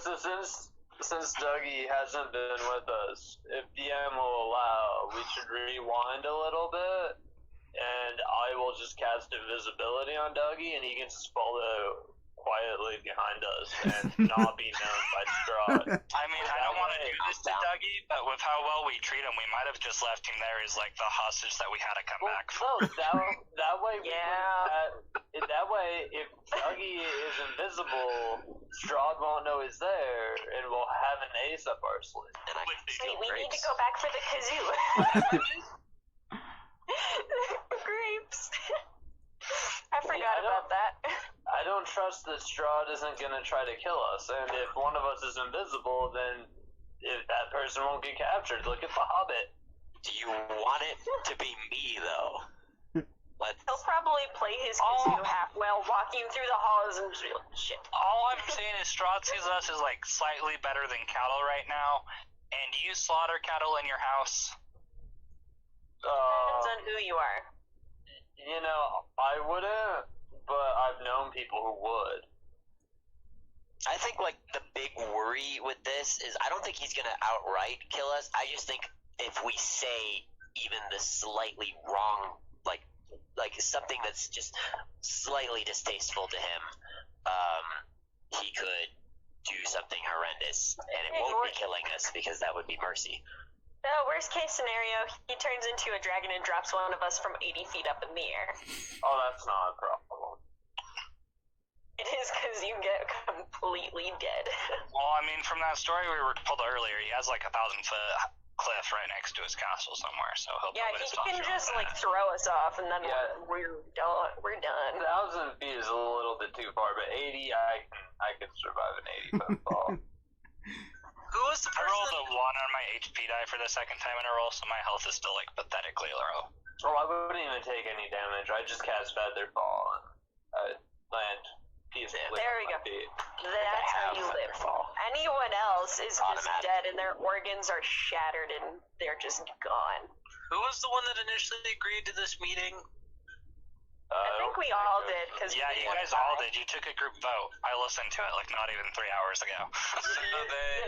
so since Dougie hasn't been with us, if DM will allow, we should rewind a little bit, and I will just cast invisibility on Dougie, and he can just follow quietly behind us and not be known by Strahd. I mean, I don't want to do this to Dougie, but with how well we treat him, we might have just left him there as, like, the hostage that we had to come back for. No, that way, that way, if Dougie is invisible, Strahd won't know he's there, and we'll have an ace up our sleeve. And I can Wait, we need to go back for the kazoo. Grapes. I forgot about that. I don't trust that Strahd isn't going to try to kill us, and if one of us is invisible, then if that person won't get captured. Look at the Hobbit. Do you want it to be me, though? He'll probably play his kazoo half while walking through the halls and shit. All I'm saying is Strahd sees us as, like, slightly better than cattle right now, and do you slaughter cattle in your house? Depends on who you are. You know, I wouldn't, but I've known people who would. I think, like, the big worry with this is I don't think he's going to outright kill us. I just think if we say even the slightly wrong, like something that's just slightly distasteful to him, he could do something horrendous, and it won't be killing us because that would be mercy. Worst case scenario, he turns into a dragon and drops one of us from 80 feet up in the air. Oh, that's not a problem. It is because you get completely dead. Well, I mean, from that story we were told earlier, he has, like, 1,000-foot cliff right next to his castle somewhere, so he'll he can just, like, throw us off, and then we're done. We're done. 1,000 feet is a little bit too far, but 80, I can survive an 80-foot fall. Who was the person? I rolled a 1 on my HP die for the second time in a row, so my health is still, like, pathetically low. Oh, I wouldn't even take any damage. I just cast Feather Fall and land peacefully. There we go. That's how you live. Fall. Anyone else is just dead, and their organs are shattered, and they're just gone. Who was the one that initially agreed to this meeting? I think we all did. Cause yeah, you guys all did. You took a group vote. I listened to it, like, not even 3 hours ago.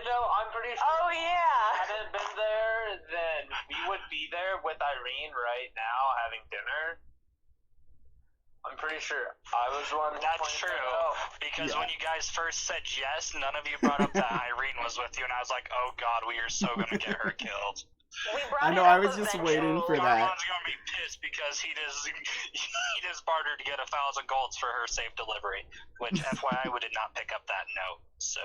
No, I'm pretty sure. Oh, yeah. If I hadn't been there, then we would be there with Irene right now having dinner. I'm pretty sure I was one. That's true, because when you guys first said yes, none of you brought up that Irene was with you, and I was like, oh god, we are so gonna get her killed. I know, I was just waiting for that. Armand's gonna be pissed because he just bartered to get 1,000 golds for her safe delivery, which FYI we did not pick up that note, so...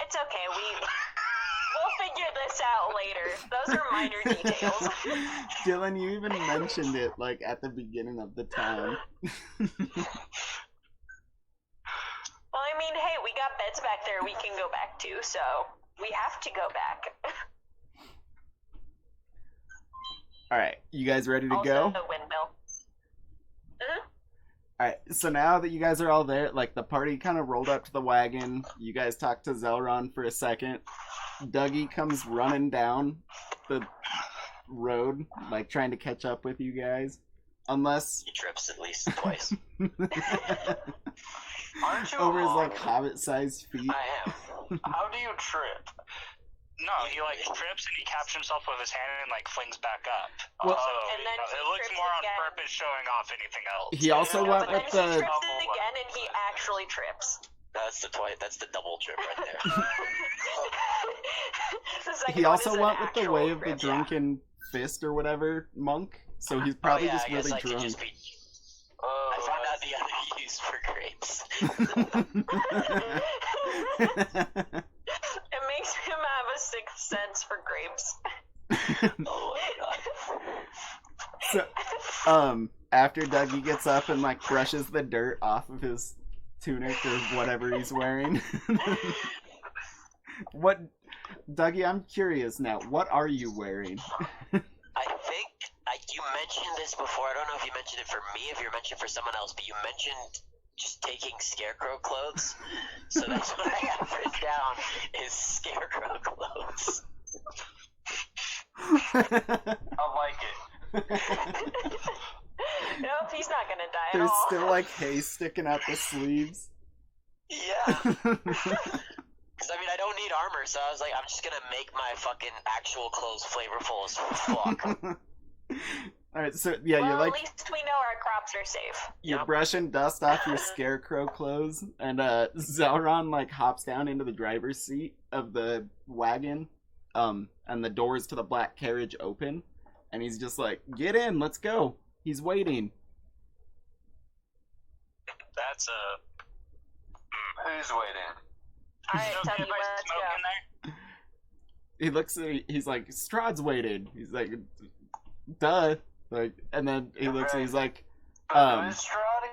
It's okay, we'll figure this out later. Those are minor details. Dylan, you even mentioned it, like, at the beginning of the time. Well, I mean, hey, we got beds back there we can go back to, so we have to go back. Alright, you guys ready to also, go? the windmill. Mm-hmm. Alright, so now that you guys are all there, like, the party kind of rolled up to the wagon. You guys talk to Zelron for a second. Dougie comes running down the road, like, trying to catch up with you guys. Unless... He trips at least twice. Aren't you over his, like, hobbit-sized feet. I am. How do you trip? No, he, like, trips and he catches himself with his hand and, like, flings back up. Well, so, and then it looks more on purpose showing off anything else. He also went with He trips the... it again, and he actually trips. That's the double trip right there. He also went with the way of the drunken fist or whatever monk, so he's probably just really drunk. I found out the other use for grapes. It makes him have a sixth sense for grapes. Oh my god. So, after Dougie gets up and, like, brushes the dirt off of his tunic or whatever he's wearing. Dougie, I'm curious now, what are you wearing? I think you mentioned this before. I don't know if you mentioned it for me, if you mentioned it for someone else, but you mentioned just taking scarecrow clothes. So that's what I have written down is scarecrow clothes. I like it. not gonna die at There's all. still like hay sticking out the sleeves. Yeah. Because, I mean, I don't need armor, so I was like, I'm just gonna make my fucking actual clothes flavorful as fuck. Alright, so yeah, well, you're like at least we know our crops are safe. you're Yep. brushing dust off your scarecrow clothes, and Zelron like hops down into the driver's seat of the wagon, and the doors to the black carriage open, and he's just like, "Get in, let's go." He's waiting. That's Who's waiting? Alright, okay Tubby, if I let's smoke go. in there? He looks at he's like, "Strahd's waiting." He's like, "Duh." Like, and then he looks and he's like, Who's Strahd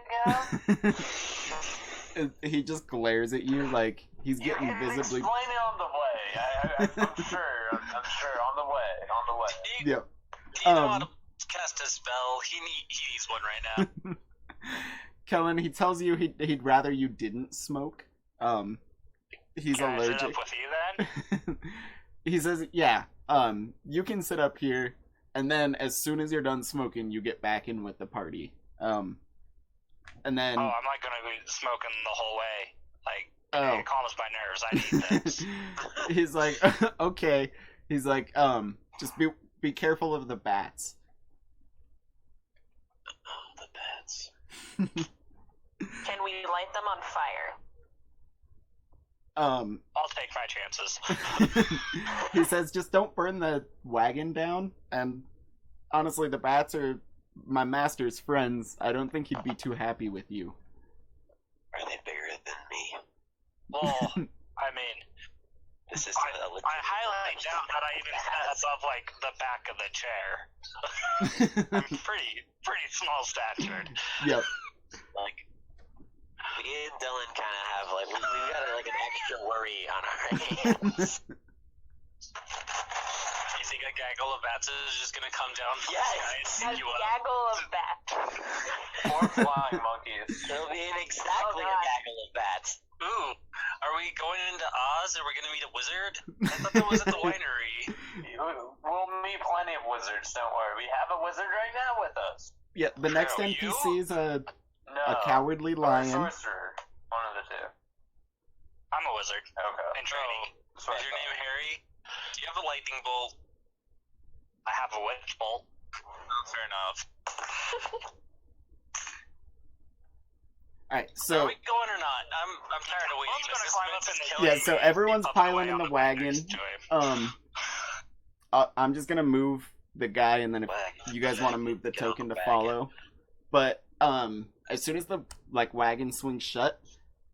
again? he just glares at you like he's You getting can visibly. explain it on the way. I'm sure. I'm sure on the way. On the way. Yep. Do you know how to cast a spell? He needs one right now. Kellen, he tells you he'd rather you didn't smoke. He's Can I sit allergic. up with you then? He says, "Yeah, you can sit up here, and then as soon as you're done smoking, you get back in with the party." And then Oh, I'm not gonna be smoking the whole way. Like, Oh. it calms my nerves. I need this. he's like, "Okay." He's like, just be careful of the bats." The bats. Can we light them on fire? I'll take my chances. He says, "Just don't burn the wagon down." And honestly, the bats are my master's friends. I don't think he'd be too happy with you. Are they bigger than me? Well, I mean, This is I highly doubt that I even fit above, like, the back of the chair. I'm pretty small statured. Yep. like. Me and Dylan kind of have like we got like an extra worry on our hands. You think a gaggle of bats is just gonna come down from Yes. the sky and A pick you up? gaggle of bats. Or flying monkeys. It'll be exactly a God. gaggle of bats. Ooh, are we going into Oz and we're gonna meet a wizard? I thought that was at the winery. We'll meet plenty of wizards. Don't worry. We have a wizard right now with us. Yeah, the next True, NPC is a No. cowardly Or a lion. sorcerer. One of the two. I'm a wizard. Okay. In training. That's what Is I your name thought. Harry? Do you have a lightning bolt? I have a witch bolt. Oh, fair enough. Alright, Are so we going or not? I'm tired of waiting. I'm gonna This climb suspense up is in the- killing yeah, so me. everyone's Up my piling way in the on the wagon. next to him. I'm just gonna move the guy, and then if you guys want to move the Get on token the to wagon. follow. But as soon as the wagon swings shut,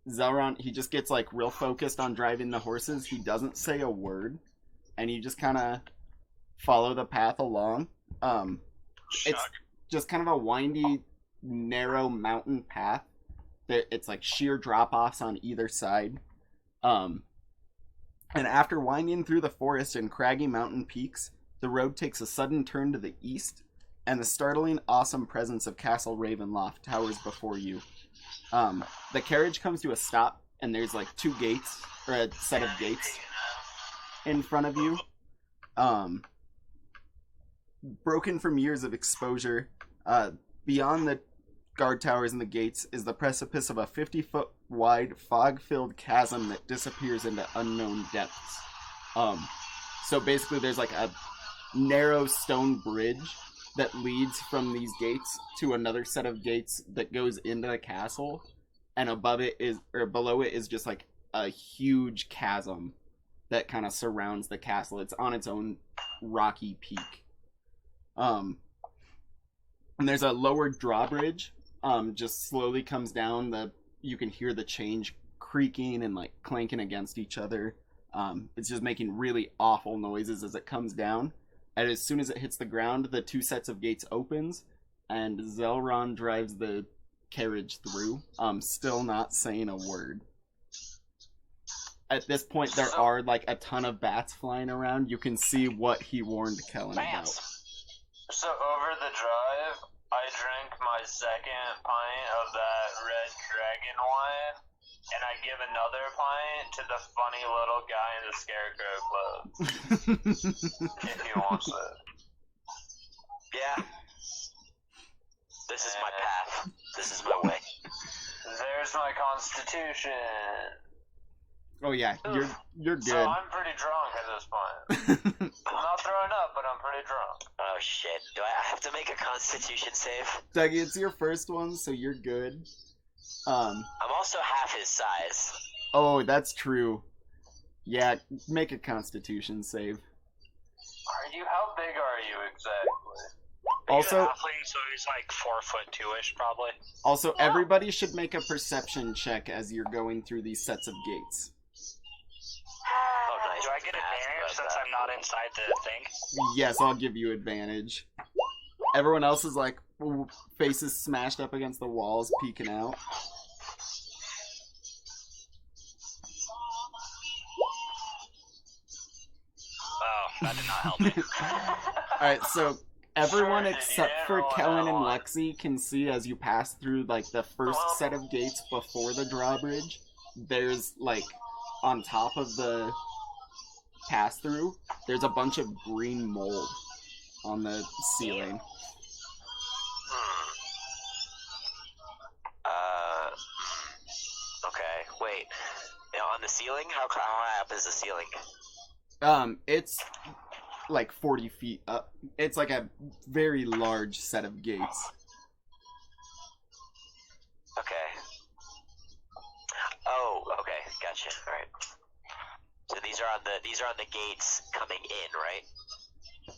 Zelron, he just gets like real focused on driving the horses. He doesn't say a word, and you just kind of follow the path along. It's Shock. just kind of a windy, narrow mountain path. It's like sheer drop-offs on either side. And after winding through the forest and craggy mountain peaks, the road takes a sudden turn to the east, and the startling, awesome presence of Castle Ravenloft towers before you. The carriage comes to a stop, and there's like two gates, or a set of gates in front of you. Broken from years of exposure, beyond the guard towers and the gates is the precipice of a 50-foot wide, fog-filled chasm that disappears into unknown depths. So basically there's like a narrow stone bridge that leads from these gates to another set of gates that goes into the castle, and above it is, or below it is just like a huge chasm that kind of surrounds the castle. It's on its own rocky peak. And there's a lower drawbridge, just slowly comes down. You can hear the chains creaking and like clanking against each other. It's just making really awful noises as it comes down. And as soon as it hits the ground, the two sets of gates opens, and Zelron drives the carriage through, still not saying a word. At this point, there are like a ton of bats flying around. You can see what he warned Kellen about. So over the drive, I drank my second pint of that red dragon wine, and I give another pint to the funny little guy in the scarecrow clothes. If he wants it. Yeah. This is my path. Constitution. Oh yeah, you're good. So I'm pretty drunk at this point. I'm not throwing up, but I'm pretty drunk. Oh shit! Do I have to make a Constitution save? Dougie, it's your first one, so you're good. I'm also half his size. Oh, that's true. Yeah, make a Constitution save. How big are you exactly? Also, halfling, so he's like 4'2" probably. Also, everybody should make a perception check as you're going through these sets of gates. Oh, nice. Do I get advantage since I'm not inside the thing? Yes, I'll give you advantage. Everyone else is like faces smashed up against the walls, peeking out. Oh, that did not help me. Alright, so everyone Sure, except yeah, for roll Kellen that and one. Lexi can see as you pass through like the first set of gates before the drawbridge. There's like on top of the pass through, there's a bunch of green mold on the ceiling. Okay, wait. Now, on the ceiling? How high up is the ceiling? It's like 40 feet up. It's like a very large set of gates. Okay. Oh, okay, gotcha. All right. So these are on the gates coming in, right?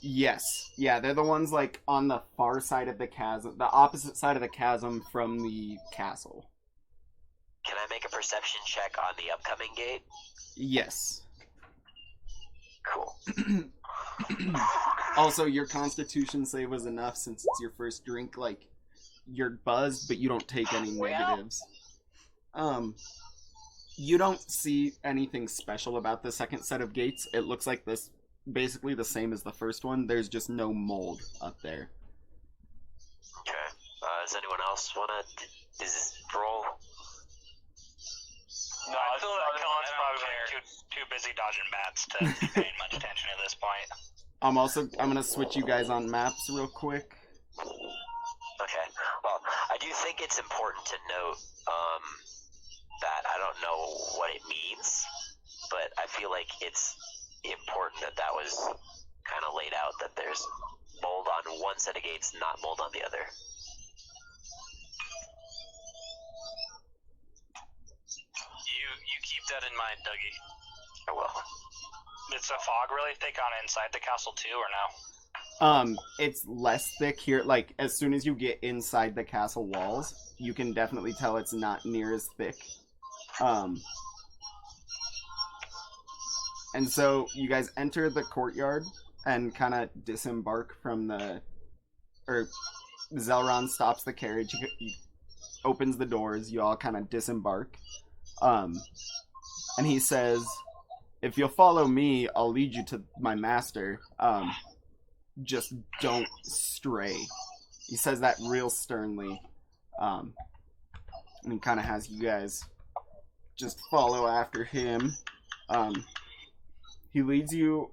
Yes. Yeah, they're the ones like on the far side of the chasm, the opposite side of the chasm from the castle. Can I make a perception check on the upcoming gate? Yes. Cool. Also, your constitution save was enough since it's your first drink. Like, you're buzzed, but you don't take any negatives. You don't see anything special about the second set of gates. It looks like this, basically the same as the first one. There's just no mold up there. Okay. Does anyone else want to roll? No, I feel like Kellen's probably too busy dodging bats to be paying much attention at this point. I'm gonna switch you guys on maps real quick. Okay. Well, I do think it's important to note that I don't know what it means, but I feel like it's important that was kind of laid out that there's mold on one set of gates, not mold on the other. You keep that in mind, Dougie. I will. Is the fog really thick on inside the castle too, or no? It's less thick here. Like, as soon as you get inside the castle walls, you can definitely tell it's not near as thick. And so you guys enter the courtyard and kind of disembark from Zelron stops the carriage, he opens the doors, you all kind of disembark. And he says, if you'll follow me, I'll lead you to my master. Just don't stray. He says that real sternly. And he kind of has you guys just follow after him. He leads you,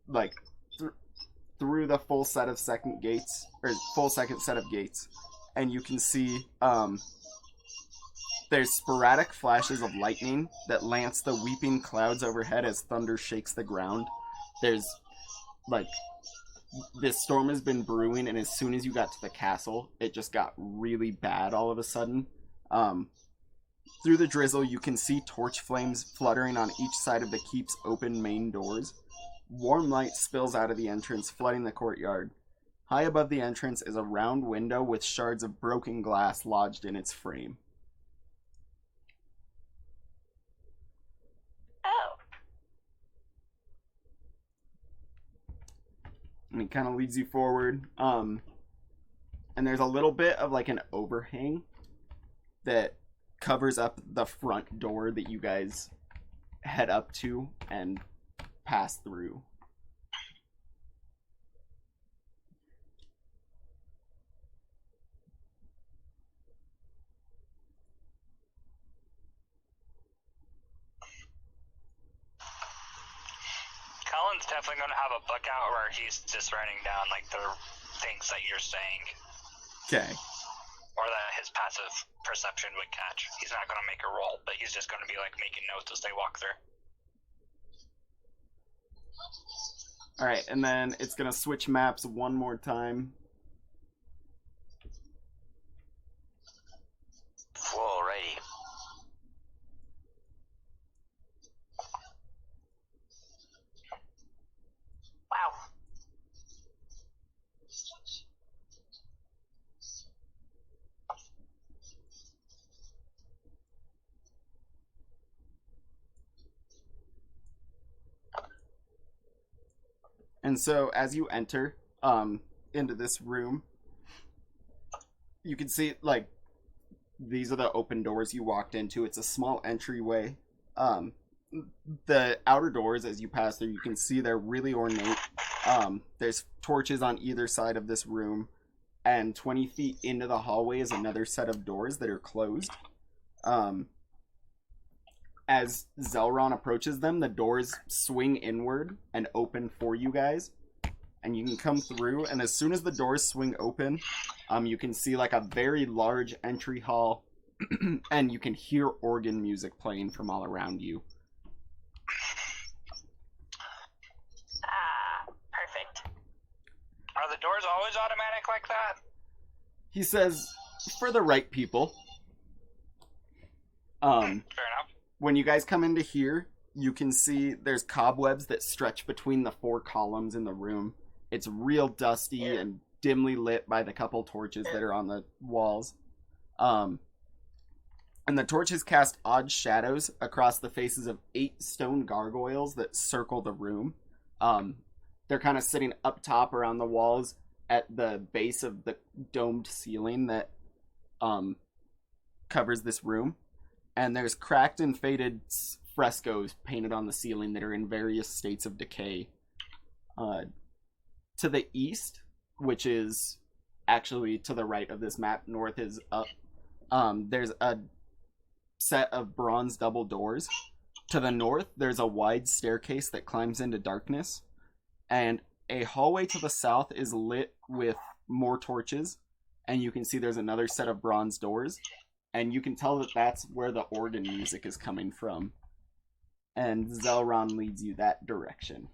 like, through the full set of second set of gates. And you can see, there's sporadic flashes of lightning that lance the weeping clouds overhead as thunder shakes the ground. There's, like, this storm has been brewing, and as soon as you got to the castle, it just got really bad all of a sudden. Through the drizzle, you can see torch flames fluttering on each side of the keep's open main doors. Warm light spills out of the entrance, flooding the courtyard. High above the entrance is a round window with shards of broken glass lodged in its frame. Oh. And he kind of leads you forward. And there's a little bit of like an overhang that covers up the front door that you guys head up to and pass through. Cullen's definitely going to have a book out where he's just writing down like the things that you're saying. Okay. or that his passive perception would catch. He's not going to make a roll, but he's just going to be like making notes as they walk through. Alright, and then it's gonna switch maps one more time. Alrighty. Wow. And so as you enter into this room, you can see like these are the open doors you walked into. It's a small entryway. The outer doors, as you pass through, you can see they're really ornate. There's torches on either side of this room, and 20 feet into the hallway is another set of doors that are closed. As Zelron approaches them, the doors swing inward and open for you guys, and you can come through. And as soon as the doors swing open, you can see like a very large entry hall, and you can hear organ music playing from all around you. Perfect. Are the doors always automatic like that? He says, for the right people. Fair enough. When you guys come into here, you can see there's cobwebs that stretch between the 4 columns in the room. It's real dusty and dimly lit by the couple torches that are on the walls. And the torches cast odd shadows across the faces of 8 stone gargoyles that circle the room. They're kind of sitting up top around the walls at the base of the domed ceiling that covers this room. And there's cracked and faded frescoes painted on the ceiling that are in various states of decay. To the east, which is actually to the right of this map, north is up, there's a set of bronze double doors. To the north, there's a wide staircase that climbs into darkness. And a hallway to the south is lit with more torches. And you can see there's another set of bronze doors. And you can tell that that's where the organ music is coming from. And Zelron leads you that direction.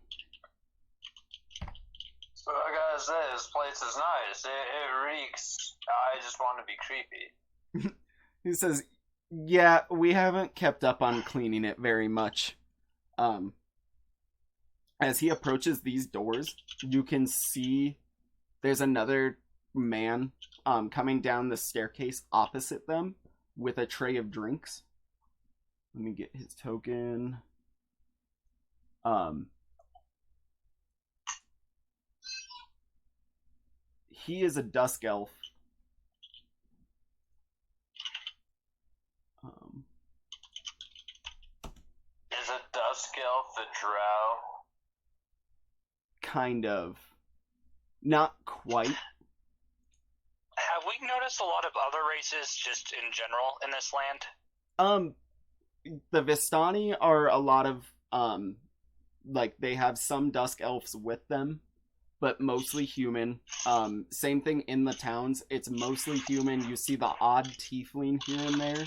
So I gotta say, this place is nice. It reeks. I just want to be creepy. He says, yeah, we haven't kept up on cleaning it very much. As he approaches these doors, you can see there's another man coming down the staircase opposite them with a tray of drinks. Let me get his token. He is a dusk elf. Is a dusk elf a drow? Kind of. Not quite. Have we noticed a lot of other races just in general in this land? The Vistani are a lot of, like, they have some dusk elves with them, but mostly human. Same thing in the towns. It's mostly human. You see the odd tiefling here and there,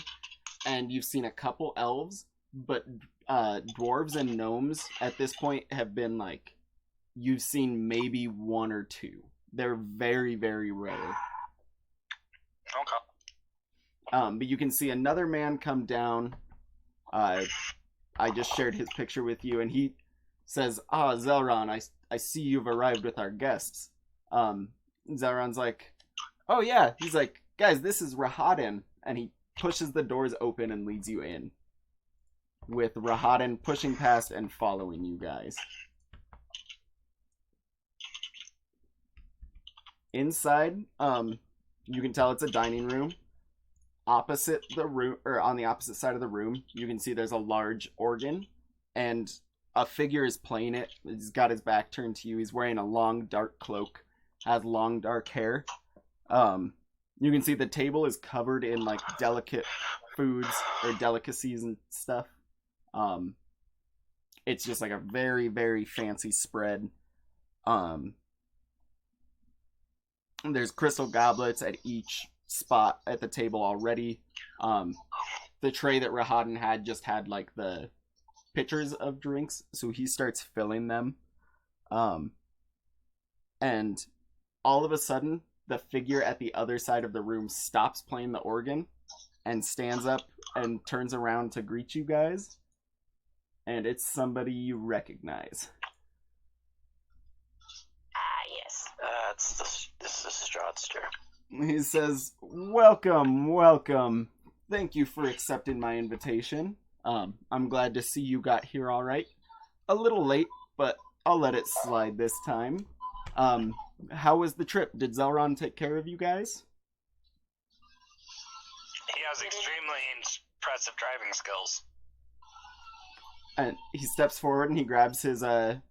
and you've seen a couple elves, but dwarves and gnomes at this point have been, like, you've seen maybe 1 or 2. They're very, very rare. Okay. But you can see another man come down. I just shared his picture with you, and he says, Zelron, I see you've arrived with our guests. Zelron's like, oh yeah. He's like, guys, this is Rahadin. And he pushes the doors open and leads you in, with Rahadin pushing past and following you guys. Inside, you can tell it's a dining room. Opposite the room, or on the opposite side of the room, you can see there's a large organ, and a figure is playing it. He's got his back turned to you. He's wearing a long, dark cloak, has long, dark hair. You can see the table is covered in, like, delicate foods or delicacies and stuff. It's just like a very, very fancy spread. There's crystal goblets at each spot at the table already. The tray that Rahadin had just had like the pitchers of drinks, so he starts filling them. And all of a sudden, the figure at the other side of the room stops playing the organ and stands up and turns around to greet you guys. And it's somebody you recognize. Yes. This is Strahdster. He says, "Welcome, welcome. Thank you for accepting my invitation. I'm glad to see you got here all right. A little late, but I'll let it slide this time. How was the trip? Did Zelron take care of you guys?" He has extremely impressive driving skills. And he steps forward and he grabs his a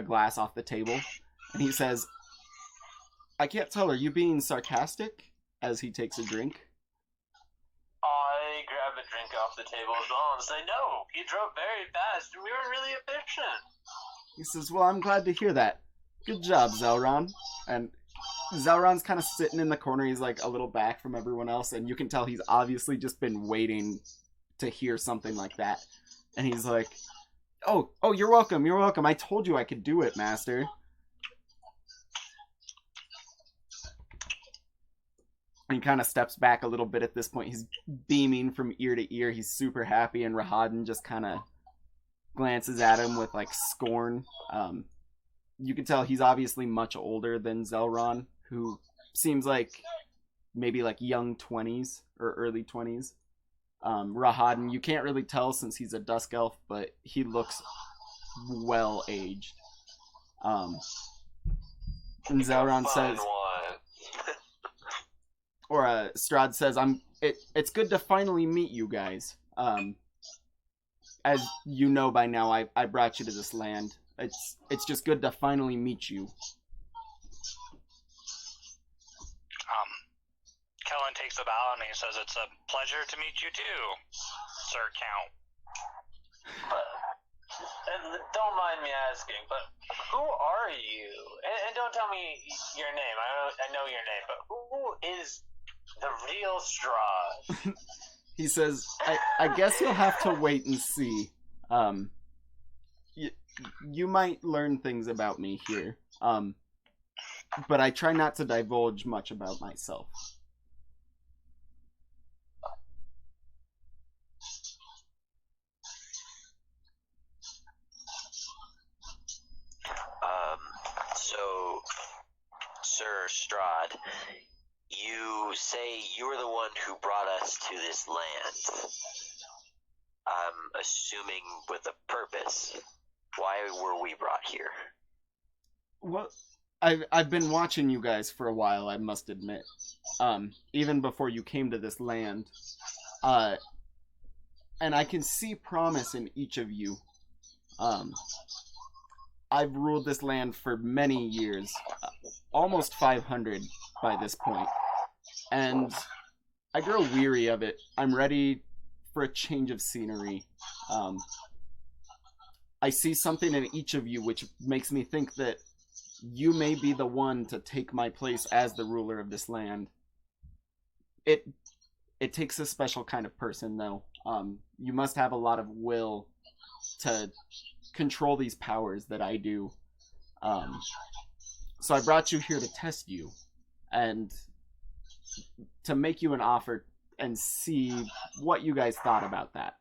glass off the table, and he says, "I can't tell, are you being sarcastic?" As he takes a drink. I grab a drink off the table as well and say, "No, he drove very fast and we were really efficient." He says, "Well, I'm glad to hear that. Good job, Zelron." And Zelron's kind of sitting in the corner. He's like a little back from everyone else, and you can tell he's obviously just been waiting to hear something like that. And he's like, Oh, you're welcome, you're welcome. I told you I could do it, Master." And he kind of steps back a little bit at this point. He's beaming from ear to ear. He's super happy, and Rahadin just kind of glances at him with, like, scorn. You can tell he's obviously much older than Zelron, who seems like maybe, like, young 20s or early 20s. Rahadin, you can't really tell since he's a dusk elf, but he looks well-aged. And Zelron says... Strahd says, it's good to finally meet you guys. As you know by now, I brought you to this land. It's just good to finally meet you. Kellen takes a bow and he says, "It's a pleasure to meet you too, Sir Count." And don't mind me asking, but who are you? And don't tell me your name. I know your name, but who is the real Strahd? He says, I guess you'll have to wait and see. You might learn things about me here. But I try not to divulge much about myself. So, Sir Strahd, you say you were the one who brought us to this land. I'm assuming with a purpose. Why were we brought here? Well, I've been watching you guys for a while, I must admit. Even before you came to this land. And I can see promise in each of you. I've ruled this land for many years, almost 500 by this point, and I grow weary of it. I'm ready for a change of scenery. I see something in each of you which makes me think that you may be the one to take my place as the ruler of this land. It takes a special kind of person, though. You must have a lot of will to control these powers that I do. So I brought you here to test you and to make you an offer and see what you guys thought about that.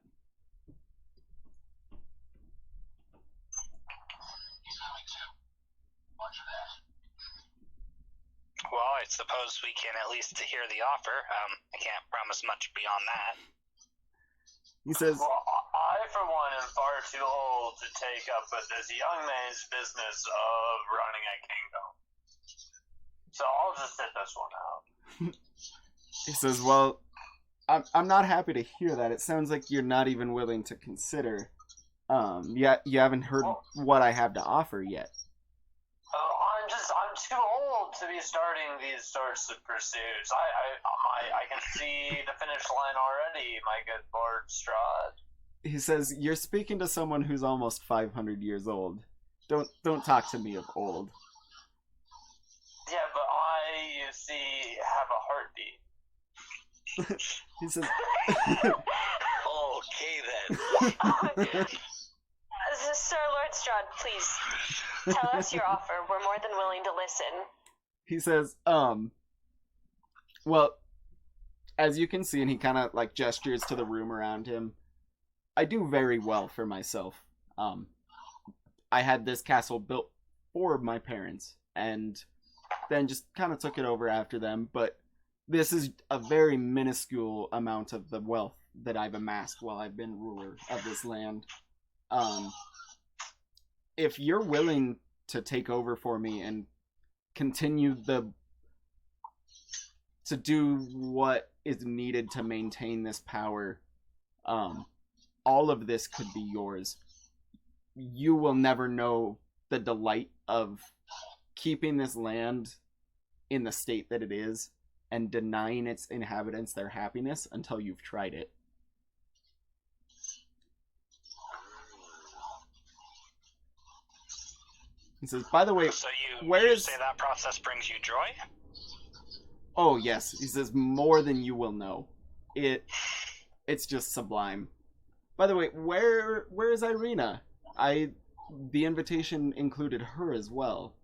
Well, I suppose we can at least hear the offer. I can't promise much beyond that. He says, "Well, I, for one, am far too old to take up with this young man's business of running a kingdom. So I'll just sit this one out." He says, "Well, I'm not happy to hear that. It sounds like you're not even willing to consider. You haven't heard what I have to offer yet." I'm too old to be starting these sorts of pursuits. I can see the finish line already, my good Lord Strahd. He says, "You're speaking to someone who's almost 500 years old. Don't talk to me of old." Yeah, but I, you see, have a heartbeat. He says, Okay then. Sir Lord Strahd, please tell us your offer. We're more than willing to listen. he says, well, as you can see, and he kind of like gestures to the room around him, I do very well for myself. I had this castle built for my parents, and then just kind of took it over after them, but this is a very minuscule amount of the wealth that I've amassed while I've been ruler of this land. If you're willing to take over for me and continue to do what is needed to maintain this power, all of this could be yours. You will never know the delight of keeping this land in the state that it is and denying its inhabitants their happiness until you've tried it. He says, by the way, So you where is... say that process brings you joy? Oh, yes. He says, more than you will know. It's just sublime. By the way, where is Irina? The invitation included her as well.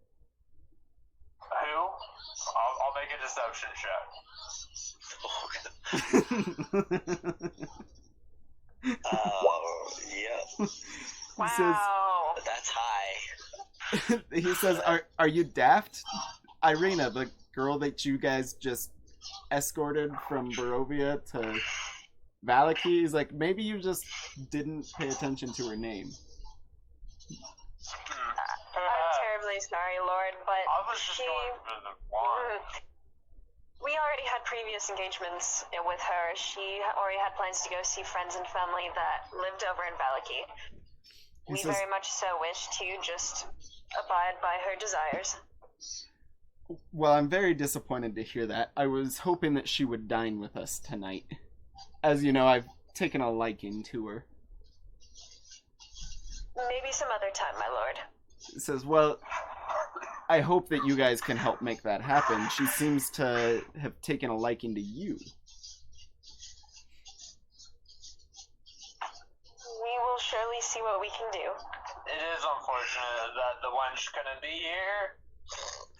Who? I'll make a deception check. Yeah. He says, Wow. That's high. he says, are you daft? Irina, the girl that you guys just escorted from Barovia to Vallaki, he's like, maybe you just didn't pay attention to her name. I'm terribly sorry, Lord, but I was just going for the wine. we already had previous engagements with her. She already had plans to go see friends and family that lived over in Vallaki. We says, very much so wish to just abide by her desires. well, I'm very disappointed to hear that. I was hoping that she would dine with us tonight. As you know, I've taken a liking to her. Maybe some other time, my lord. He says, well, I hope that you guys can help make that happen. She seems to have taken a liking to you. We will surely see what we can do. It is unfortunate that the wench couldn't be here.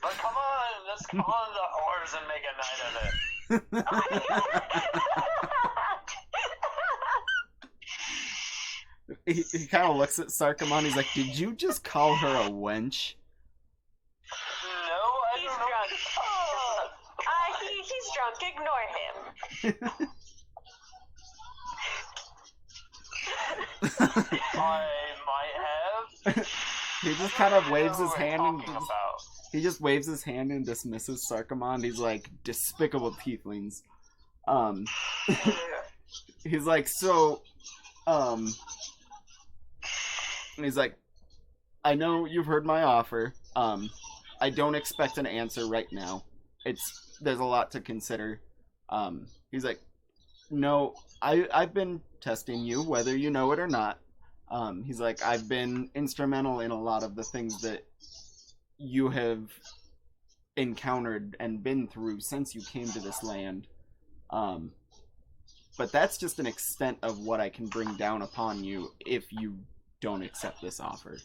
But come on, let's call on the whores and make a night of it. He kind of looks at Sarkamon. He's like, did you just call her a wench? No, I He's don't know. drunk. He's drunk. Ignore him. I might have. He just kind of waves his What hand we're and talking about. he just waves his hand and dismisses Sarkamon. He's like, despicable tieflings. He's like, so, and he's like, I know you've heard my offer. I don't expect an answer right now. There's a lot to consider. He's like, no, I've been testing you, whether you know it or not. He's like, I've been instrumental in a lot of the things that you have encountered and been through since you came to this land. But that's just an extent of what I can bring down upon you if you don't accept this offer.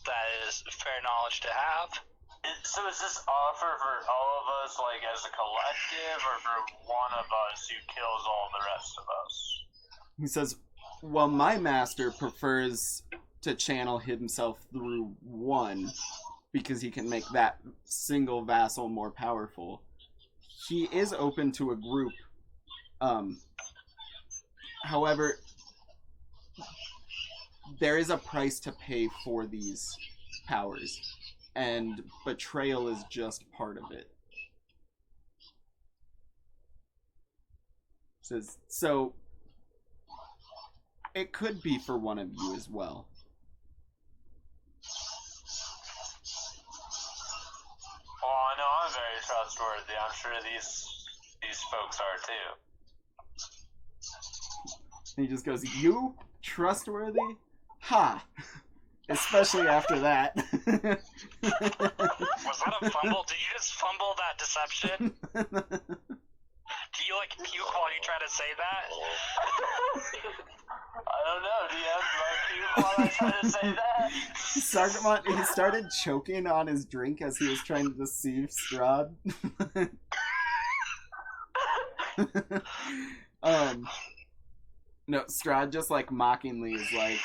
That is fair knowledge to have. So is this offer for all of us, like as a collective, or for one of us who kills all the rest of us? He says, well, my master prefers to channel himself through one because he can make that single vassal more powerful. He is open to a group. However, there is a price to pay for these powers, and betrayal is just part of it. Says, so it could be for one of you as well. Well, I know I'm very trustworthy. I'm sure these folks are too. And he just goes, you? Trustworthy? Ha! Especially after that. Was that a fumble? Did you just fumble that deception? Do you like puke while you try to say that? I don't know, DM. Do I puke while I try to say that? He started choking on his drink as he was trying to deceive Strahd. No, Strahd just like mockingly is like,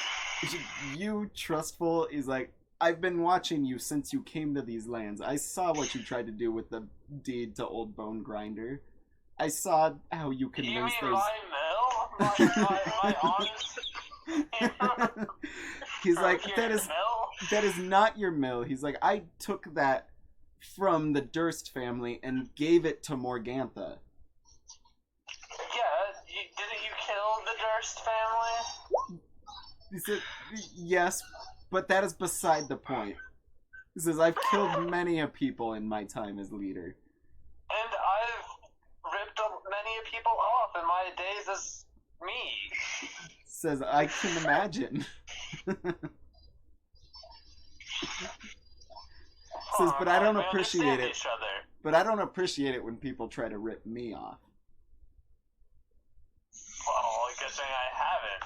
"You trustful?" He's like, "I've been watching you since you came to these lands. I saw what you tried to do with the deed to Old Bone Grinder. I saw how you You mean convinced those." my mill? My honest... He's like, Here, that is not your mill. He's like, I took that from the Durst family and gave it to Morgantha. Yeah, didn't you kill the Durst family? He said, yes, but that is beside the point. He says, I've killed many a people in my time as leader. And I've ripped many a people off in my days as me. Says, I can imagine. Says, but I don't appreciate it. But I don't appreciate it when people try to rip me off. Well, good thing I haven't.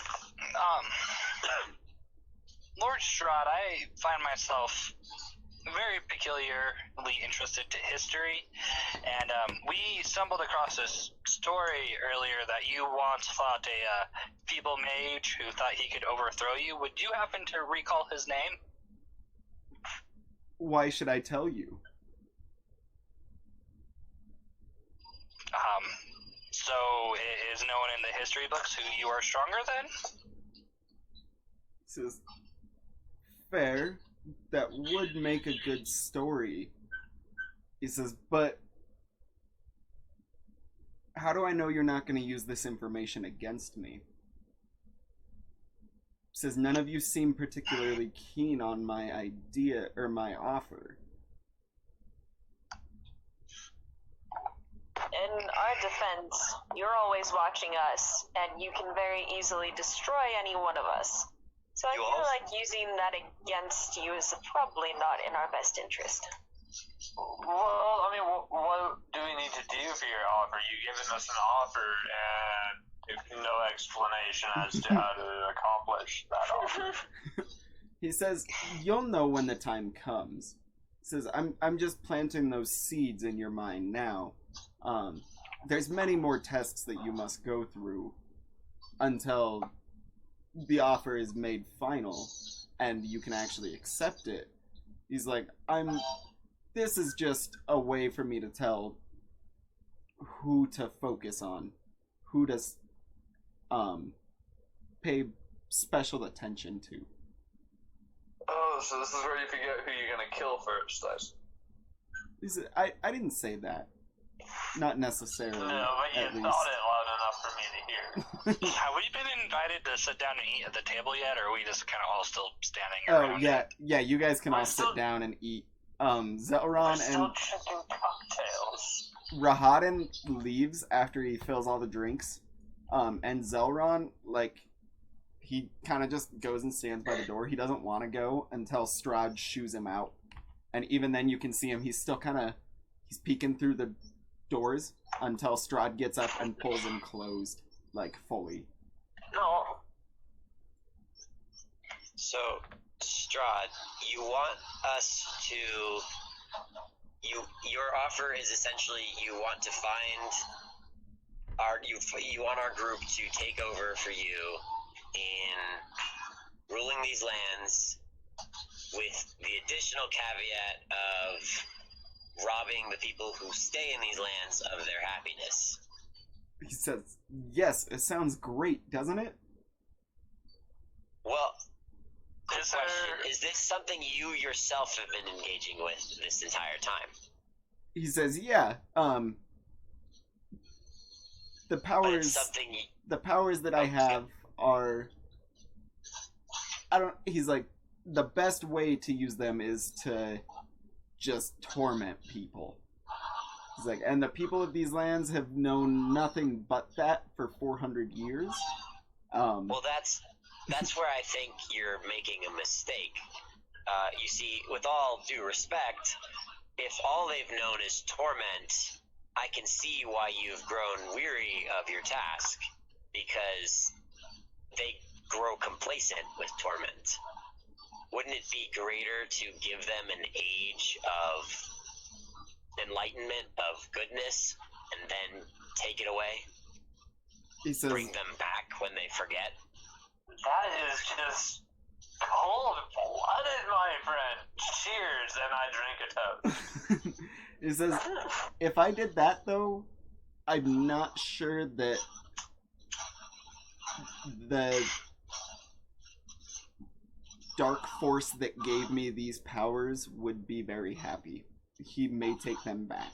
Lord Strahd, I find myself very peculiarly interested to history, and we stumbled across this story earlier that you once fought a feeble mage who thought he could overthrow you. Would you happen to recall his name? Why should I tell you? So is no one in the history books who you are stronger than? Says, fair. That would make a good story. He says, but how do I know you're not going to use this information against me? He says, none of you seem particularly keen on my idea or my offer. In our defense, you're always watching us, and you can very easily destroy any one of us. So I feel like using that against you is probably not in our best interest. Well, I mean, what do we need to do for your offer? You've given us an offer and no explanation as to how to accomplish that offer. He says, you'll know when the time comes. He says, I'm just planting those seeds in your mind now. There's many more tests that you must go through until the offer is made final and you can actually accept it. He's like, this is just a way for me to tell who to focus on, who to pay special attention to. Oh, so this is where you forget who you're gonna kill first, He said, I didn't say that. Not necessarily. No, but you thought it loud enough for me to hear. Have we been invited to sit down and eat at the table yet, or are we just kind of all still standing around? Oh, yeah, you guys can all sit down and eat. Zelron still drinking cocktails. Rahadin leaves after he fills all the drinks. And Zelron, like, he kind of just goes and stands by the door. He doesn't want to go until Strahd shoos him out. And even then you can see him, he's still kind of, he's peeking through the doors until Strahd gets up and pulls him closed, like, fully. No. So, Strahd, you want us to... Your offer is essentially you want to find... You want our group to take over for you in ruling these lands with the additional caveat of robbing the people who stay in these lands of their happiness. He says, yes, it sounds great, doesn't it? Well, quick question. Is this something you yourself have been engaging with this entire time? He says, yeah, the powers that I have are, he's like, the best way to use them is to just torment people. He's like, and the people of these lands have known nothing but that for 400 years. Well, that's where I think you're making a mistake. You see, with all due respect, if all they've known is torment, I can see why you've grown weary of your task, because they grow complacent with torment. Wouldn't it be greater to give them an age of enlightenment, of goodness, and then take it away? He says, bring them back when they forget? That is just cold-blooded, my friend. Cheers, and I drink a toast. he says, if I did that, though, I'm not sure that the dark force that gave me these powers would be very happy. He may take them back.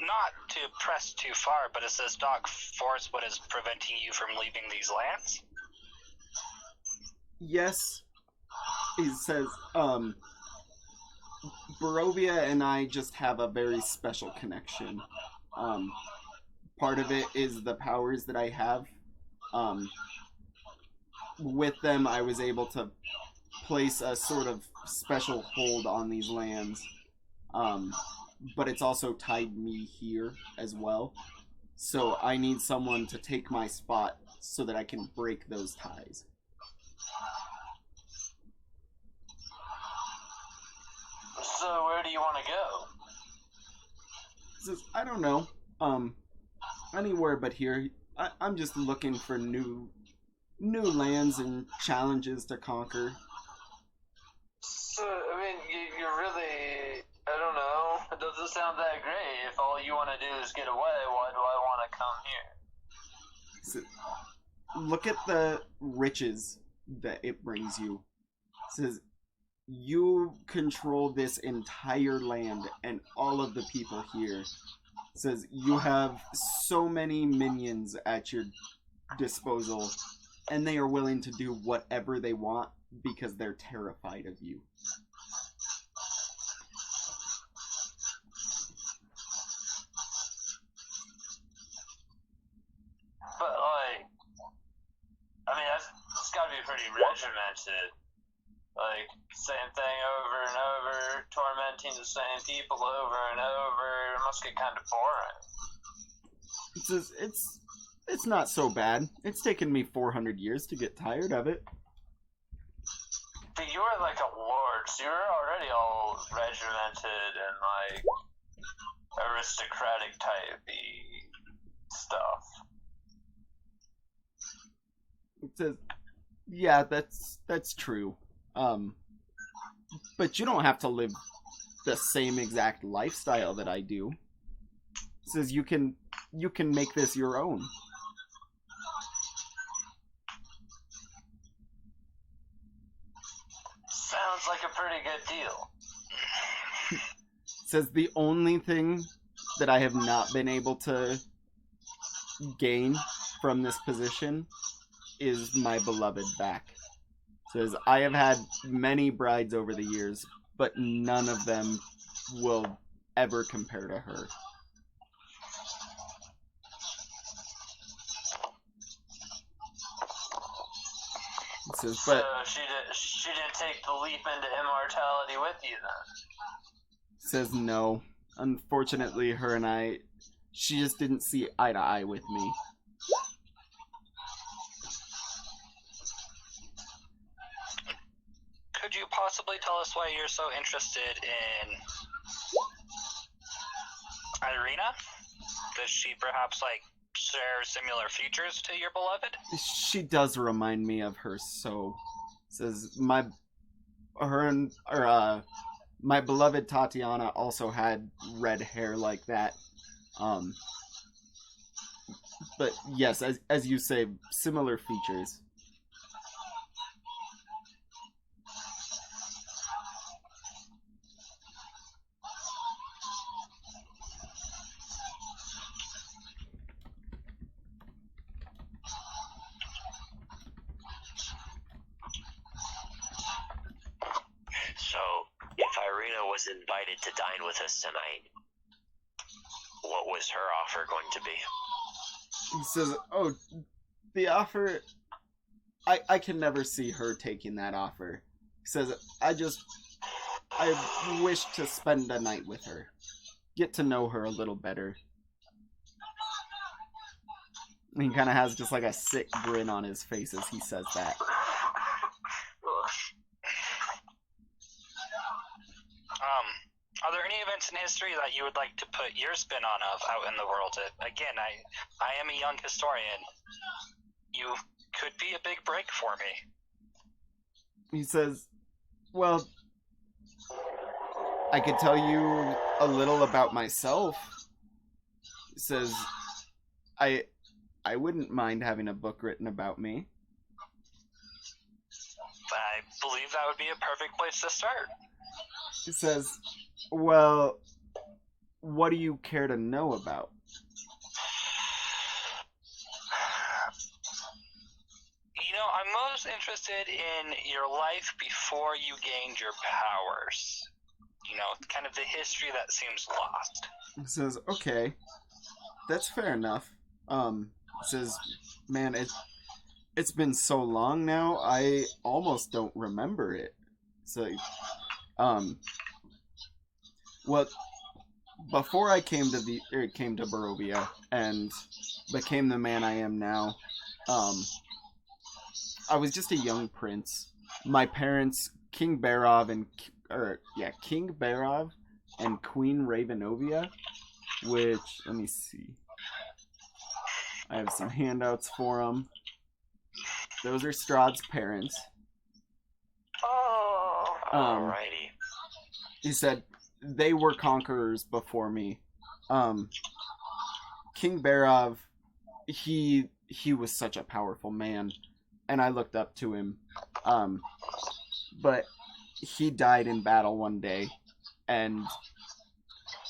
Not to press too far, but is this dark force what is preventing you from leaving these lands? Yes. He says, Barovia and I just have a very special connection. Part of it is the powers that I have. With them, I was able to place a sort of special hold on these lands. But it's also tied me here as well. So I need someone to take my spot so that I can break those ties. So where do you want to go? He says, I don't know. Anywhere but here. I'm just looking for new lands and challenges to conquer. So, I mean, you're really, I don't know. It doesn't sound that great. If all you want to do is get away, why do I want to come here? So, look at the riches that it brings you. It says, you control this entire land and all of the people here. It says, you have so many minions at your disposal, and they are willing to do whatever they want because they're terrified of you. But, like, I mean, it's got to be pretty regimented. Like, same thing over and over, tormenting the same people over and over. It must get kind of boring. It says, it's not so bad. It's taken me 400 years to get tired of it. But you were like a lord, so you're already all regimented and, like, aristocratic type-y stuff. It says, yeah, that's true. But you don't have to live the same exact lifestyle that I do. It says you can make this your own. Sounds like a pretty good deal. It says the only thing that I have not been able to gain from this position is my beloved back. It says I have had many brides over the years, but none of them will ever compare to her. It says, but so she didn't take the leap into immortality with you then? Says no. Unfortunately, her and I, she just didn't see eye to eye with me. Could you possibly tell us why you're so interested in Irina? Does she perhaps, like, share similar features to your beloved? She does remind me of her so. Says my beloved Tatiana also had red hair like that. But yes, as you say, similar features. So, if Irina was invited to dine with us tonight, what was her offer going to be? He says, oh, the offer, I can never see her taking that offer. He says, I wish to spend a night with her. Get to know her a little better. He kind of has just like a sick grin on his face as he says that. Are there any events in history that you would like to put your spin on out in the world? Again, I am a young historian. You could be a big break for me. He says, well, I could tell you a little about myself. He says, I wouldn't mind having a book written about me. I believe that would be a perfect place to start. He says, well, what do you care to know about? I'm most interested in your life before you gained your powers. Kind of the history that seems lost. He says, okay, that's fair enough. He says, man, it's been so long now, I almost don't remember it. So, well, before I came to Barovia and became the man I am now, I was just a young prince. My parents, King Barov and Queen Ravenovia, which, let me see. I have some handouts for them. Those are Strahd's parents. Oh. Alrighty. He said they were conquerors before me. King Barov, he was such a powerful man, and I looked up to him. But he died in battle one day, and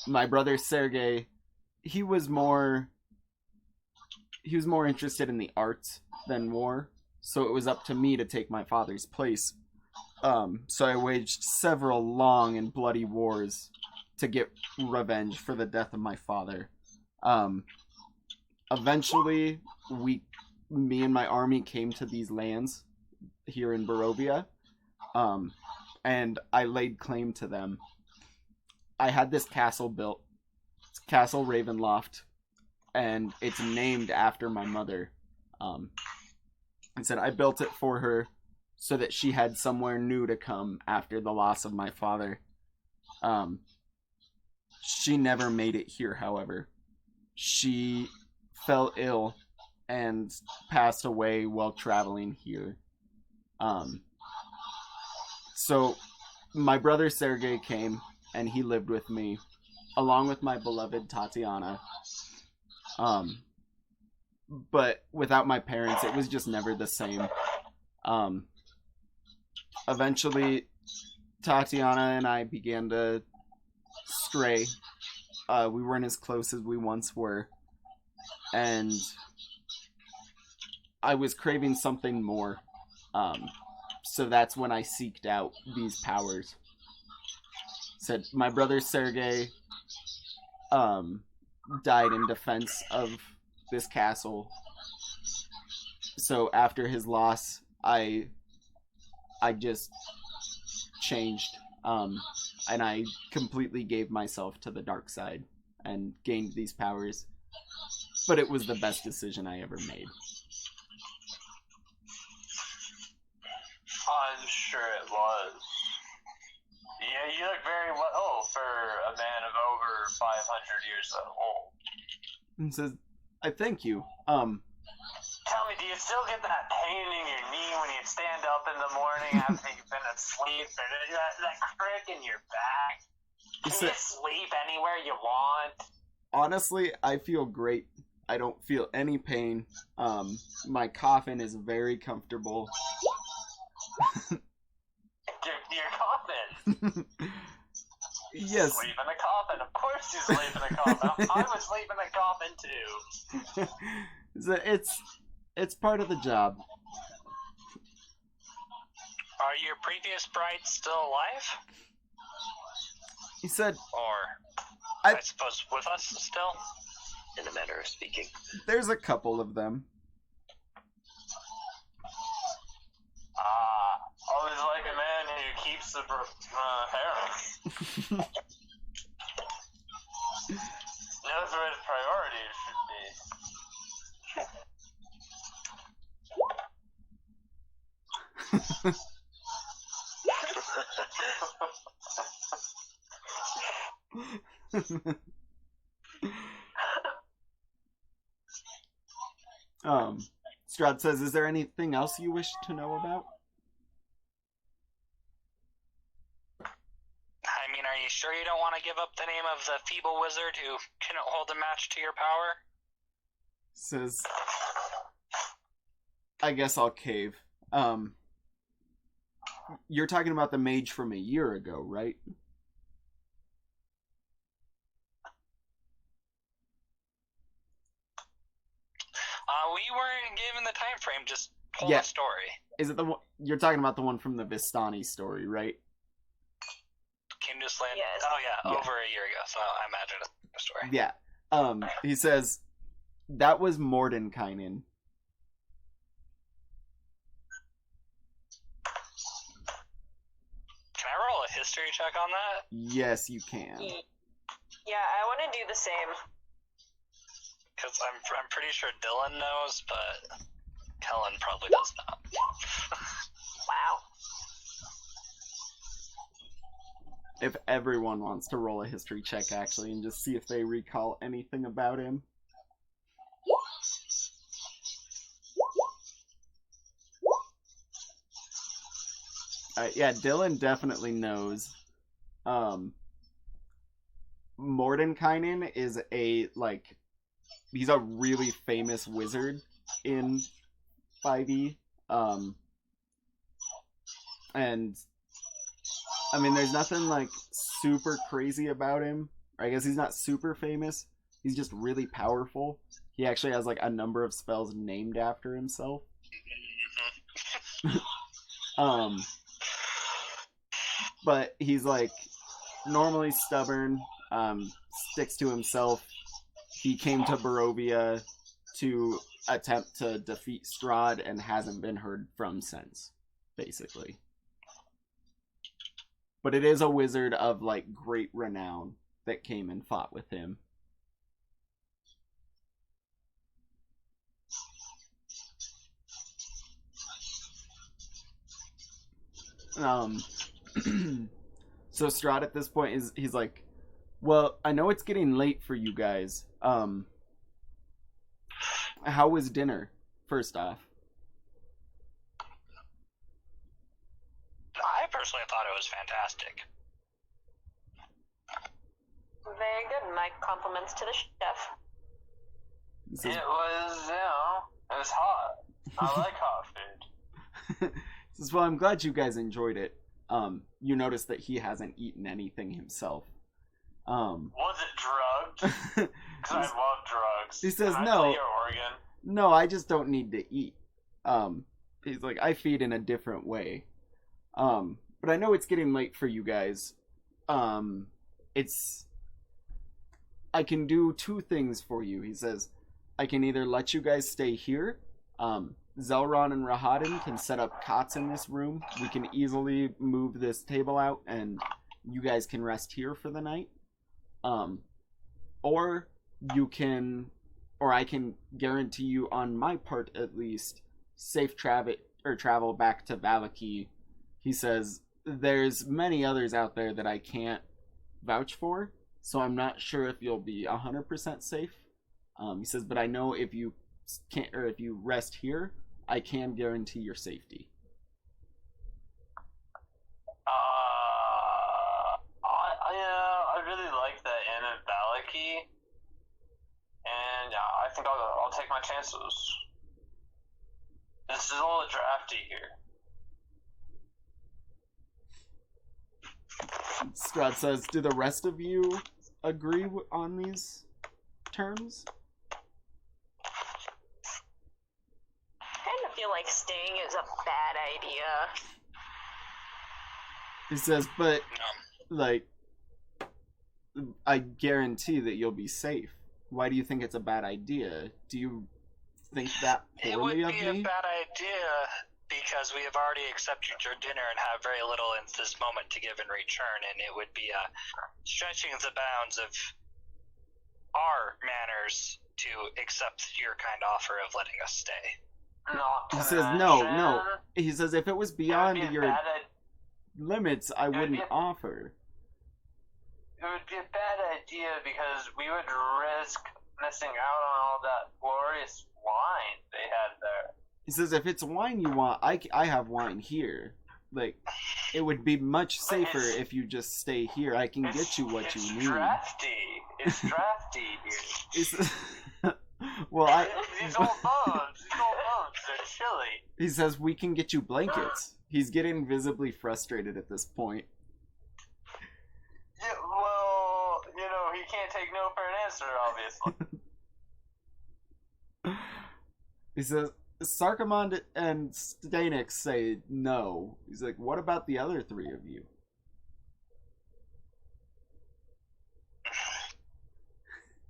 my brother Sergei, he was more interested in the arts than war, so it was up to me to take my father's place. So I waged several long and bloody wars to get revenge for the death of my father. Eventually, me and my army came to these lands here in Barovia, and I laid claim to them. I had this castle built. It's Castle Ravenloft, and it's named after my mother. I said I built it for her so that she had somewhere new to come after the loss of my father. She never made it here, however. She fell ill and passed away while traveling here. So my brother Sergei came, and he lived with me, along with my beloved Tatiana. But without my parents, it was just never the same. Eventually, Tatiana and I began to stray. We weren't as close as we once were. And I was craving something more. So that's when I seeked out these powers. Said my brother Sergei died in defense of this castle. So after his loss, I just changed, and I completely gave myself to the dark side and gained these powers. But it was the best decision I ever made. I'm sure it was. Yeah, you look very old for a man of over 500 years old. And says, I thank you. Tell me, do you still get that pain in your knee when you stand up in the morning after you've been asleep? Or that crick in your back? Can you sleep anywhere you want? Honestly, I feel great. I don't feel any pain. My coffin is very comfortable. Your coffin? Yes. Sleep in a coffin. Of course you sleep in a coffin. I would sleep in a coffin too. It's part of the job. Are your previous brides still alive? He said, or I suppose with us still? In a manner of speaking. There's a couple of them. Always like a man who keeps the harem. Knows what his priorities should Strahd says, is there anything else you wish to know about? I mean, are you sure you don't want to give up the name of the feeble wizard who couldn't hold a match to your power? Says, I guess I'll cave. You're talking about the mage from a year ago, right? We weren't given the time frame, just told Yeah. a story. Is it the one you're talking about? The one from the Vistani story, right? Came to Slant. Yes. Oh yeah, Yeah. over a year ago. So I imagine it's a story. Yeah. He says that was Mordenkainen. Can I roll a history check on that? Yes, you can. Yeah, I want to do the same. Because I'm pretty sure Dylan knows, but Kellen probably does not. Wow. If everyone wants to roll a history check, actually, and just see if they recall anything about him. Yeah, Dylan definitely knows. Mordenkainen is he's a really famous wizard in 5e. And I mean, there's nothing super crazy about him. I guess he's not super famous. He's just really powerful. He actually has a number of spells named after himself. But he's normally stubborn, sticks to himself. He came to Barovia to attempt to defeat Strahd and hasn't been heard from since, basically. But it is a wizard of great renown that came and fought with him. So Strahd at this point he's like, well, I know it's getting late for you guys. How was dinner, first off? I personally thought it was fantastic. Very good. My compliments to the chef. Says, it was hot. I like hot food. says, well, I'm glad you guys enjoyed it. You notice that he hasn't eaten anything himself. Was it drugged? Because I love drugs. He says, Can I no. see your organ? No, I just don't need to eat. He's like, I feed in a different way. But I know it's getting late for you guys. I can do two things for you. He says, I can either let you guys stay here. Zelron and Rahadin can set up cots in this room. We can easily move this table out and you guys can rest here for the night. Or I can guarantee you on my part at least safe travel back to Vallaki. He says there's many others out there that I can't vouch for, so I'm not sure if you'll be 100% safe. He says, but I know if you can't, or if you rest here, I can guarantee your safety. I really like that inn at Vallaki, and I think I'll take my chances. This is a little drafty here. Strahd says, do the rest of you agree on these terms? I kind of feel like staying is a bad idea. He says, but I guarantee that you'll be safe. Why do you think it's a bad idea? Do you think that It would poorly be of a me? bad idea because we have already accepted your dinner and have very little in this moment to give in return, and it would be stretching the bounds of our manners to accept your kind offer of letting us stay. Not He to says, no. mention, He says, if it was it would beyond be a your bad limits, I would wouldn't be a- offer. It would be a bad idea because we would risk missing out on all that glorious wine they had there. He says, if it's wine you want, I have wine here. Like, it would be much safer if you just stay here. I can get you what you need. It's drafty. It's drafty here. He says, well, These old bones, they're chilly. He says, we can get you blankets. He's getting visibly frustrated at this point. Yeah, well, he can't take no for an answer, obviously. He says, Sarkamond and Stanix say no. He's like, what about the other three of you?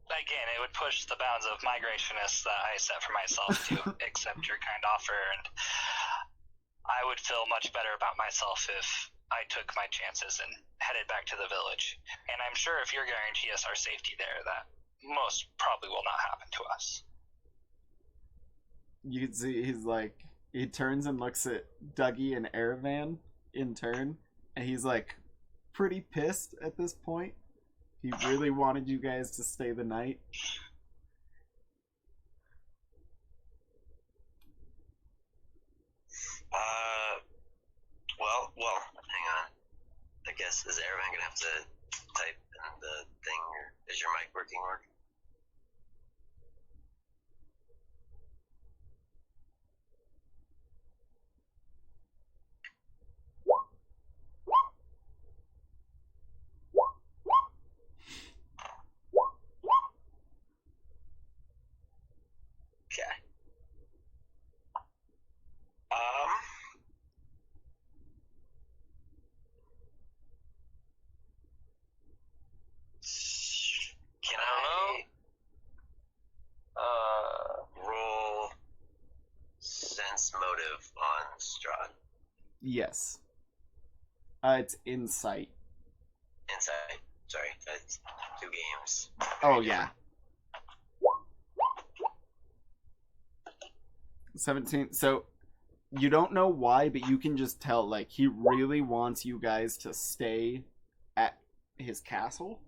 Again, it would push the bounds of my graciousness that I set for myself to accept your kind offer, and I would feel much better about myself if I took my chances and headed back to the village. And I'm sure if you're guaranteeing us our safety there, that most probably will not happen to us. You can see he turns and looks at Dougie and Aravan in turn, and he's like pretty pissed at this point. He really wanted you guys to stay the night. Well, hang on. I guess, is Aravan gonna have to type in the thing, or is your mic working, Mark? Okay. Can I roll sense motive on Strahd? Yes. It's insight. Insight. Sorry, that's 2 games. Oh, yeah. 17. So, you don't know why, but you can just tell, like, he really wants you guys to stay at his castle.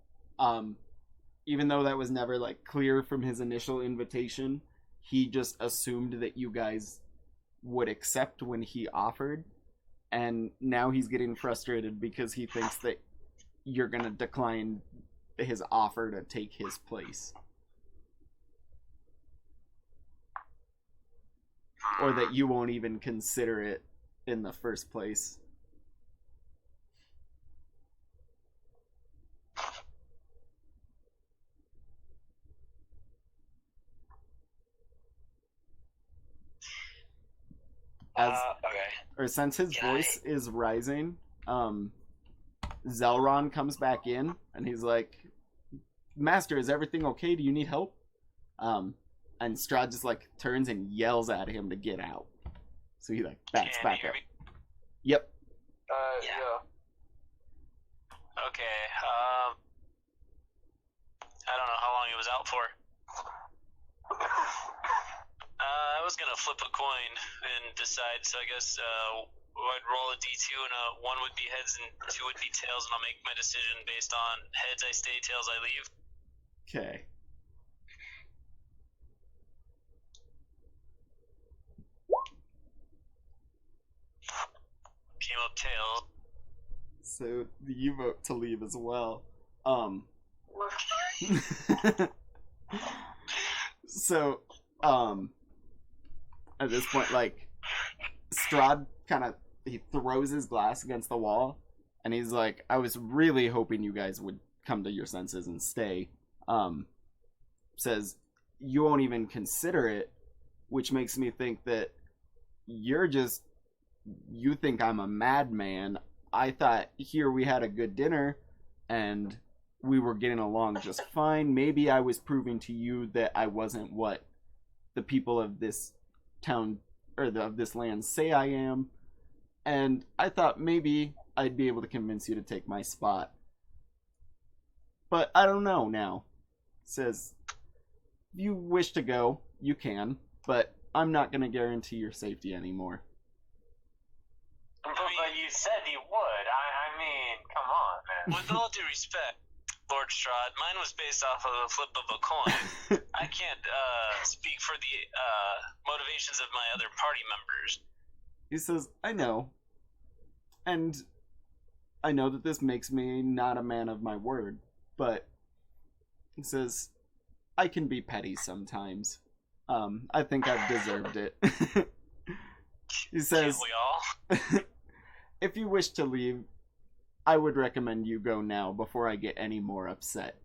Even though that was never, like, clear from his initial invitation, he just assumed that you guys would accept when he offered. And now he's getting frustrated because he thinks that you're gonna decline his offer to take his place. Or that you won't even consider it in the first place. Since his voice is rising, Zelron comes back in, and he's like, Master, is everything okay? Do you need help? And Strahd just, like, turns and yells at him to get out. So he, like, backs back up. Yep. Yeah. Okay, I don't know how long he was out for. I was gonna flip a coin and decide, so I guess I'd roll a d2 and 1 would be heads and 2 would be tails, and I'll make my decision based on heads I stay, tails I leave. Okay. Came up tails. So you vote to leave as well. So, at this point, like, Strahd he throws his glass against the wall, and he's like, I was really hoping you guys would come to your senses and stay. Says, you won't even consider it, which makes me think that you think I'm a madman. I thought here we had a good dinner, and we were getting along just fine. Maybe I was proving to you that I wasn't what the people of this town of this land say I am, and I thought maybe I'd be able to convince you to take my spot. But I don't know now. Says, if you wish to go, you can, but I'm not going to guarantee your safety anymore. But you said you would. I mean, come on, man. With all due respect, Lord Strahd, mine was based off of a flip of a coin. I can't speak for the motivations of my other party members. He says, I know. And I know that this makes me not a man of my word, but he says, I can be petty sometimes. I think I've deserved it. He says, Can't we all? if you wish to leave, I would recommend you go now before I get any more upset.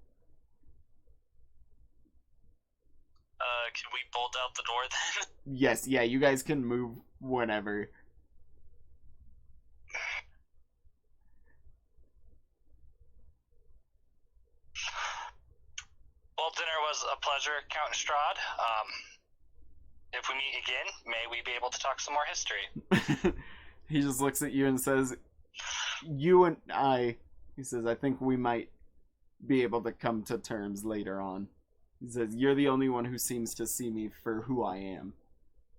Can we bolt out the door then? Yes, yeah, you guys can move whenever. Well, dinner was a pleasure, Count Strahd. If we meet again, may we be able to talk some more history. He just looks at you and says, you and I, he says, I think we might be able to come to terms later on. He says, you're the only one who seems to see me for who I am,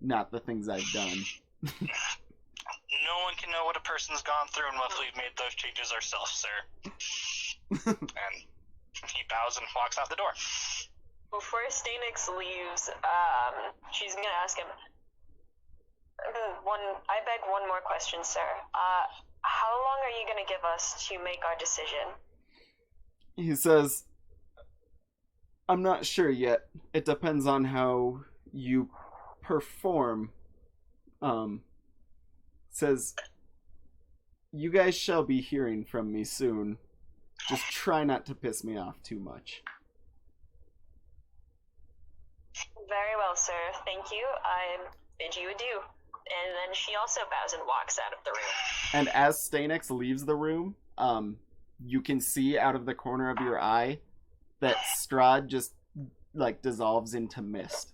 not the things I've done. No one can know what a person's gone through unless we've made those changes ourselves, sir. And he bows and walks out the door. Before Stanix leaves, she's gonna ask him, I beg one more question, sir. How long are you gonna give us to make our decision? He says, I'm not sure yet. It depends on how you perform. Says, you guys shall be hearing from me soon. Just try not to piss me off too much. Very well, sir. Thank you. I bid you adieu. And then she also bows and walks out of the room. And as Stanix leaves the room, you can see out of the corner of your eye that Strahd just, like, dissolves into mist.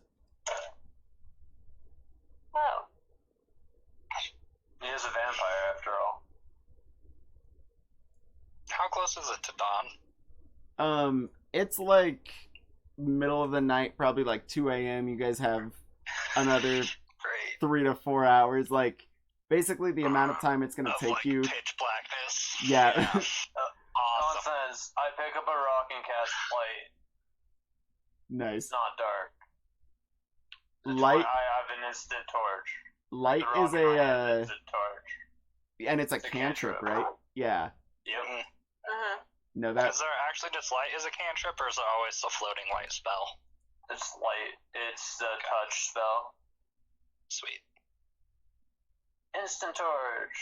Oh. He is a vampire, after all. How close is it to dawn? It's like middle of the night, probably like 2 a.m. You guys have another Great. 3 to 4 hours. Like, basically the amount of time it's gonna Of, take like, you. pitch blackness. Yeah. Awesome. Nonsense. I pick up a rock and cast light. Nice. It's not dark. Light. I have an instant torch. Light The is rock in my hand a, is instant torch. and it's a It's a cantrip, cantrip. right? Yeah. Yep. No, Is that. there actually just light as a cantrip, or is there always a floating light spell? It's light. It's the touch spell. Sweet. Instant torch.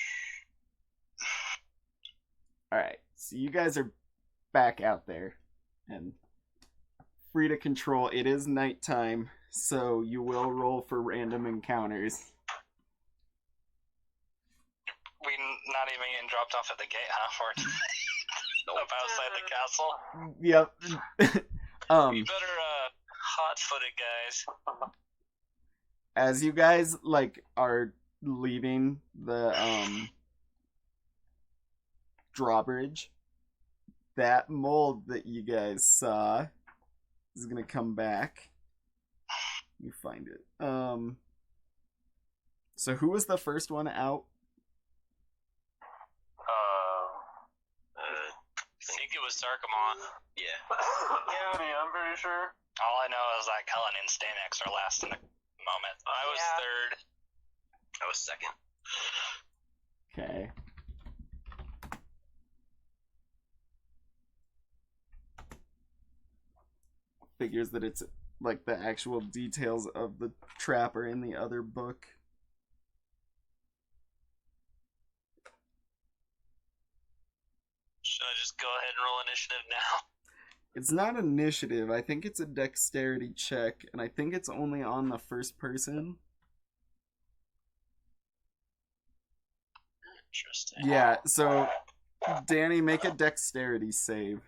All right. So you guys are back out there and free to control. It is nighttime, so you will roll for random encounters. We not even getting dropped off at the gate, huh? Or up outside the castle? Yep. You better hot-footed, guys. As you guys like are leaving the drawbridge, that mold that you guys saw is gonna come back. Let me find it. So who was the first one out? I think it was Sarkamon. Yeah. Yeah, I'm pretty sure. All I know is that Kellen and Stanix are last in the moment. I was Yeah. third. I was second. Okay. Figures that it's like the actual details of the trap are in the other book. Should I just go ahead and roll initiative now? It's not initiative. I think it's a dexterity check, and I think it's only on the first person. Interesting. Yeah, so Danny, make a dexterity save.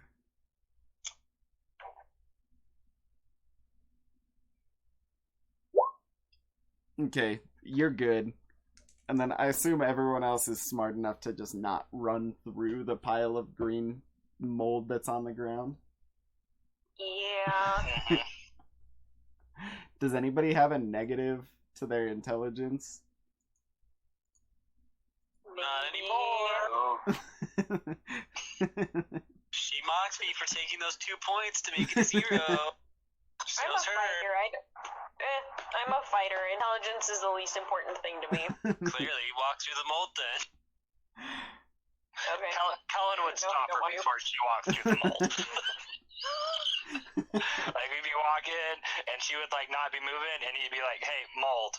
Okay, you're good. And then I assume everyone else is smart enough to just not run through the pile of green mold that's on the ground. Yeah. Does anybody have a negative to their intelligence? Not anymore. Oh, She mocked me for taking those 2 points to make it a 0. I'm a Shows her. fighter. I'm a fighter. Intelligence is the least important thing to me. Clearly, walk through the mold then. Okay. Kellen would No, stop I don't her want to. before she walked through the mold. Like, we'd be walking, and she would, like, not be moving, and he'd be like, hey, mold.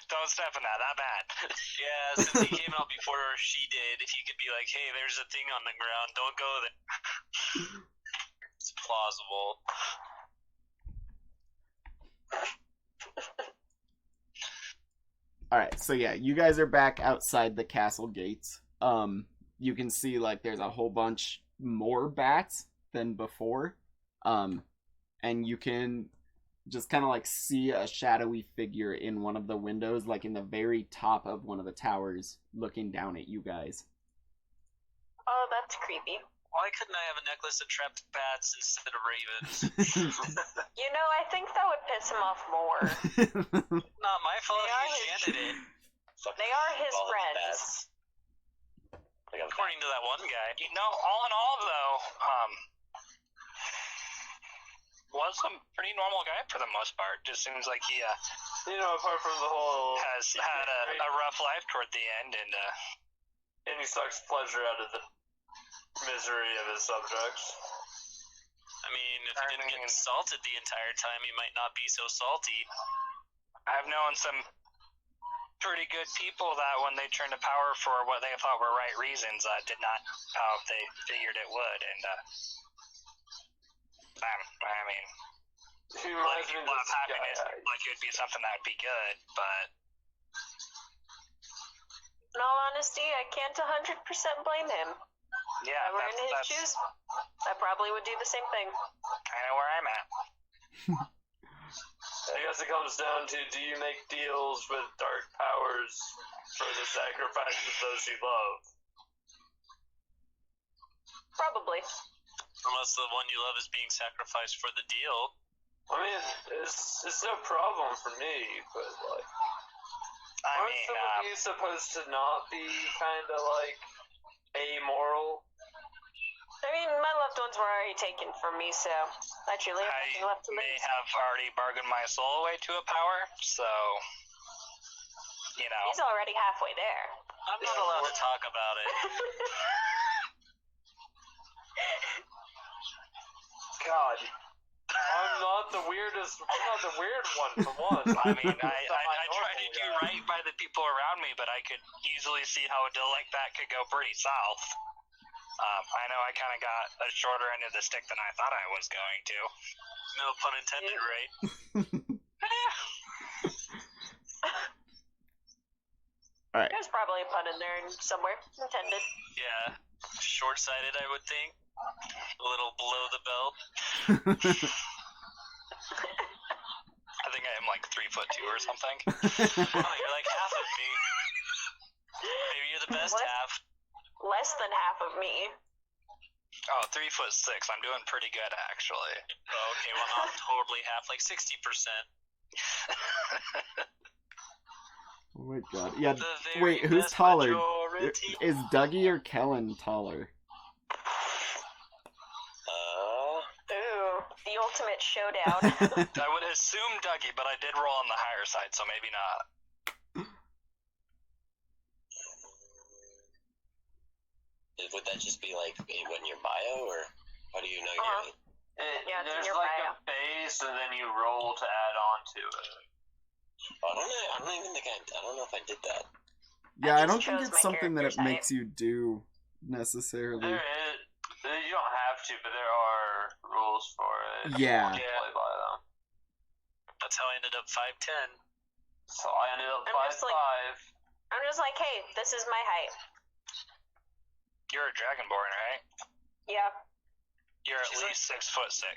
Don't step in that bad. Yeah, since he came out before she did, he could be like, hey, there's a thing on the ground, don't go there. It's plausible. Alright, so yeah, you guys are back outside the castle gates. You can see, like, there's a whole bunch more bats than before. And you can just kind of, like, see a shadowy figure in one of the windows, like, in the very top of one of the towers, looking down at you guys. Oh, that's creepy. Why couldn't I have a necklace of trapped bats instead of ravens? You know, I think that would piss him off more. Not my fault, They are he enchanted it. They are his friends. According to that one guy. You know, all in all, though, was a pretty normal guy for the most part. Just seems like he apart from the whole... has had a rough life toward the end, and And he sucks pleasure out of the misery of his subjects. I mean, if he didn't get insulted the entire time, he might not be so salty. I've known some pretty good people that when they turned to power for what they thought were right reasons, did not how they figured it would, and I mean, He reminds me people of have this happiness guy. like it would be something that would be good, but In all honesty, I can't 100% blame him. yeah, If I were in his that's shoes, I probably would do the same thing. kind of where I'm at. I guess it comes down to, do you make deals with dark powers for the sacrifice of those you love? Probably. Unless the one you love is being sacrificed for the deal. I mean, it's no problem for me, but like, I aren't mean, some of these supposed to not be kind of like amoral? I mean, my loved ones were already taken from me, so I truly have nothing left to may lose. have already bargained my soul away to a power, so you know. He's already halfway there. I'm not allowed to talk about it. God, I'm not the weird one for once. I mean, I try to do right by the people around me, but I could easily see how a deal like that could go pretty south. I know I kind of got a shorter end of the stick than I thought I was going to. No pun intended, right? Alright. There's probably a pun in there somewhere, intended. Yeah. Short-sighted, I would think. A little below the belt. I think I am like 3'2" or something. Oh, you're like half of me. Maybe you're the best What? half. Less than half of me. Oh, 3'6". I'm doing pretty good, actually. Oh, okay, well, not totally half, like 60%. Oh my god. Yeah, The very wait, who's best taller? majority. Is Dougie or Kellen taller? Ooh, the ultimate showdown. I would assume Dougie, but I did roll on the higher side, so maybe not. Would that just be like when your bio, or how do you know Uh-huh. Yeah, it's in There's your like bio. a base, and then you roll to add on to it. I don't even think I don't know if I did that. Yeah, I just don't think chose it's my something that it character's makes you do necessarily. There is. You don't have to, but there are rules for it. Yeah. You play by them. That's how I ended up 5'10". So I ended up I'm just 5'5". I'm just like, hey, this is my height. You're a Dragonborn, right? Yeah. You're at She's least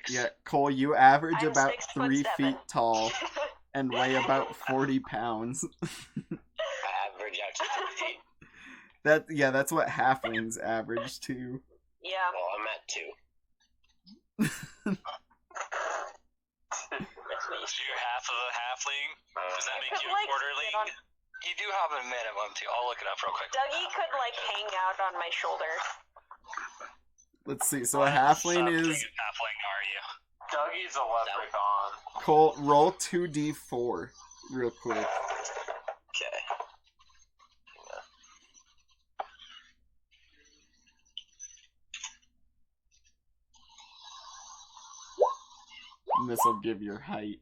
6'6". Yeah, Cole, you average I'm about 6'7". 3 feet tall. and weigh about 40 pounds. Average out to 3 feet. That's what halflings average too. Yeah. Well, I'm at 2. So you're half of a halfling? Does that You make could, you a like, quarterling? sit on- You do have a minimum too. I'll look it up real quick. Dougie could like hang out on my shoulder. Let's see. So a halfling Big is halfling, are you? Dougie's a leprechaun. Cole. Roll 2d4 real quick. Okay. And this will give your height.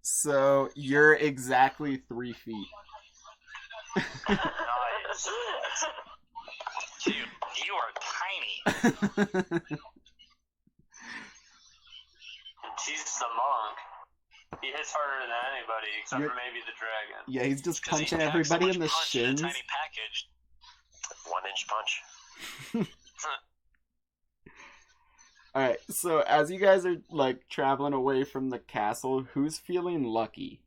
So you're exactly 3 feet. Nice. Dude, you are tiny. He's the monk. He hits harder than anybody, except You're- for maybe the dragon. Yeah, he's just 'Cause he punching packs so everybody much in the punch in a shins. tiny package. 1-inch punch. Alright, so as you guys are like traveling away from the castle, who's feeling lucky?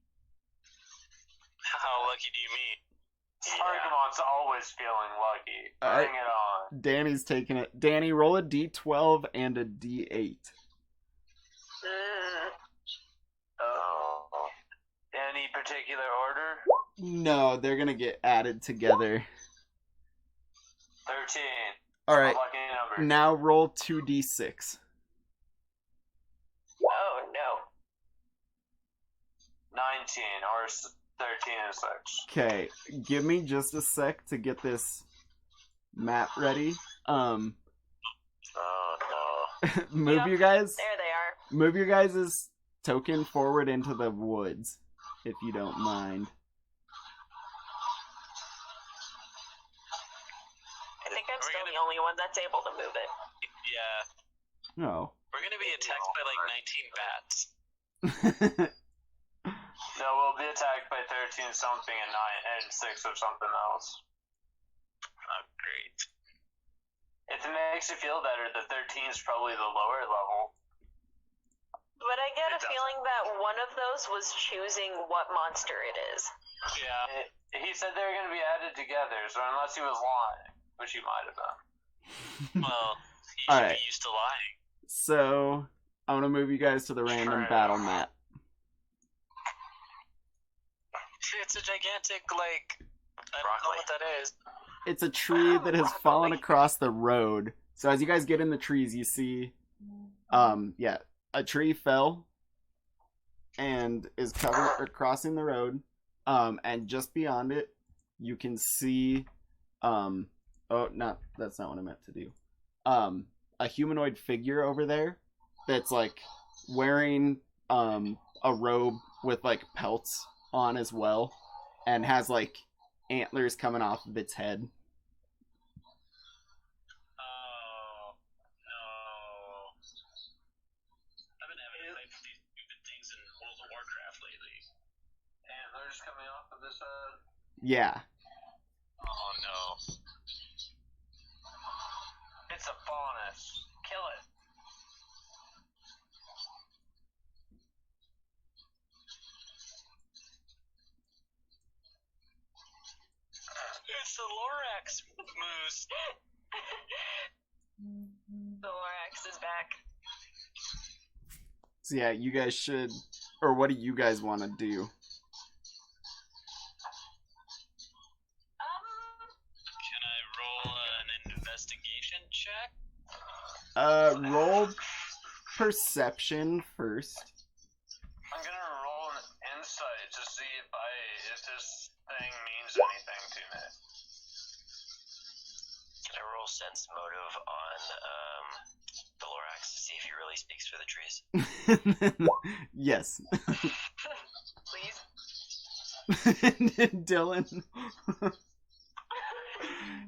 How lucky do you mean? Argamon's always feeling lucky. Alright. Bring it on. Danny's taking it. Danny, roll a d12 and a d8. Oh. Any particular order? No, they're gonna get added together. 13. Alright, Lucky number. now roll 2d6. Oh no. 19 or 13 and 6. Okay, give me just a sec to get this map ready. Oh no. Move Yep, you guys. There they are. Move your guys' token forward into the woods, if you don't mind. I think I'm still the only one that's able to move it. Yeah. No. We're gonna be attacked by like 19 bats. No, we'll be attacked by 13 something and 9 and 6 of something else. Oh, great. If it makes you feel better, the 13 is probably the lower level. But I get It a feeling that one of those was choosing what monster it is. Yeah. He said they were going to be added together, so unless he was lying, which he might have been. Well, you should Alright. be used to lying. So, I'm gonna move you guys to the random battle map. It's a gigantic, like, I don't know what that is. It's a tree that has fallen across the road. So as you guys get in the trees, you see, a tree fell and is covered or crossing the road. And just beyond it, you can see, that's not what I meant to do. A humanoid figure over there that's like wearing a robe with like pelts on as well, and has like antlers coming off of its head. Oh, no. I've been having to fight with these stupid things in World of Warcraft lately. Antlers coming off of this head. Yeah. Oh, no. It's a faunus. Kill it. It's the Lorax moose. The Lorax is back. So yeah, you guys should, or what do you guys want to do? Can I roll an investigation check? Roll perception first. I'm gonna roll an insight to see if this thing means anything to me. Can I roll sense motive on the Lorax to see if he really speaks for the trees? Yes. Please. Dylan.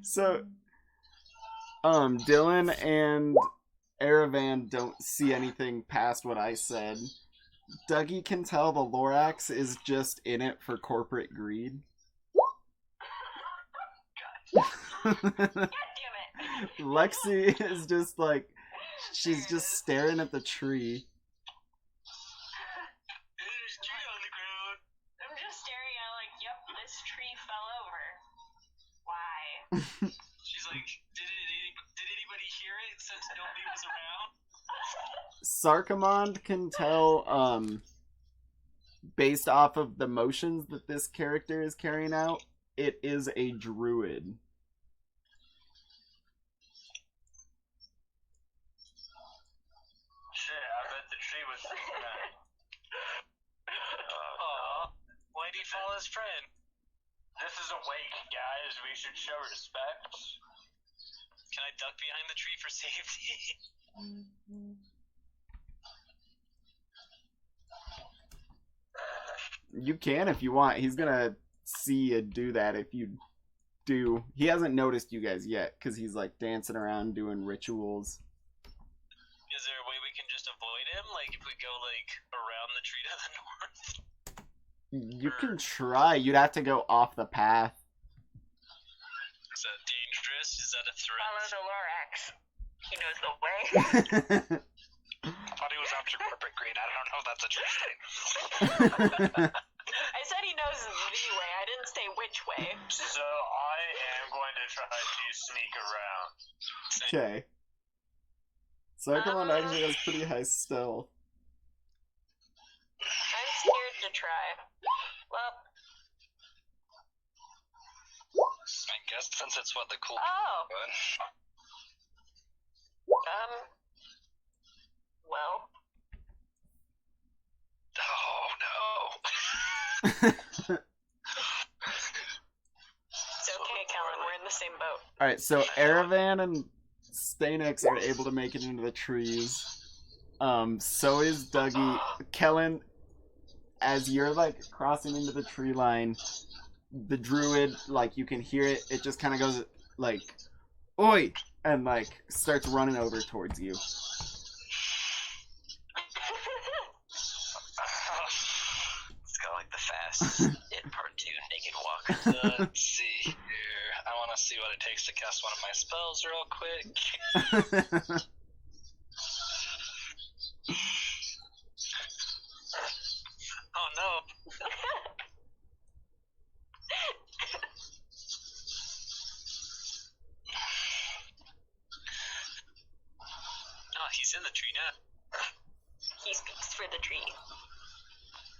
So, Dylan and Aravan don't see anything past what I said. Dougie can tell the Lorax is just in it for corporate greed. God damn it. Lexi is just like, she's just staring at the tree. There's tree on the ground. She's like, did anybody hear it since nobody was around? Sarkamond can tell, based off of the motions that this character is carrying out, it is a druid. Shit, I bet the tree was thinking that. Aw, why'd he follow his friend? This is a wake, guys. We should show respect. Can I duck behind the tree for safety? You can if you want. He's gonna see you do that if you do. He hasn't noticed you guys yet because he's like dancing around doing rituals. Is there a way we can just avoid him? Like if we go like around the tree to the north? You can try. You'd have to go off the path. Is that dangerous? Is that a Follow threat? the Lorax. He knows the way. I thought he was after corporate greed. I don't know if that's a true statement. I said he knows the way. I didn't say which way. So I am going to try to sneak around. Okay. Sarkamon actually has pretty high stealth. I'm scared to try. Well, I guess since it's what the cool oh, doing. well, Oh no. it's okay, Kellen. We're in the same boat. Alright, so Aravan and Stanex are able to make it into the trees. So is Dougie. Kellen, as you're like crossing into the tree line, the druid, like you can hear it, it just kind of goes like, "Oi!" and like starts running over towards you. It's got like the fastest in part 2 naked walk. Let's see here. I want to see what it takes to cast one of my spells real quick. Oh no. Oh, he's in the tree now. He speaks for the tree.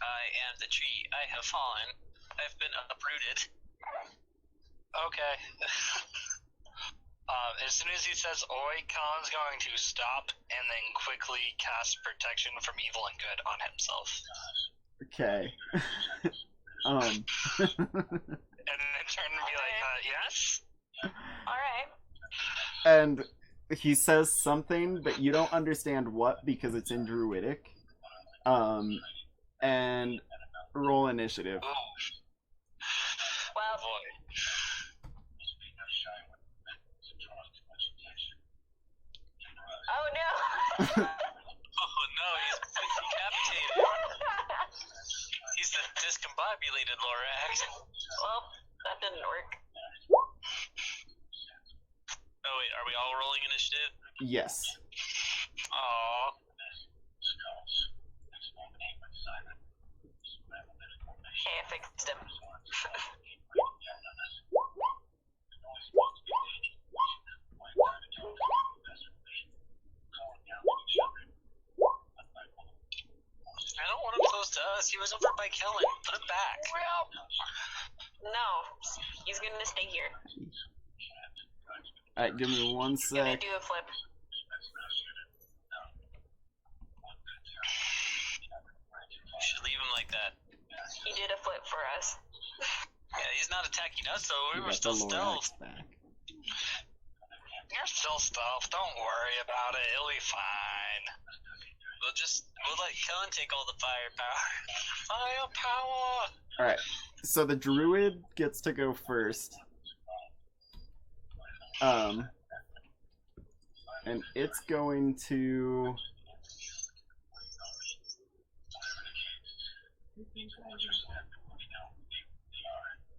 I am the tree. I have fallen. I've been uprooted. Okay. As soon as he says "Oi," Colin's going to stop and then quickly cast protection from evil and good on himself. Okay. And then turn and be like, yes? Alright. And he says something, but you don't understand what because it's in Druidic. And roll initiative. Ooh, Well, boy. oh no! Oh no, he's been decapitated. He's the discombobulated Lorax. Well, that didn't work. Oh wait, are we all rolling initiative? Yes. Aww. Hey, I fixed him. I don't want him close to us. He was over by Kellen. Put him back. No, he's gonna stay here. Alright, give me 1 He's gonna sec. do a flip. We should leave him like that. He did a flip for us. Yeah, he's not attacking us, so You we're got still the stealth. Lorax back. You're still stealth. Don't worry about it. It'll be fine. We'll let Kellen take all the firepower. Firepower! Alright, so the druid gets to go first. And it's going to...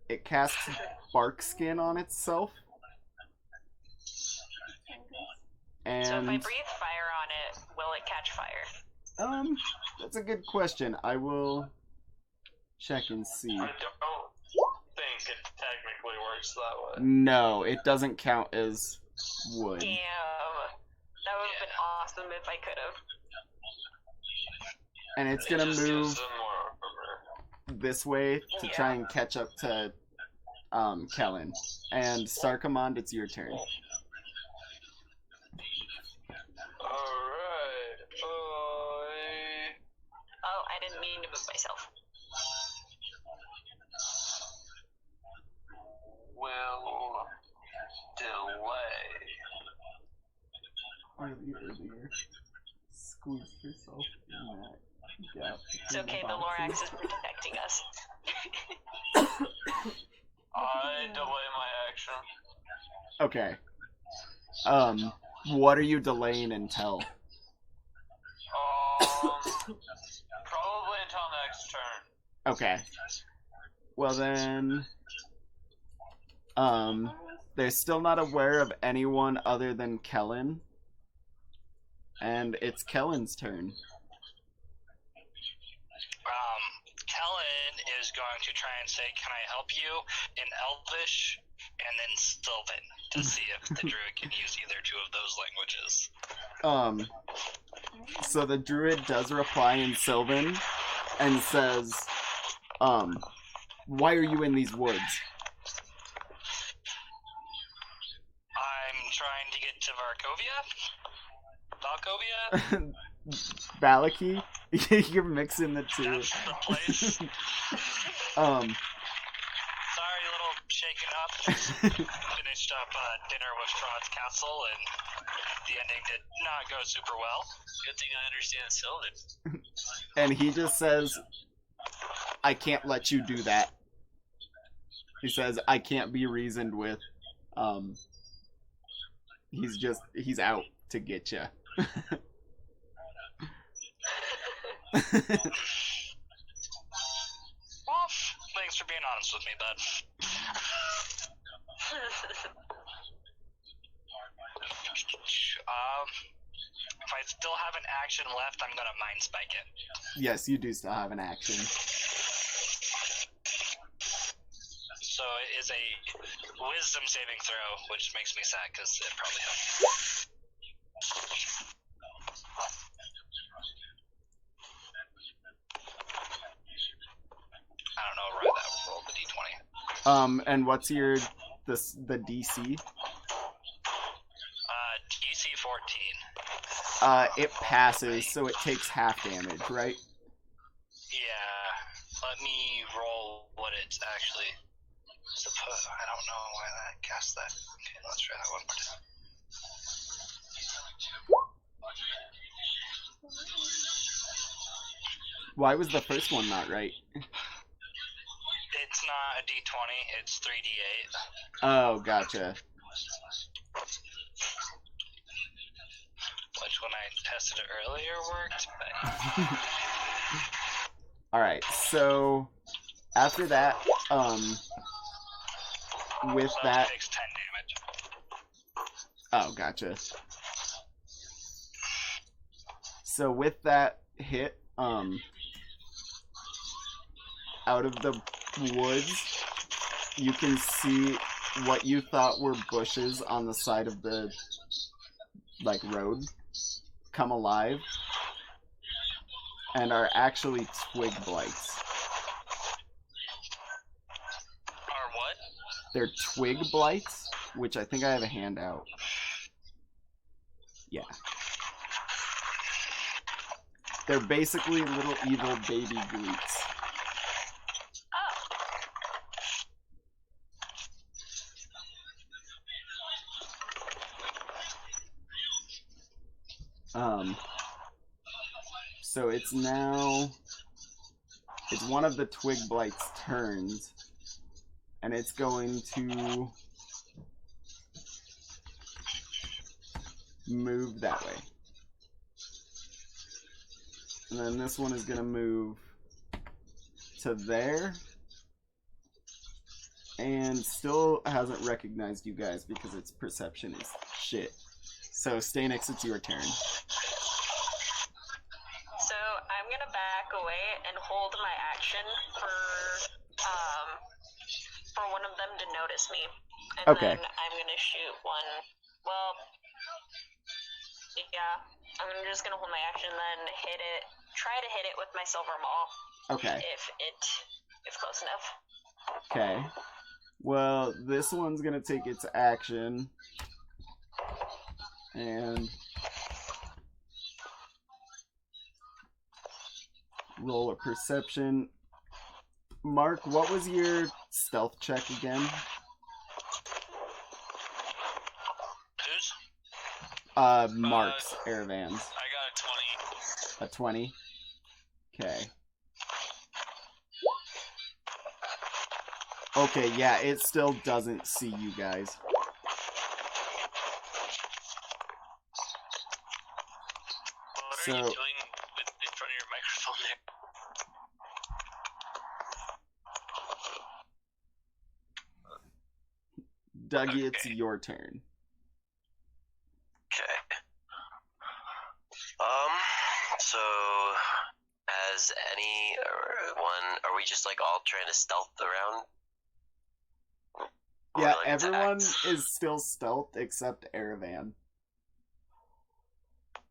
It casts bark skin on itself. And So if I breathe fire on it, will it catch fire? that's a good question. I will check and see. I don't think it technically technically works that way. No, it doesn't count as wood. Damn. That would have been awesome if I could have. And it's It gonna just move gives them more armor. this way to try and catch up to Kellen. And Sarkamond, it's your turn. Alright. Oh, I didn't mean to move myself. Will delay. Earlier, squeezed yourself in that gap. It's okay, the Lorax is protecting us. I delay my action. Okay. What are you delaying until? Probably until next turn. Okay. Well then, they're still not aware of anyone other than Kellen. And it's Kellen's turn. Kellen is going to try and say, "Can I help you?" in Elvish, and then Sylvan, to see if the druid can use either two of those languages. So the druid does reply in Sylvan and says, why are you in these woods? I'm trying to get to Valkovia? Vallaki? You're mixing the two. That's the place. Sorry, a little shaken up. Finished up dinner with Strahd's castle, and the ending did not go super well. Good thing I understand Sylvan. And he just says, I can't let you do that. He says, I can't be reasoned with. He's out to get you. Well, thanks for being honest with me, bud. If I still have an action left, I'm gonna mind spike it. Yes, you do still have an action. So it is a wisdom saving throw, which makes me sad because it probably helped. I don't know, right that roll the d20. And what's your the DC? DC 14. It passes, so it takes half damage, right? Yeah. Let me roll what it's actually supposed. I don't know why that cast that. Okay, let's try that one more time. Why was the first one not right? It's not a d20, it's 3d8. Oh, gotcha. Which, when I tested it earlier, worked. Alright, so after that, with So that... it takes 10 damage. Oh, gotcha. So with that hit, out of the woods, you can see what you thought were bushes on the side of the, road come alive and are actually twig blights. Or what? They're twig blights, which I think I have a handout. Yeah. They're basically little evil baby Greeks. So it's one of the twig blights' turns, and it's going to move that way. And then this one is going to move to there, and still hasn't recognized you guys because its perception is shit. So, Stanix, it's your turn. So I'm gonna back away and hold my action for one of them to notice me. And Okay. then I'm gonna shoot one. Well, yeah. I'm just gonna hold my action, then hit it. Try to hit it with my silver maul. Okay. If close enough. Okay. Well, this one's gonna take its action. And roll a perception. Mark, what was your stealth check again? Whose? Mark's, Airvan's. I got a 20. A 20? Okay. Okay, yeah, it still doesn't see you guys. What are you doing in front of your microphone there? Dougie, Okay. it's your turn. Okay. So has anyone? Are we just like all trying to stealth around? Or, Yeah, like, everyone attack? is still stealth except Aravan.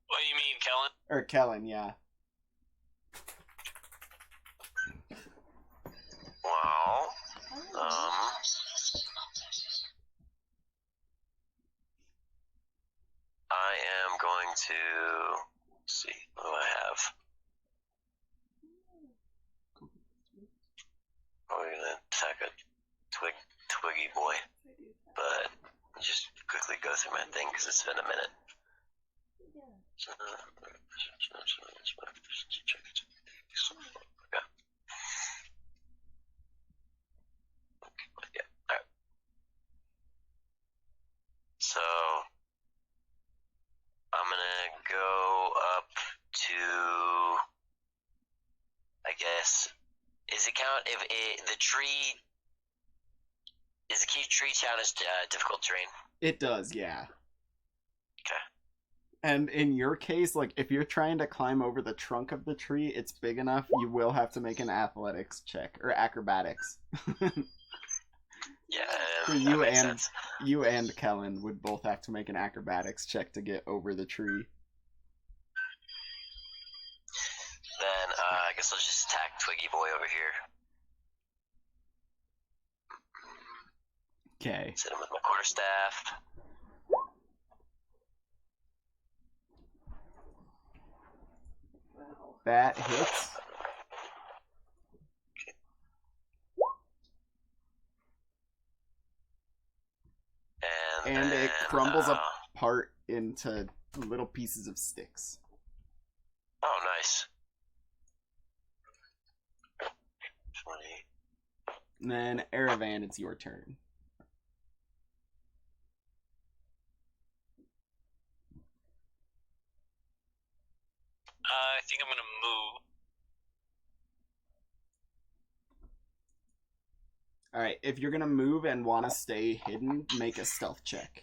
What do you mean, Kellen? Or Kellen, yeah. Well, I am going to see what do I have. Oh, we're gonna attack a twiggy boy, but just quickly go through my thing because it's been a minute. Yeah. All right. So I'm gonna go up to, I guess, is it count if the tree, is the key tree count as difficult terrain? It does, yeah. Okay. And in your case, like, if you're trying to climb over the trunk of the tree, it's big enough, you will have to make an athletics check, or acrobatics. Yeah, For that you makes and sense. you and Kellen would both have to make an acrobatics check to get over the tree. Then I guess I'll just attack Twiggy Boy over here. Okay. Hit him with my quarterstaff. That hits. And then, it crumbles apart into little pieces of sticks. Oh, nice. 20. And then, Aravan, it's your turn. I think I'm gonna move. Alright, if you're gonna move and want to stay hidden, make a stealth check.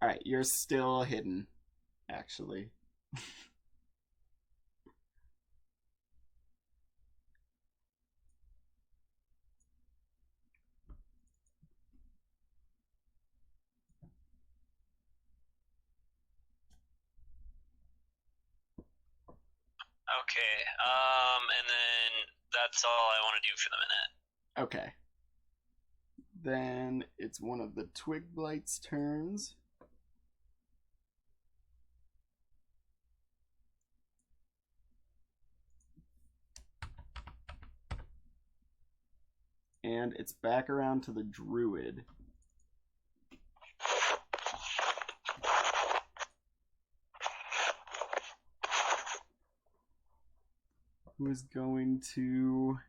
Alright, you're still hidden, actually. Okay. And then that's all I want to do for the minute. Okay. Then it's one of the Twig Blight's turns. And it's back around to the Druid. Who is going to...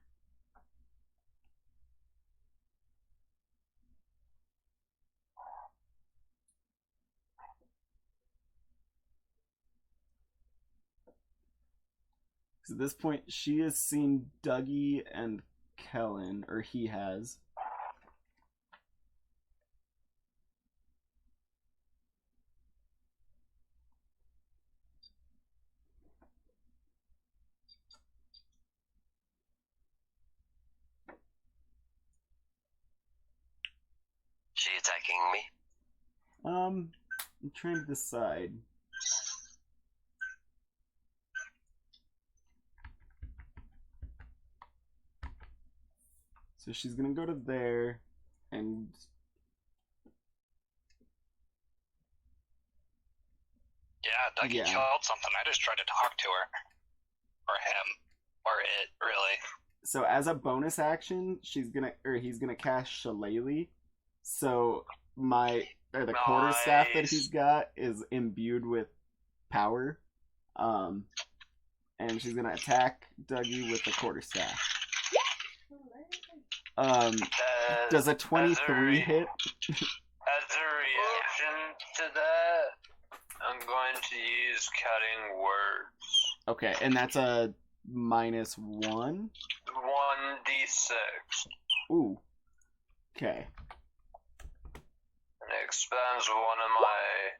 At this point, she has seen Dougie and Kellen, or he has. She attacking me? I'm trying to decide. So she's gonna go to there, and Yeah, Dougie Yeah. killed something. I just tried to talk to her. Or him. Or it, really. so as a bonus action, he's gonna cast Shillelagh. So the quarterstaff that he's got is imbued with power. And she's gonna attack Dougie with the quarterstaff. Does a 23 hit? As a reaction to that, I'm going to use cutting words. Okay, and that's a -1. 1d6. Ooh. Okay. And it expands one of my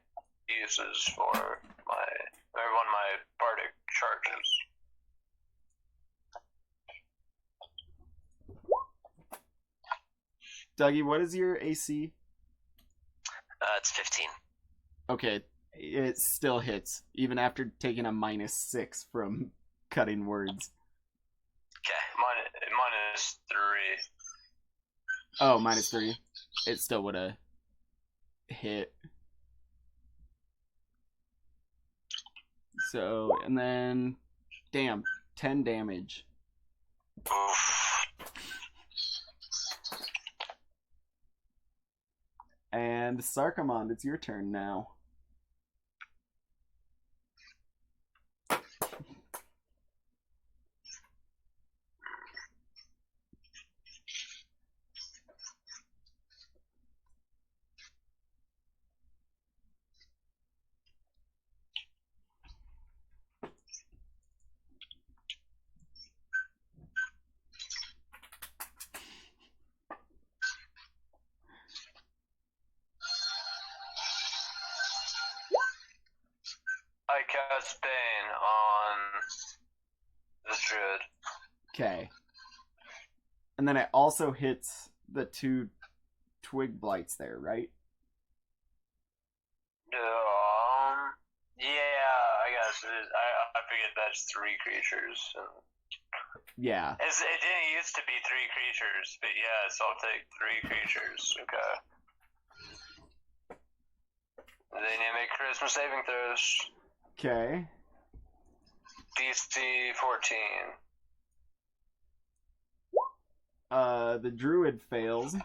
uses for one of my bardic charges. Dougie, what is your AC? It's 15. Okay, it still hits, even after taking a -6 from cutting words. Okay. -3. Oh, -3. It still would have hit. So, and then, damn, 10 damage. Oof. And Sarkamond, it's your turn now. I cast Bane on the Druid. Okay. And then it also hits the 2 twig blights there, right? Yeah, I guess it is. I forget that's 3 creatures. Yeah. It didn't used to be 3 creatures, but yes, I'll take 3 creatures. Okay. They need to make charisma saving throws. Okay. DC 14. The druid fails.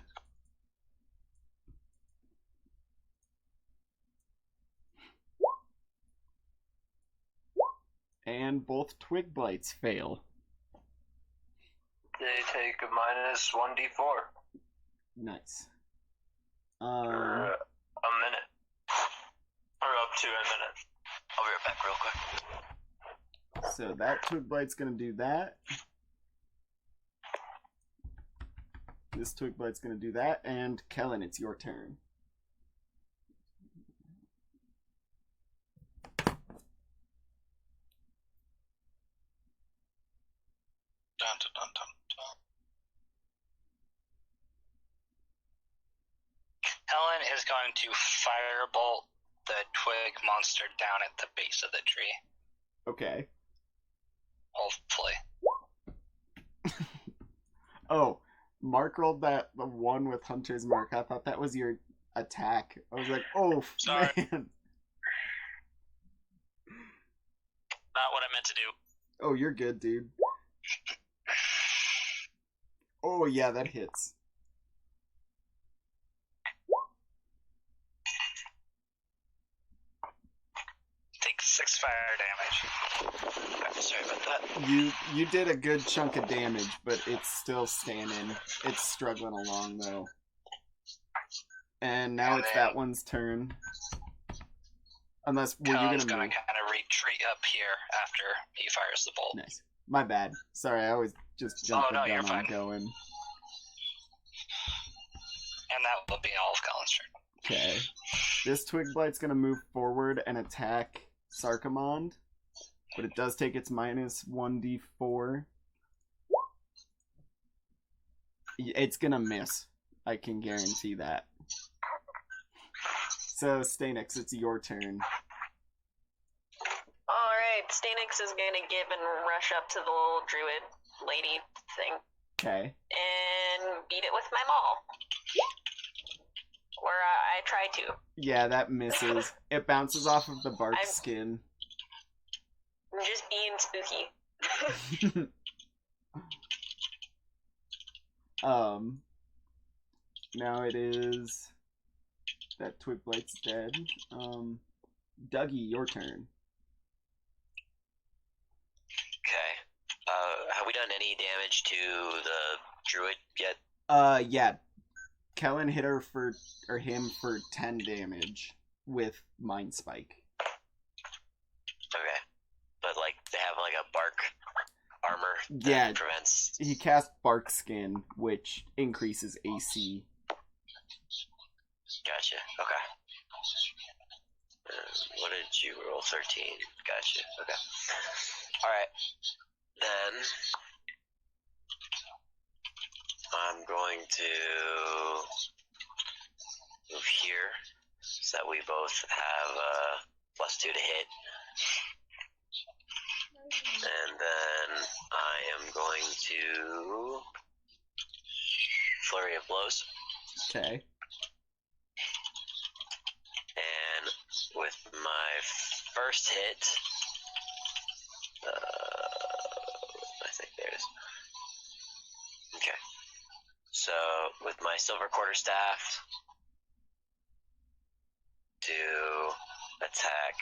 And both twig blights fail. They take a -1d4 Nice. for a minute. Or up to a minute. I'll be right back real quick. So that twig blight's gonna do that. This twig blight's gonna do that, and Kellen, it's your turn. Dun, dun, dun, dun, dun. Helen is going to firebolt the twig monster down at the base of the tree. Okay. Hopefully. Oh, Mark rolled the one with Hunter's Mark. I thought that was your attack. I was like, oh, Sorry. man. Not what I meant to do. Oh, you're good, dude. Oh, yeah, that hits. Take 6 fire damage. I'm sorry about that. You did a good chunk of damage, but it's still standing. It's struggling along, though. And now And it's then- that one's turn. Unless, were you Helen's gonna going move? to kind of retreat up here after he fires the bolt. Nice. My bad. Sorry, I always just jump no, the you're gun on fine. going. And that will be all of Colin's turn. Okay. This twig blight's gonna move forward and attack Sarkamond, but it does take its -1d4. It's gonna miss. I can guarantee that. So, Stanix, it's your turn. Alright, Stanix is gonna give and rush up to the little druid lady thing. Okay. And beat it with my maul. Or I try to. Yeah, that misses. It bounces off of the bark skin. I'm just being spooky. Now it is... That Twig Blight's dead. Dougie, your turn. Okay. Have we done any damage to the druid yet? Yeah. Kellen hit him for 10 damage with Mind Spike. Okay. But, like, they have, like, a bark armor that Yeah. prevents... He cast Bark Skin, which increases AC. Gotcha. Okay. What did you roll? 13. Gotcha. Okay. Alright. Then... I'm going to move here so that we both have +2 to hit. And then I am going to Flurry of Blows. Okay. And with my first hit, I think there it is. Okay. So, with my Silver Quarterstaff, to attack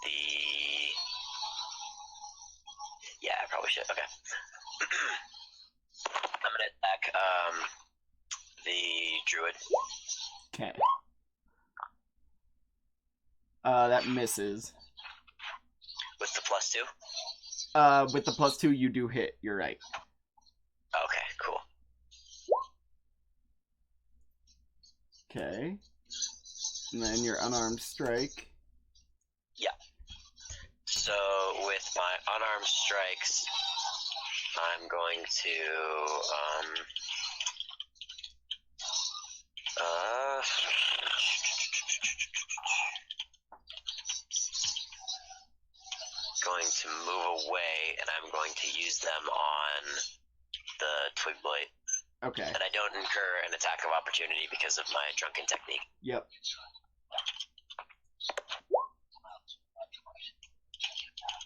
the... Yeah, I probably should. Okay. I'm gonna attack, the Druid. Okay. That misses. With the +2? With the +2, you do hit. You're right. Okay, cool. Okay. And then your unarmed strike. Yeah. So, with my unarmed strikes, I'm going to, going to move away, and I'm going to use them on the Twig Blight. Okay. And I don't incur an attack of opportunity because of my Drunken Technique. Yep.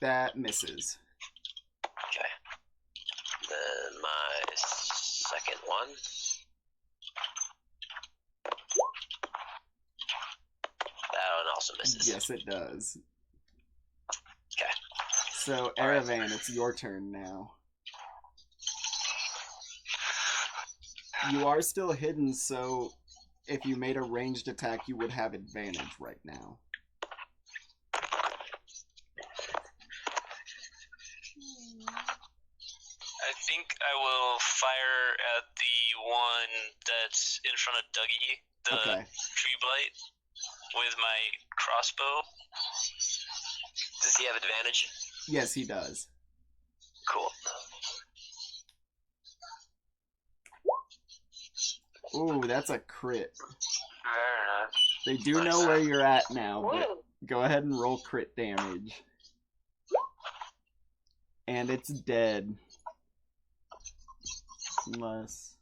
That misses. Okay. Then my second one. That one also misses. Yes, it does. Okay. So, Aravan, it's your turn now. You are still hidden, so if you made a ranged attack, you would have advantage right now. I think I will fire at the one that's in front of Dougie, the tree blight, with my crossbow. Does he have advantage? Yes, he does. Cool. Ooh, that's a crit. Very nice. They do know where you're at now, but go ahead and roll crit damage. And it's dead. Unless...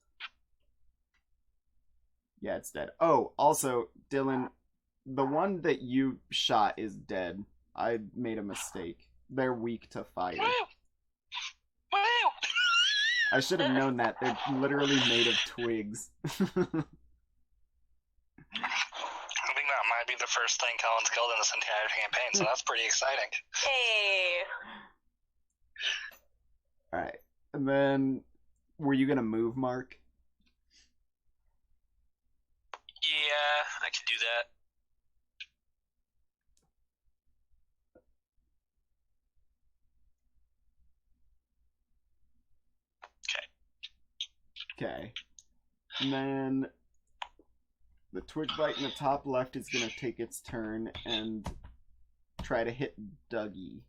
Yeah, it's dead. Oh, also, Dylan, the one that you shot is dead. I made a mistake. They're weak to fire. I should have known that. They're literally made of twigs. I think that might be the first thing Colin's killed in this entire campaign, so that's pretty exciting. Hey! Alright. And then, were you gonna move, Mark? Yeah, I can do that. Okay. And then the twig bite in the top left is going to take its turn and try to hit Dougie.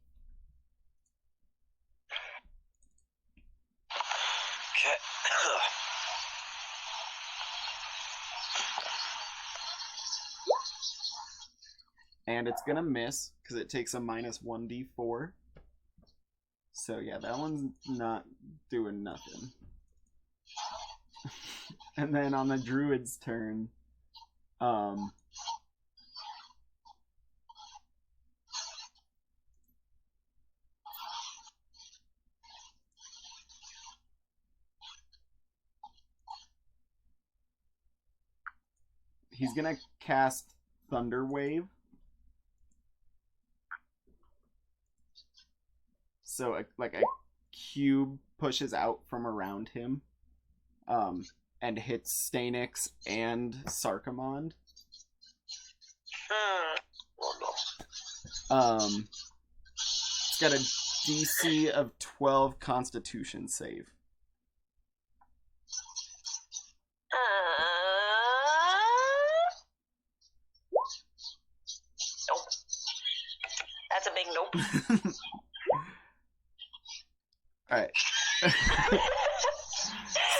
Okay. And it's gonna miss, because it takes a minus 1d4. So yeah, that one's not doing nothing. And then on the druid's turn, he's gonna cast Thunder Wave. So like a cube pushes out from around him, and hits Stanix and Sarkamond. It's got a DC of 12 Constitution save. Nope. That's a big nope. Alright.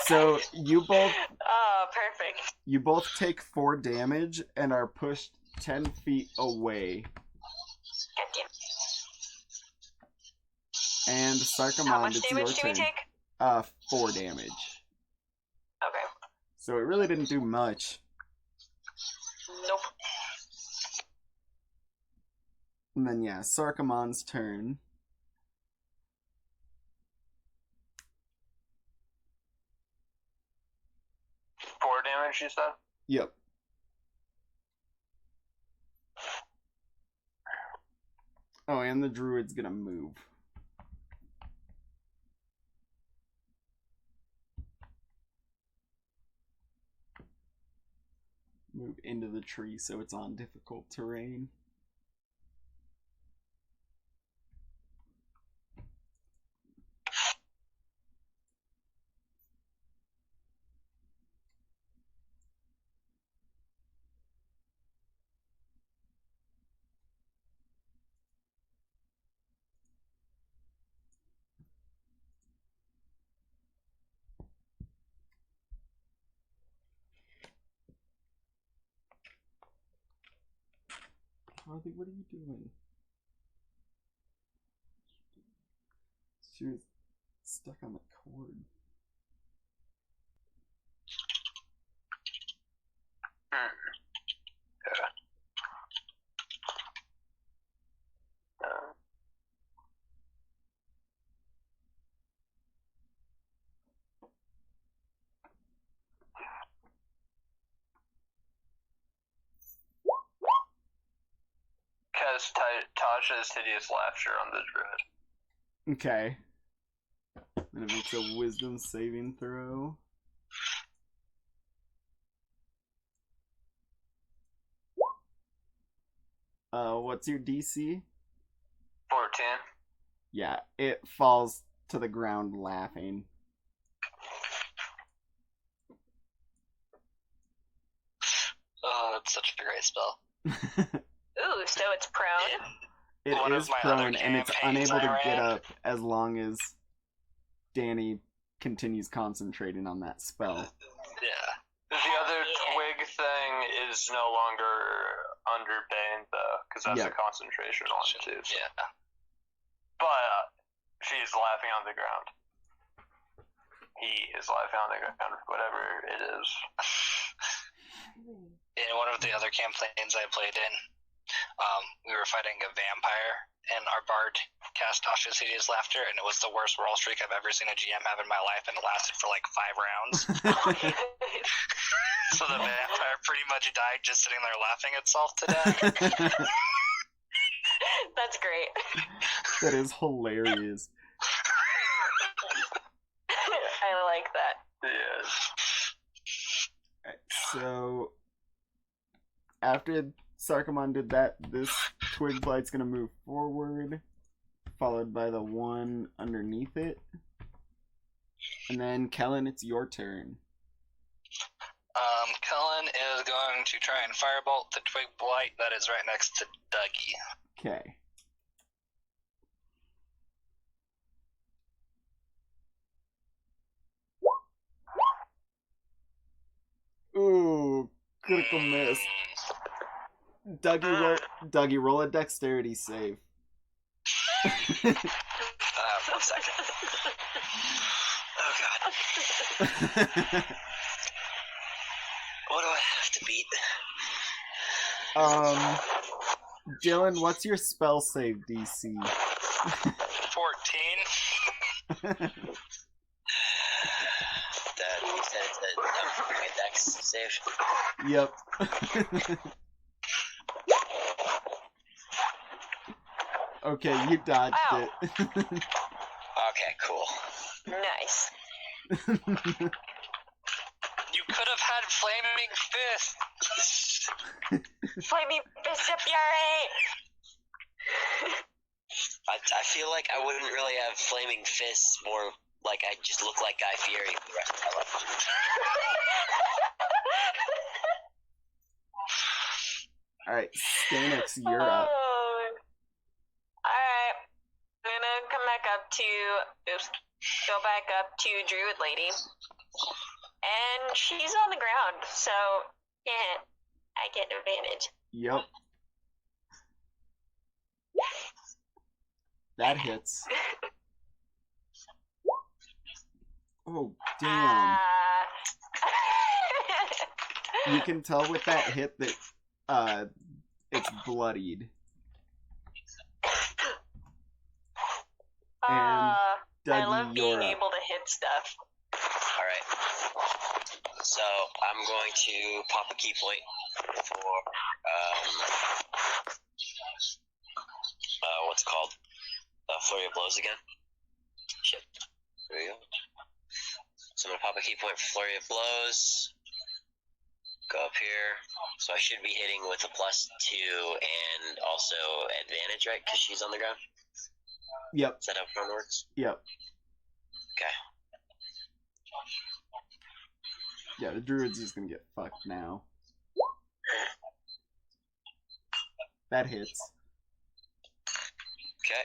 So you both... Oh, perfect. You both take 4 damage and are pushed 10 feet away. Goddamn. And How Sarkamond, much it's damage your do we turn. take? 4 damage. Okay. So it really didn't do much. Nope. And then yeah, Sarkamond's turn. Four damage, you said? Yep. Oh, and the druid's gonna move. Move into the tree so it's on difficult terrain. Harley, what are you doing? She was stuck on the cord. Cast Tasha's Hideous Laughter on the druid. Okay. Then it makes a wisdom saving throw. What's your DC? 14. Yeah, it falls to the ground laughing. Oh, that's such a great spell. Ooh, so it's prone? It One is of my other prone, and it's campaigns unable I to get ran. up as long as Danny continues concentrating on that spell. Yeah. The other Yeah. twig thing is no longer under Bane, though, because that's Yeah. a concentration one, too. So. Yeah. But she's laughing on the ground. He is laughing on the ground, whatever it is. In one of the other campaigns I played in, we were fighting a vampire, and our bard cast Tasha's Hideous Laughter, and it was the worst roll streak I've ever seen a GM have in my life, and it lasted for like 5 rounds. So the vampire pretty much died just sitting there laughing itself to death. That's great. That is hilarious. I like that. Yes. Alright, so after Sarkamon did that, this twig blight's gonna move forward, followed by the one underneath it. And then Kellen, it's your turn. Cullen is going to try and firebolt the twig blight that is right next to Dougie. Okay. Ooh, critical miss. Dougie, roll a dexterity save. 1 second. Oh god. What do I have to beat? Dylan, what's your spell save DC? 14. That you said it's a dex save. Yep. Okay, you dodged it. Okay, cool. Nice. You could have had Flaming Fist. Flaming fist up your I feel like I wouldn't really have flaming fists, more like I just look like Guy Fieri for the rest of my life. Alright, Stanix, you're up. Alright. I'm gonna come back up to go back up to Druid Lady. And she's on the ground, so yeah, I get advantage. Yep. That hits. Oh, damn. You can tell with that hit that it's bloodied. And Dougie, I love being you're up. able to hit stuff. Alright. So, I'm going to pop a key point for, what's it called? Flurry of Blows again. Shit. There we go. So I'm going to pop a key point for Flurry of Blows. Go up here. So I should be hitting with a +2 and also advantage, right? Because she's on the ground? Yep. Is that how it works? Yep. Okay. Yeah, the druid's just gonna get fucked now. That hits. Okay.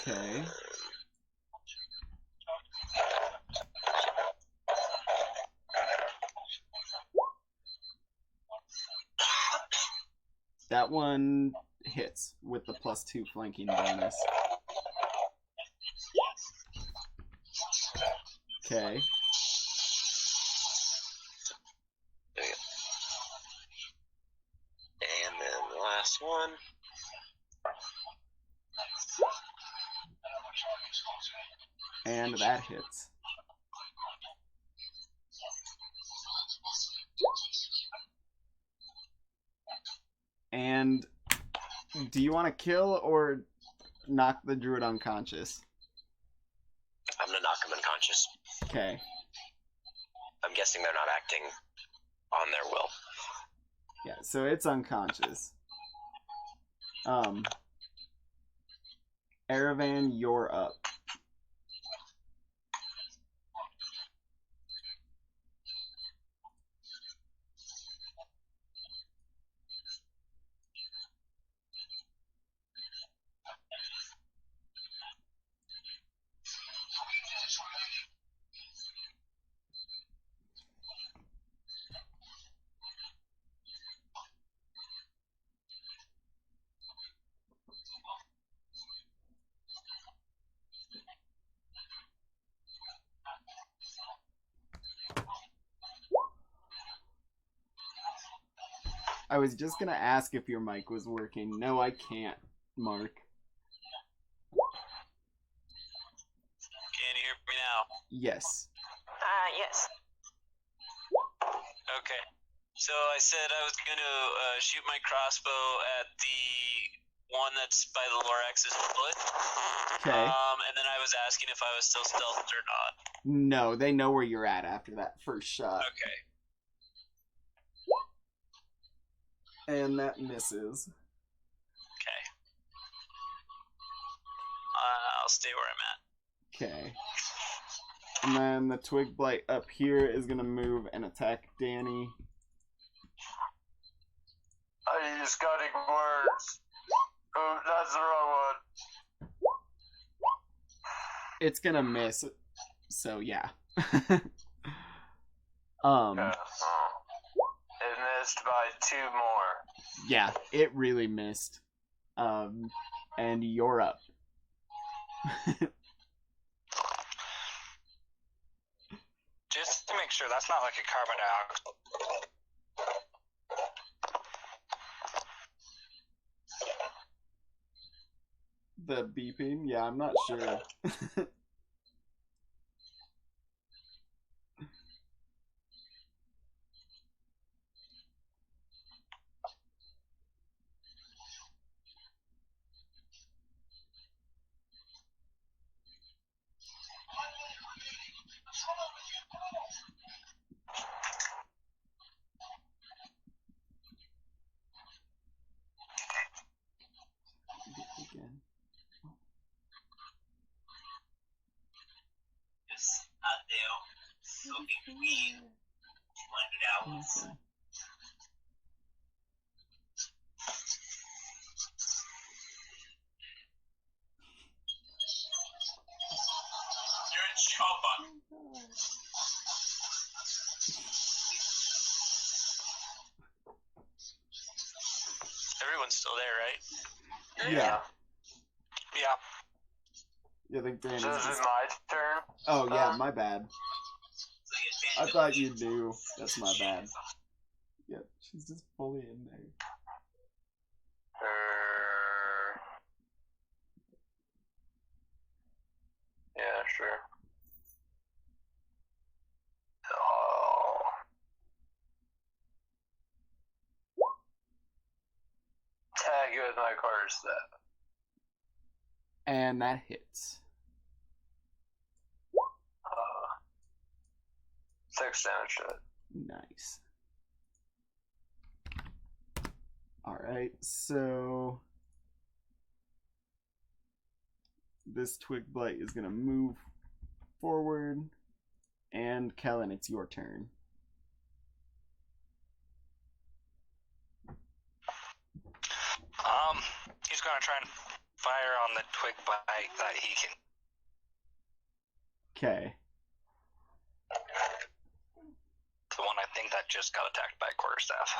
Okay. That one hits with the +2 flanking bonus. Okay. There you go. And then the last one. And that hits. And do you want to kill or knock the druid unconscious? I'm gonna knock him unconscious. Okay. I'm guessing they're not acting on their will. Yeah, so it's unconscious. Erevan, you're up. I was just gonna ask if your mic was working. No, I can't, Mark. Can you hear me now? Yes. Yes. Okay. So I said I was going to shoot my crossbow at the one that's by the Lorax's foot. Okay. And then I was asking if I was still stealthed or not. No, they know where you're at after that first shot. Okay. And that misses. Okay. I'll stay where I'm at. Okay. And then the Twig Blight up here is gonna move and attack Danny. I use cutting words. Oh, that's the wrong one. It's gonna miss, so yeah. It missed by 2 more. Yeah, it really missed. And you're up. Just to make sure, that's not like a carbon dioxide. The beeping? Yeah, I'm not sure. Again. Just out there smoking weed, finding out. Nothing. You're a chopper. Everyone's still there, right? Yeah. Yeah. You think Brandon's So is just... it my turn? Oh, yeah, my bad. So you I thought you knew. That's my bad. Yep, she's just fully in there. Yeah, sure. Oh. Tag it with my quarter step. And that hits. 6 damage to it. Nice. Alright, so... this Twig Blight is going to move forward. And Kellen, it's your turn. He's gonna try and fire on the twig bite that he can. Okay. The one I think that just got attacked by a quarterstaff.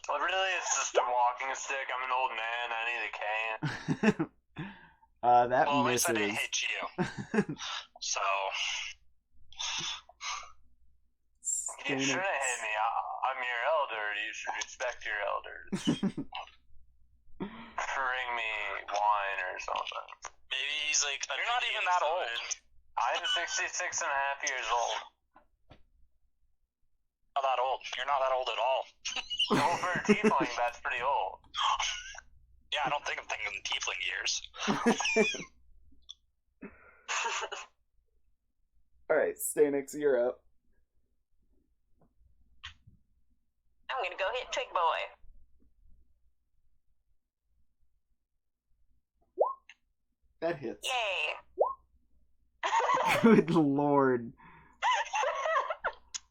Well, really, it's just a walking stick. I'm an old man. I need a cane. That Well, at least I misses. didn't hit you. So. You shouldn't hit me. I'm your elder. You should respect your elders. Bring me wine or something. Maybe he's like... You're not even that old. I'm 66 and a half years old. Not that old. You're not that old at all. Well, for a tiefling, that's pretty old. Yeah, I don't think I'm thinking tiefling years. Alright, Stanix, you're up. I'm gonna go hit Twig Boy. That hits. Yay! Good lord.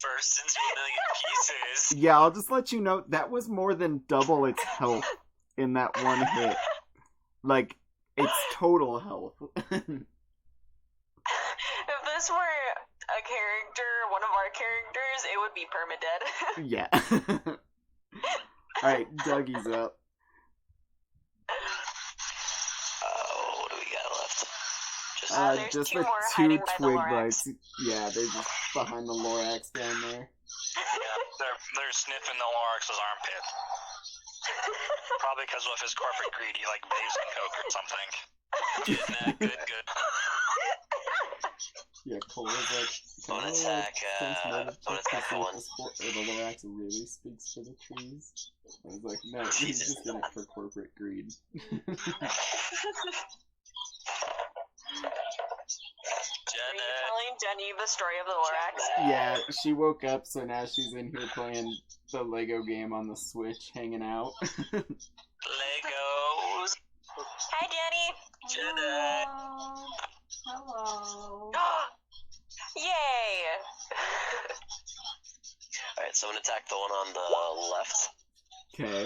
Bursts into a million pieces. Yeah, I'll just let you know, that was more than double its health in that one hit. Like, its total health. If this were a character, one of our characters, it would be permadead. Yeah. Alright, Dougie's up. What do we got left? Just There's Just two the more two hiding by the twig Lorax. bites. Yeah, they're just behind the Lorax down there. Yeah, they're sniffing the Lorax's armpit. Probably because of his corporate greed, he like bathes in coke or something. Getting that good. Yeah, Cole is like... I'm gonna attack, I'm gonna attack the one. The Lorax really speaks for the trees. I was like, no, he's Jesus. just in it for corporate greed. Are you telling Jenny the story of the Lorax? Yeah, she woke up, so now she's in here playing the Lego game on the Switch, hanging out. Legos. Hi, Jenny! Jenny. Hello. Yay! Alright, so I'm gonna attack the one on the left. Okay.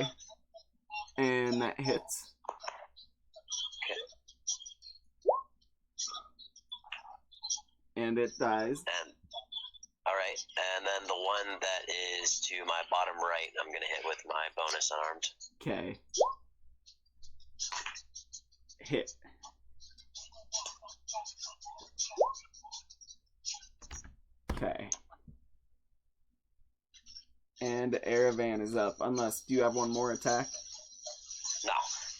And that hits. And it dies. And alright, and then the one that is to my bottom right, I'm gonna hit with my bonus unarmed. Okay. Hit. Okay. And Aravan is up. Unless, do you have one more attack?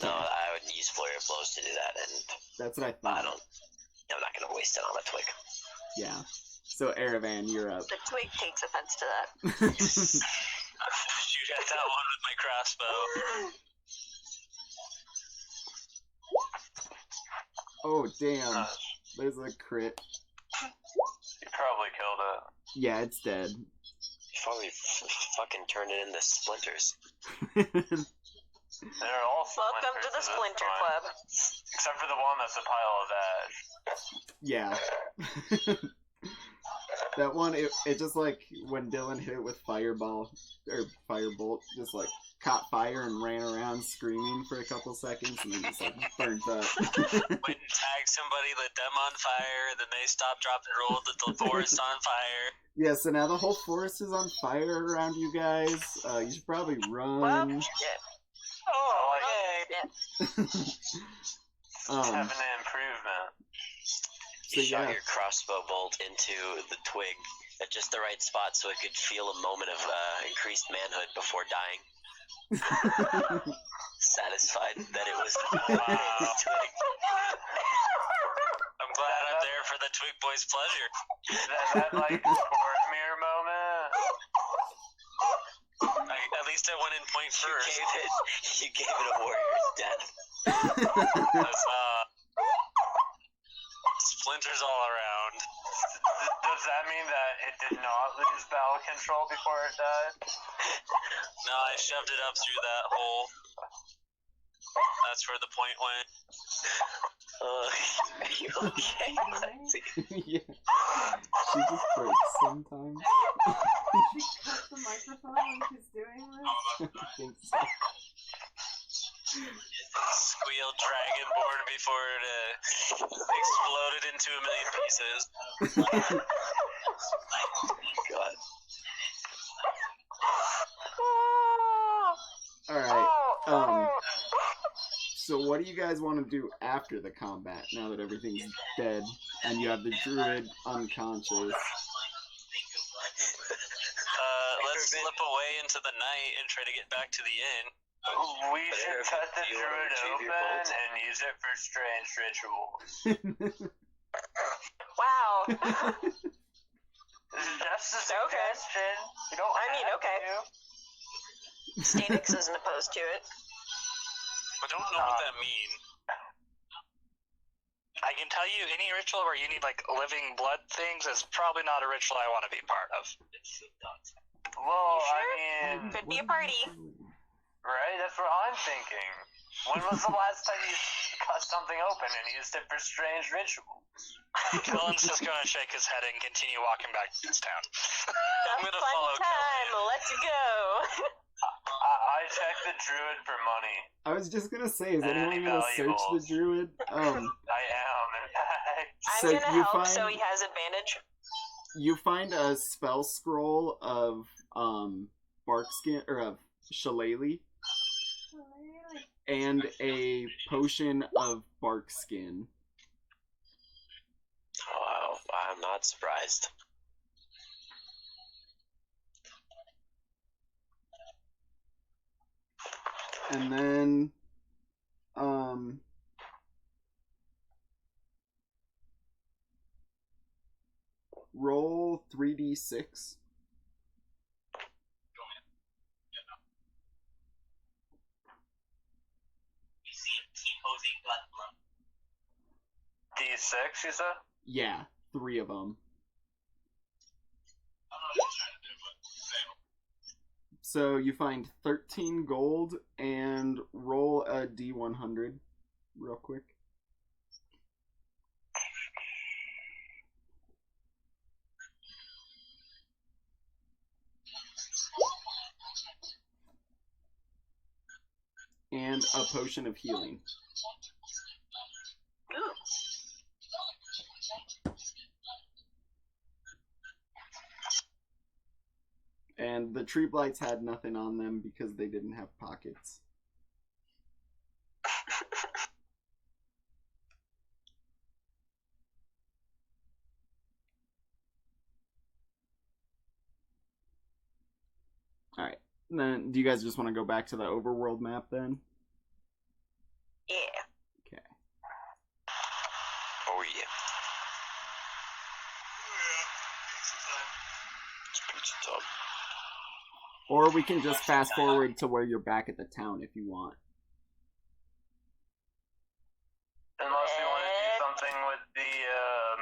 No, I would use Flurry of Blows to do that, and That's what I I thought. I'm not gonna waste it on a twig. Yeah. So Aravan, you're up. The twig takes offense to that. Shoot at that one with my crossbow. Oh, damn. There's a crit. You probably killed it. Yeah, it's dead. Before we fucking turn it into splinters. They're all Welcome to the splinters Splinter this Club. point. Except for the one that's a pile of ash. Yeah. That one, it just like, when Dylan hit it with Fireball, or Firebolt, just like caught fire and ran around screaming for a couple seconds and then just like burnt up. Went and tagged somebody, lit them on fire, then they stopped, dropped, and rolled, lit the forest on fire. Yeah, so now the whole forest is on fire around you guys. You should probably run. Well, yeah. Oh, Yeah. having an improvement. You So shot yeah. your crossbow bolt into the twig at just the right spot so it could feel a moment of increased manhood before dying. Satisfied that it was Wow. I'm glad I'm there for the Twig Boys' pleasure. That like Boromir moment. At least I went in point first. You gave it a warrior's death. That's, splinters all around. Does that mean that it did not lose battle control before it died? No, I shoved it up through that hole. That's where the point went. Are you okay, Lexi? Yeah. She just breaks sometimes. She cut the microphone when she's doing this. I think so. Squealed Dragonborn before it exploded into a million pieces. God. Alright. So what do you guys want to do after the combat, now that everything's dead and you have the druid unconscious? Let's slip away into the night and try to get back to the inn. We should cut the Do you wanna druid retrieve your open bolt? and use it for strange rituals. Wow. This is just a Okay. suggestion. You don't I mean, have okay. to. Stanix isn't opposed to it. I don't know what that means. I can tell you, any ritual where you need like living blood things is probably not a ritual I want to be part of. Well, You sure? I mean, Could be a party. right? That's what I'm thinking. When was the last time you cut something open and used it for strange rituals? Dylan's just gonna shake his head and continue walking back to his town. I'm A gonna fun follow time. Let's go. I checked the druid for money. I was just gonna say, is And anyone any gonna search the valuables. druid? I am, in fact. I'm So gonna you help find- so he has advantage. You find a spell scroll of barkskin or of shillelagh and a potion of barkskin. Oh, I'm not surprised. And then roll 3d6. You see him T-posing blood flow. D6, you said? Yeah, 3 of them. I don't know what you're trying to do, but fail. So you find 13 gold and roll a d100 real quick. And a potion of healing. And the tree blights had nothing on them because they didn't have pockets. Alright. Then, do you guys just want to go back to the overworld map then? Yeah. Okay. Oh yeah. It's pizza time. Or we can just fast forward to where you're back at the town if you want. Unless you want to do something with the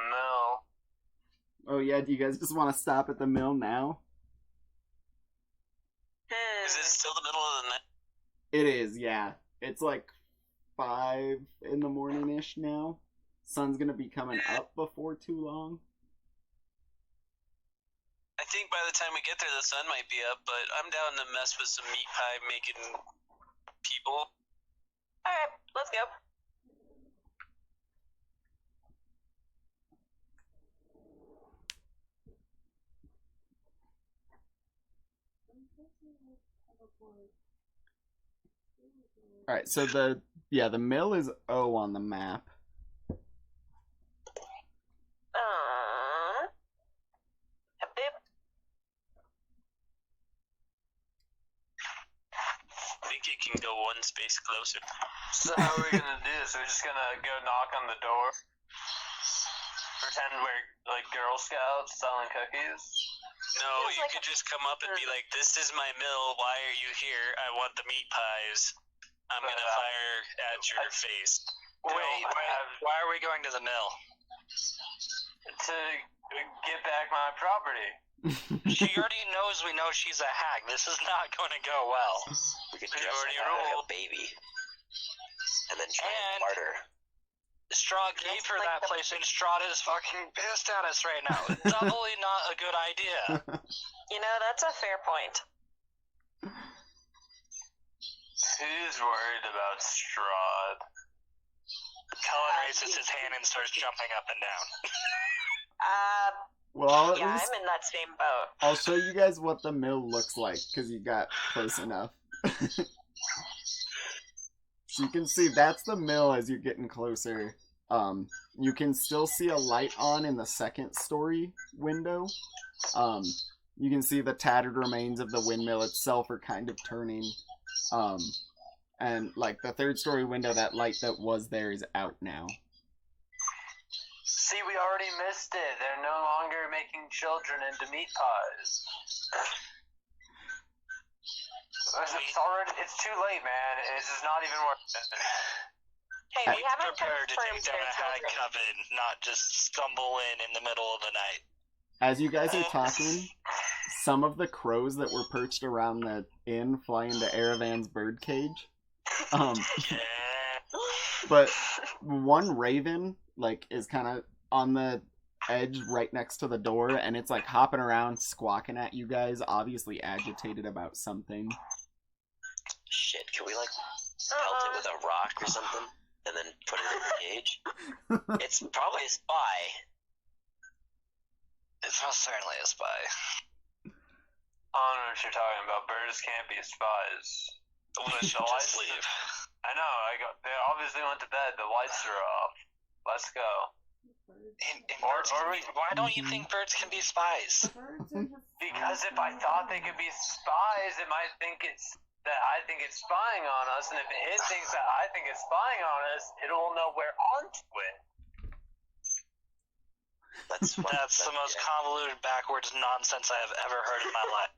mill. Oh yeah, do you guys just want to stop at the mill now? Is it still the middle of the night? It is, yeah. It's like 5 in the morning-ish now. Sun's gonna be coming up before too long. I think by the time we get there, the sun might be up, but I'm down to mess with some meat pie making people. Alright, let's go. Alright, so the mill is O on the map. Bip. I think it can go one space closer. So how are we gonna do this? We're just gonna go knock on the door? Pretend we're like Girl Scouts selling cookies? No, Feels you like could just come up and be like, "This is my mill. Why are you here? I want the meat pies. I'm gonna fire at your face." Wait, why are we going to the mill? To get back my property. She already knows we know she's a hag. This is not going to go well. We could We dress already her like rolled. a baby. And then try And- and barter. Strahd gave her that place, and Strahd is fucking pissed at us right now. Doubly not a good idea. You know, that's a fair point. Who's worried about Strahd? Cullen raises his hand and starts jumping up and down. Well, at Yeah, least I'm in that same boat. I'll show you guys what the mill looks like, because you got close enough. So you can see that's the mill as you're getting closer. You can still see a light on in the second story window. You can see the tattered remains of the windmill itself are kind of turning. And like the third story window, that light that was there is out now. See, we already missed it. They're no longer making children into meat pies. It's too late, man. It's just not even worth it. Hey, we haven't Prepare to confirmed take down their a hag children. coven, not just stumble in the middle of the night. As you guys are talking, some of the crows that were perched around the inn fly into Aravan's birdcage. But one raven, like, is kind of on the edge right next to the door, and it's, like, hopping around, squawking at you guys, obviously agitated about something. Shit, can we like pelt it with a rock or something? And then put it in the cage? It's probably a spy. It's most certainly a spy. I don't know what you're talking about. Birds can't be spies. Let's The lights- just leave. I know. They obviously went to bed. The lights are off. Let's go. Why don't you think birds can be spies? Birds are just Because if I thought they could be spies, it might think it's that I think it's spying on us, and if it thinks that I think it's spying on us, it will know we're onto it. That's the most convoluted, backwards nonsense I have ever heard in my life.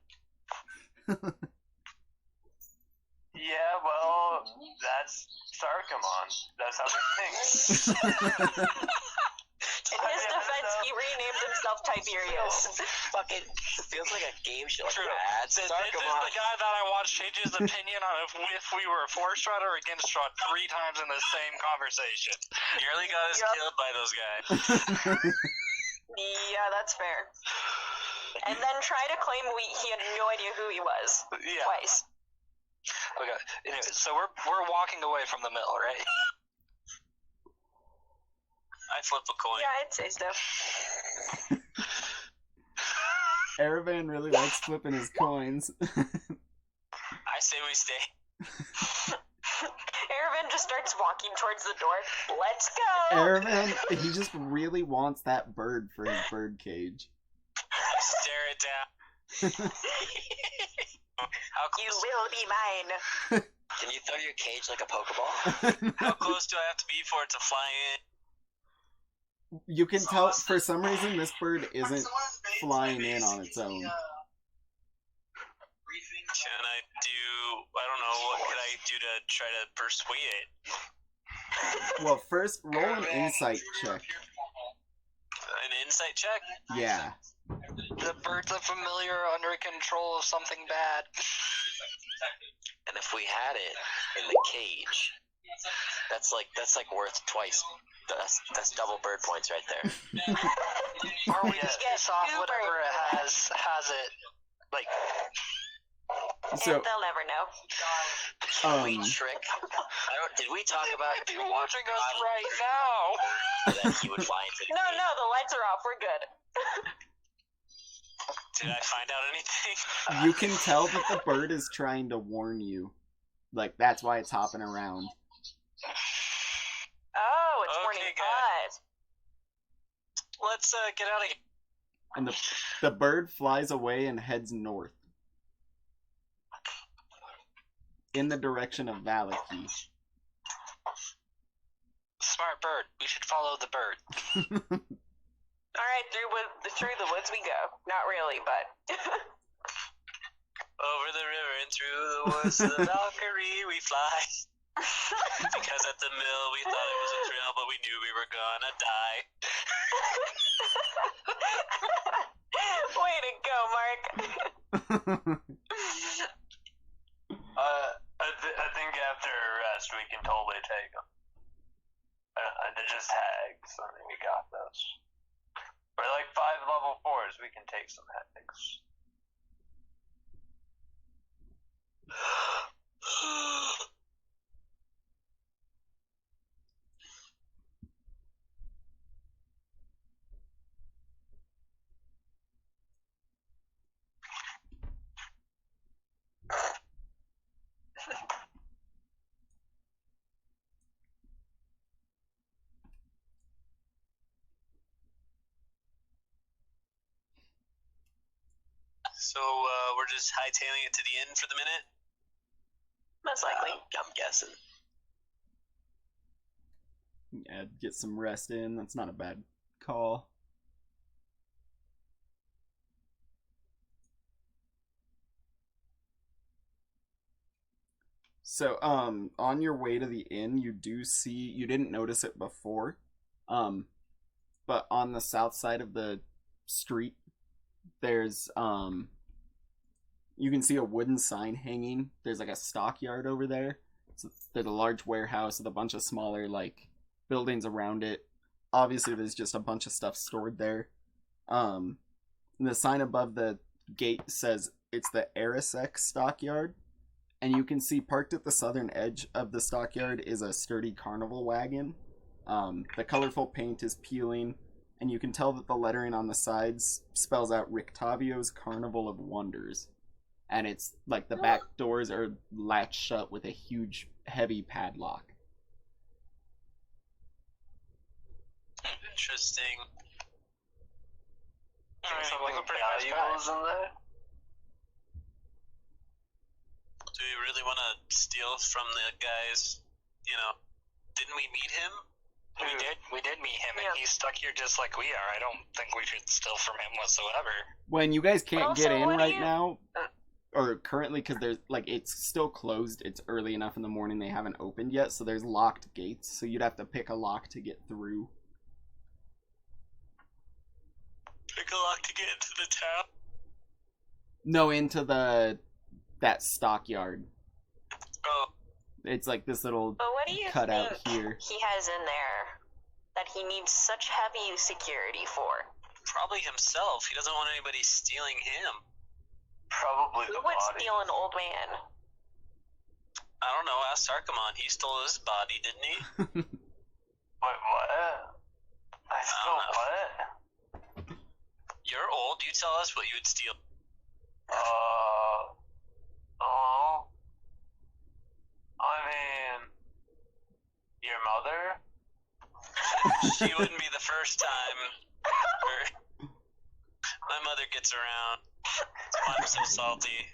Yeah, well, that's Sarkamon. That's how he thinks. In his defense, he renamed himself Tiberius. Fucking feels like a game show. Like True. ads. This is the guy that I watched change his opinion on if we were for Strahd or against Strahd 3 times in the same conversation. Nearly got us killed by those guys. Yeah, that's fair. And then try to claim he had no idea who he was. Yeah. Twice. Okay. Anyway, so we're walking away from the mill, right? I flip a coin. Yeah, I'd say so. Aravan really likes flipping his coins. I say we stay. Aravan just starts walking towards the door. Let's go! Aravan, he just really wants that bird for his bird cage. Stare it down. How You close, will be mine. Can you throw your cage like a Pokeball? how close do I have to be for it to fly in? You can tell, for some reason, this bird isn't flying in on its own. Can I do, I don't know, what could I do to try to persuade it? Well, first, roll an insight check. An insight check? Yeah. The birds are familiar or under control of something bad. And if we had it in the cage, that's like worth twice. That's double bird points right there. Or we Yes. just piss off whatever it has it. Like, So, They'll never know. We trick. Did we talk about if you're watching us right now. that he would fly into the No, cage? no, the lights are off. We're good. Did I find out anything? you can tell that the bird is trying to warn you. Like, that's why it's hopping around. Oh, it's Okay, warning good. us. Let's get out of here. And the bird flies away and heads north. In the direction of Vallaki. Smart bird. We should follow the bird. All right, through the woods we go. Not really, but Over the river and through the woods to the Valkyrie we fly. Because at the mill we thought it was a thrill, but we knew we were gonna die. way to go, Mark. I think after a rest we can totally take them. They're just hags. I mean, we got those. We're like 5 level 4s. We can take some hags. So we're just hightailing it to the inn for the minute. Most likely. I'm guessing. Yeah, get some rest in. That's not a bad call. So, on your way to the inn, you do see, you didn't notice it before, but on the south side of the street, there's, you can see a wooden sign hanging. There's like a stockyard over there. So there's a large warehouse with a bunch of smaller, like, buildings around it. Obviously, there's just a bunch of stuff stored there. And the sign above the gate says it's the Arisek stockyard. And you can see parked at the southern edge of the stockyard is a sturdy carnival wagon. The colorful paint is peeling, and you can tell that the lettering on the sides spells out Rictavio's Carnival of Wonders. And it's like the back doors are latched shut with a huge, heavy padlock. Interesting. Sounds like a pretty nice valuables guy. in there? Do we really want to steal from the guys? You know, didn't we meet him? We did meet him, Yeah. and he's stuck here just like we are. I don't think we should steal from him whatsoever. When you guys can't Also, get in what do right you- now, or currently, because there's like it's still closed. It's early enough in the morning; they haven't opened yet, so there's locked gates. So you'd have to pick a lock to get through. Pick a lock to get into the town. No, into that stockyard. Oh, It's like this little But what do you cut think out here. he has in there that he needs such heavy security for? probably himself. He doesn't want anybody stealing him. Probably Who the would body. steal an old man? I don't know. Ask Sarkamon. He stole his body, didn't he? Wait, what? I stole know. what? You're old. you tell us what you would steal. Oh. I mean, your mother? She wouldn't be the first time. My mother gets around. That's why I'm so salty.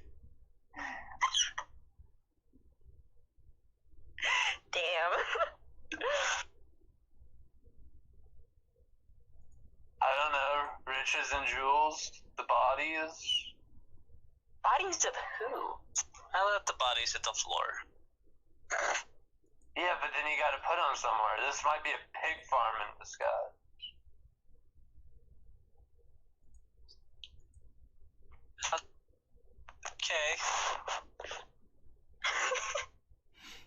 Damn. I don't know. Riches and jewels? The bodies? Bodies of who? I let the bodies hit the floor. Yeah, but then you gotta put them somewhere. This might be a pig farm in disguise. Okay.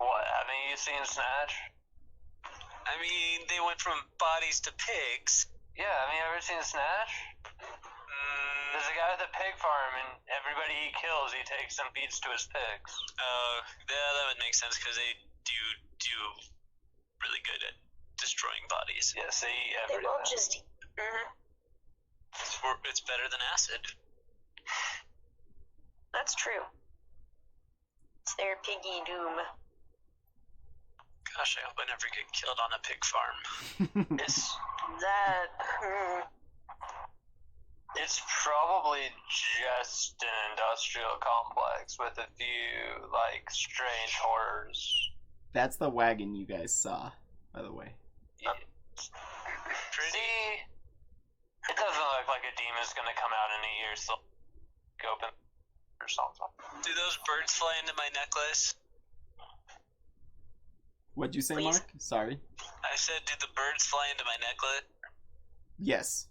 What, haven't you seen Snatch? I mean, they went from bodies to pigs. Yeah, have you ever seen Snatch? There's a guy with a pig farm, and everybody he kills, he takes and feeds to his pigs. Yeah, that would make sense because they do really good at destroying bodies. Yes, they eat They everything. won't just. Mm-hmm. It's better than acid. That's true. It's their piggy doom. Gosh, I hope I never get killed on a pig farm. It's That. It's probably just an industrial complex with a few, like, strange horrors. That's the wagon you guys saw, by the way. Yeah. See, it doesn't look like a demon's gonna come out in a year, so open or something. Do those birds fly into my necklace? What'd you say, Please? Mark? Sorry. I said, do the birds fly into my necklace? Yes.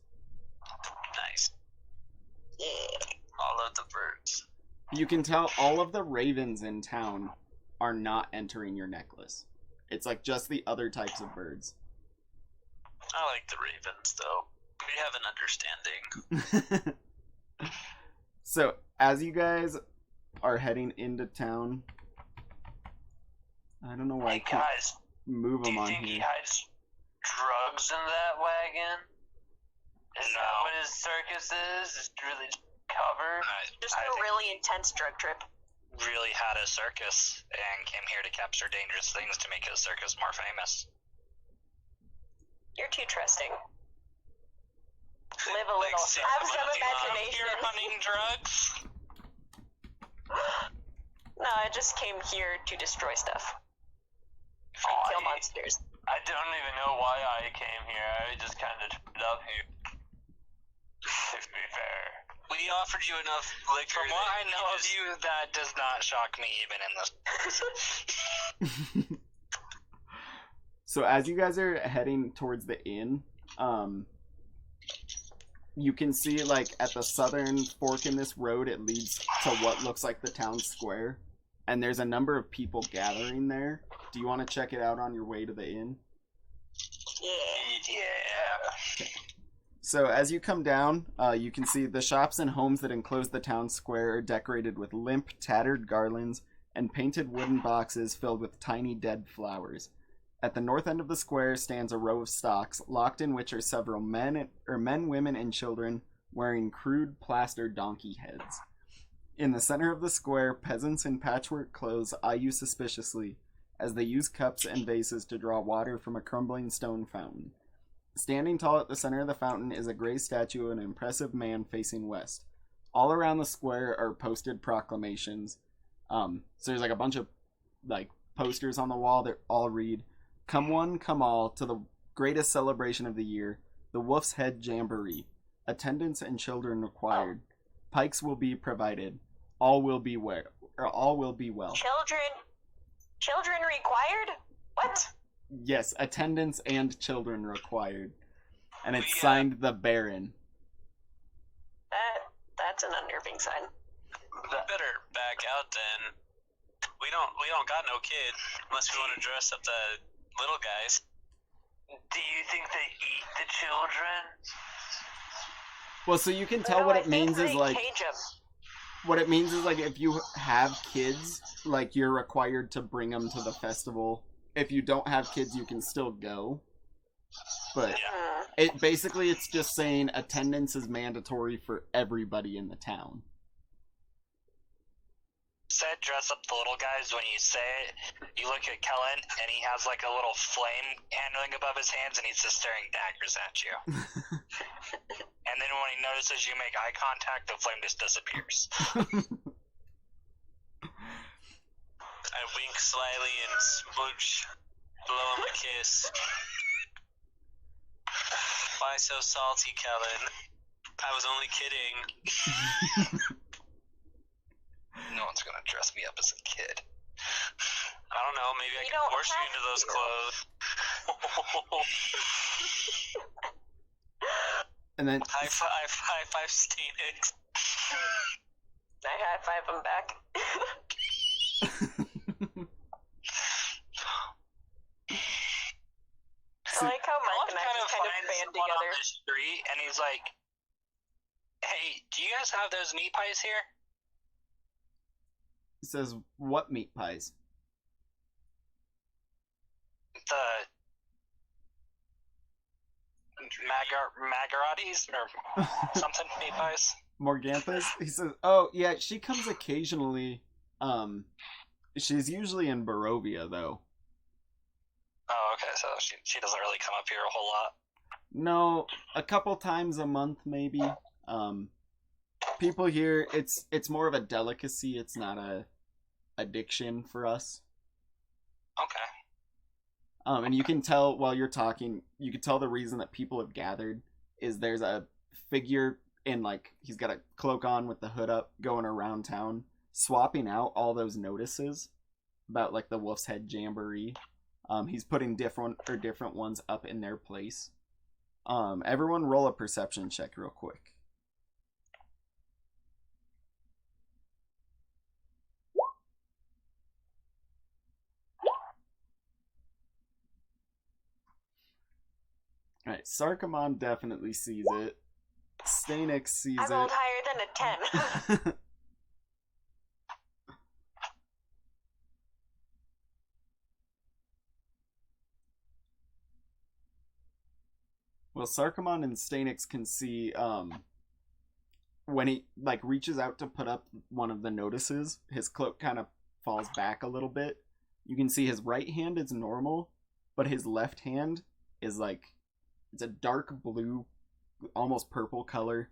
Nice. Yeah. All of the birds. You can tell all of the ravens in town are not entering your necklace. It's like just the other types of birds. I like the ravens, though. We have an understanding. So, as you guys are heading into town, I don't know why I Hey can't guys, move do them you on think he here. hides drugs in that wagon? Is that No. what his circus is? Is really just cover? Just I a think- really intense drug trip. Really had a circus and came here to capture dangerous things to make his circus more famous. You're too trusting. Live a Like, little. say Have something some about imagination. You're hunting drugs? No, I just came here to destroy stuff. And kill monsters. I don't even know why I came here. I just kind of turned up here. To be fair. We offered you enough liquor. From what I that know of just- you, that does not shock me even in this. So as you guys are heading towards the inn, you can see like at the southern fork in this road, it leads to what looks like the town square, and there's a number of people gathering there. Do you want to check it out on your way to the inn? Yeah. So as you come down, you can see the shops and homes that enclose the town square are decorated with limp, tattered garlands and painted wooden boxes filled with tiny dead flowers. At the north end of the square stands a row of stocks, locked in which are several men, women, and children wearing crude plaster donkey heads. In the center of the square, peasants in patchwork clothes eye you suspiciously as they use cups and vases to draw water from a crumbling stone fountain. Standing tall at the center of the fountain is a gray statue of an impressive man facing west. All around the square are posted proclamations. So there's like a bunch of like posters on the wall that all read, "Come one, come all, to the greatest celebration of the year, the Wolf's Head Jamboree. Attendants and children required. Pikes will be provided. All will be well. Children required? What? Yes, attendants and children required. And it's We, signed the Baron. That's an unnerving sign. We better back out then. We don't got no kid unless we want to dress up the little guys. Do you think they eat the children? Well, so you can tell No, what I it think means is they like cage 'em. what it means is like if you have kids, like you're required to bring them to the festival. If you don't have kids, you can still go. But it's just saying attendance is mandatory for everybody in the town. Said dress up the little guys. When you say it, you look at Kellen, and he has like a little flame handling above his hands, and he's just staring daggers at you. And then when he notices you make eye contact, the flame just disappears. I wink slyly and smooch, blow him a kiss. Why so salty, Kellen? I was only kidding. No one's gonna dress me up as a kid. I don't know, maybe I can force you into those clothes. And then high five, Stenix. I high five him back. I like how Mike and I just kind of band together. On the street, and he's like, "Hey, do you guys have those meat pies here?" He says, "What meat pies?" The Magarattis or something meat pies. Morganthas? He says, "Oh yeah, she comes occasionally. She's usually in Barovia though." Oh, okay. So she doesn't really come up here a whole lot. No, a couple times a month maybe. People here, it's more of a delicacy. It's not a addiction for us. Okay. And you can tell while you're talking, you can tell the reason that people have gathered is there's a figure in like he's got a cloak on with the hood up, going around town, swapping out all those notices about like the Wolf's Head Jamboree. He's putting different ones up in their place. Everyone roll a perception check real quick. Alright, Sarkamon definitely sees it. Stanix sees it. I rolled higher than a 10. Well, Sarkamon and Stanix can see when he like reaches out to put up one of the notices, his cloak kind of falls back a little bit. You can see his right hand is normal, but his left hand is like it's a dark blue, almost purple color,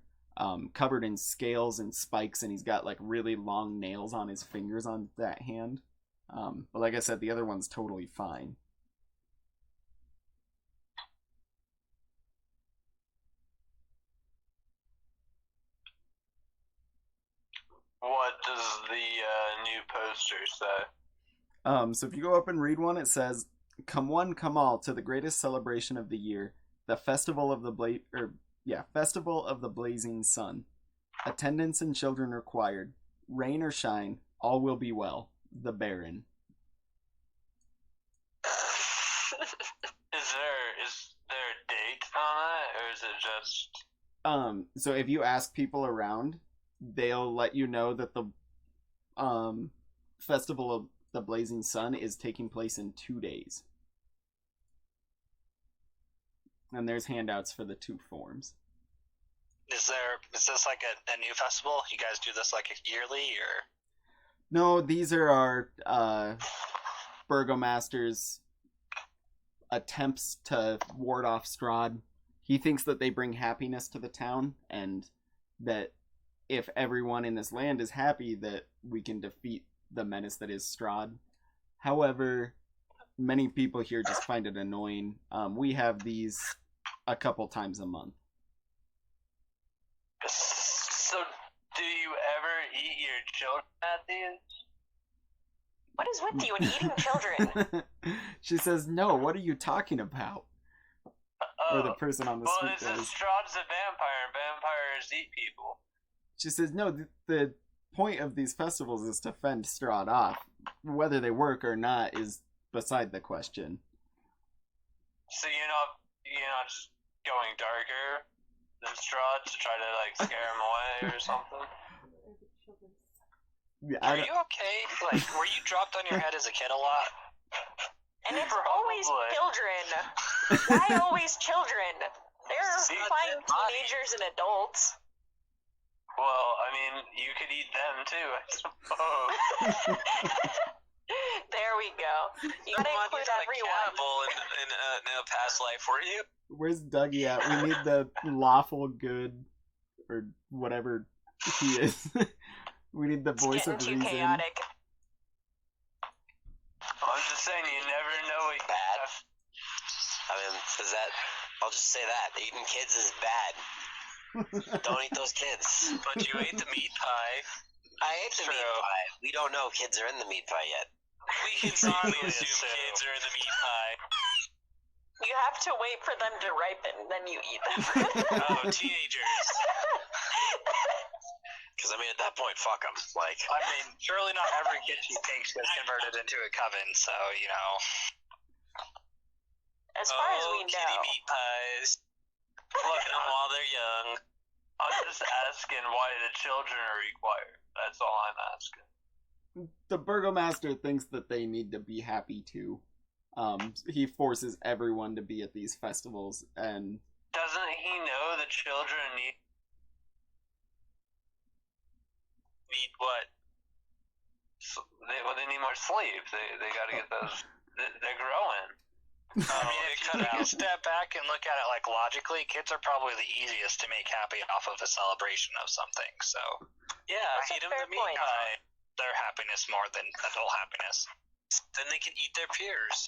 covered in scales and spikes, and he's got like really long nails on his fingers on that hand. But like I said, the other one's totally fine. What does the new poster say? So if you go up and read one, it says, "Come one, come all, to the greatest celebration of the year, the Festival of the Festival of the Blazing Sun. Attendance and children required. Rain or shine, all will be well. The Baron." Is there a date on it, or is it just? So if you ask people around, they'll let you know that the Festival of the Blazing Sun is taking place in 2 days. And there's handouts for the 2 forms. Is this like a new festival? You guys do this like yearly or? No, these are our Burgomaster's attempts to ward off Strahd. He thinks that they bring happiness to the town, and that if everyone in this land is happy, that we can defeat the menace that is Strahd. However, many people here just find it annoying. We have these a couple times a month. So, do you ever eat your children at these? What is with you and eating children? She says, "No, what are you talking about?" Or the person on the street Well, does. Strahd's a vampire, and vampires eat people. She says, "No, the point of these festivals is to fend Strahd off. Whether they work or not is beside the question." So you're not just going darker than Strahd to try to like scare him away or something? Yeah, Are you okay? Like, were you dropped on your head as a kid a lot? And it's Probably. always children. Why always children? There's See, fine dead body. teenagers and adults. Well, I mean, you could eat them too, I suppose. There we go. You gotta Come on, include you're not a everyone. cannibal in a past life, were you? Where's Dougie at? We need the lawful good, or whatever he is. We need the It's voice getting of too reason. chaotic. I'm just saying, you never know what Bad. I mean, is that? I'll just say that eating kids is bad. Don't eat those kids. But you ate the meat pie. I ate the meat True. pie. We don't know kids are in the meat pie yet. We can safely assume kids are in the meat pie. You have to wait for them to ripen, then you eat them. Oh, teenagers. Because, I mean, at that point, fuck them. Like, I mean, surely not every kid she takes gets converted into a coven, so, you know. As far as we kitty know. meat pies. Look at them while they're young. I'm just asking why the children are required. That's all I'm asking. The burgomaster thinks that they need to be happy too. He forces everyone to be at these festivals, and Doesn't he know the children need what? they need more sleep. They got to get those. They're growing. I mean, if you take a step back and look at it, like, logically, kids are probably the easiest to make happy off of a celebration of something, so Yeah, That's a feed them fair the meat point. pie. their happiness more than adult happiness. Then they can eat their peers.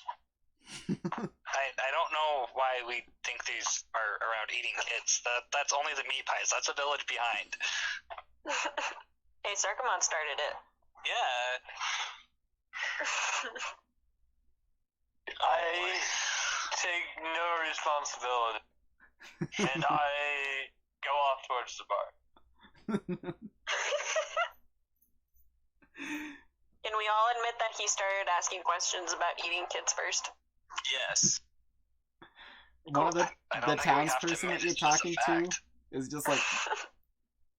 I don't know why we think these are around eating kids. That's only the meat pies. That's a village behind. Hey, Sarkamon started it. Yeah. I take no responsibility, and I go off towards the bar. Can we all admit that he started asking questions about eating kids first? Yes. One of the I don't think we have to townsperson that admit you're it's just a talking to fact. is just like,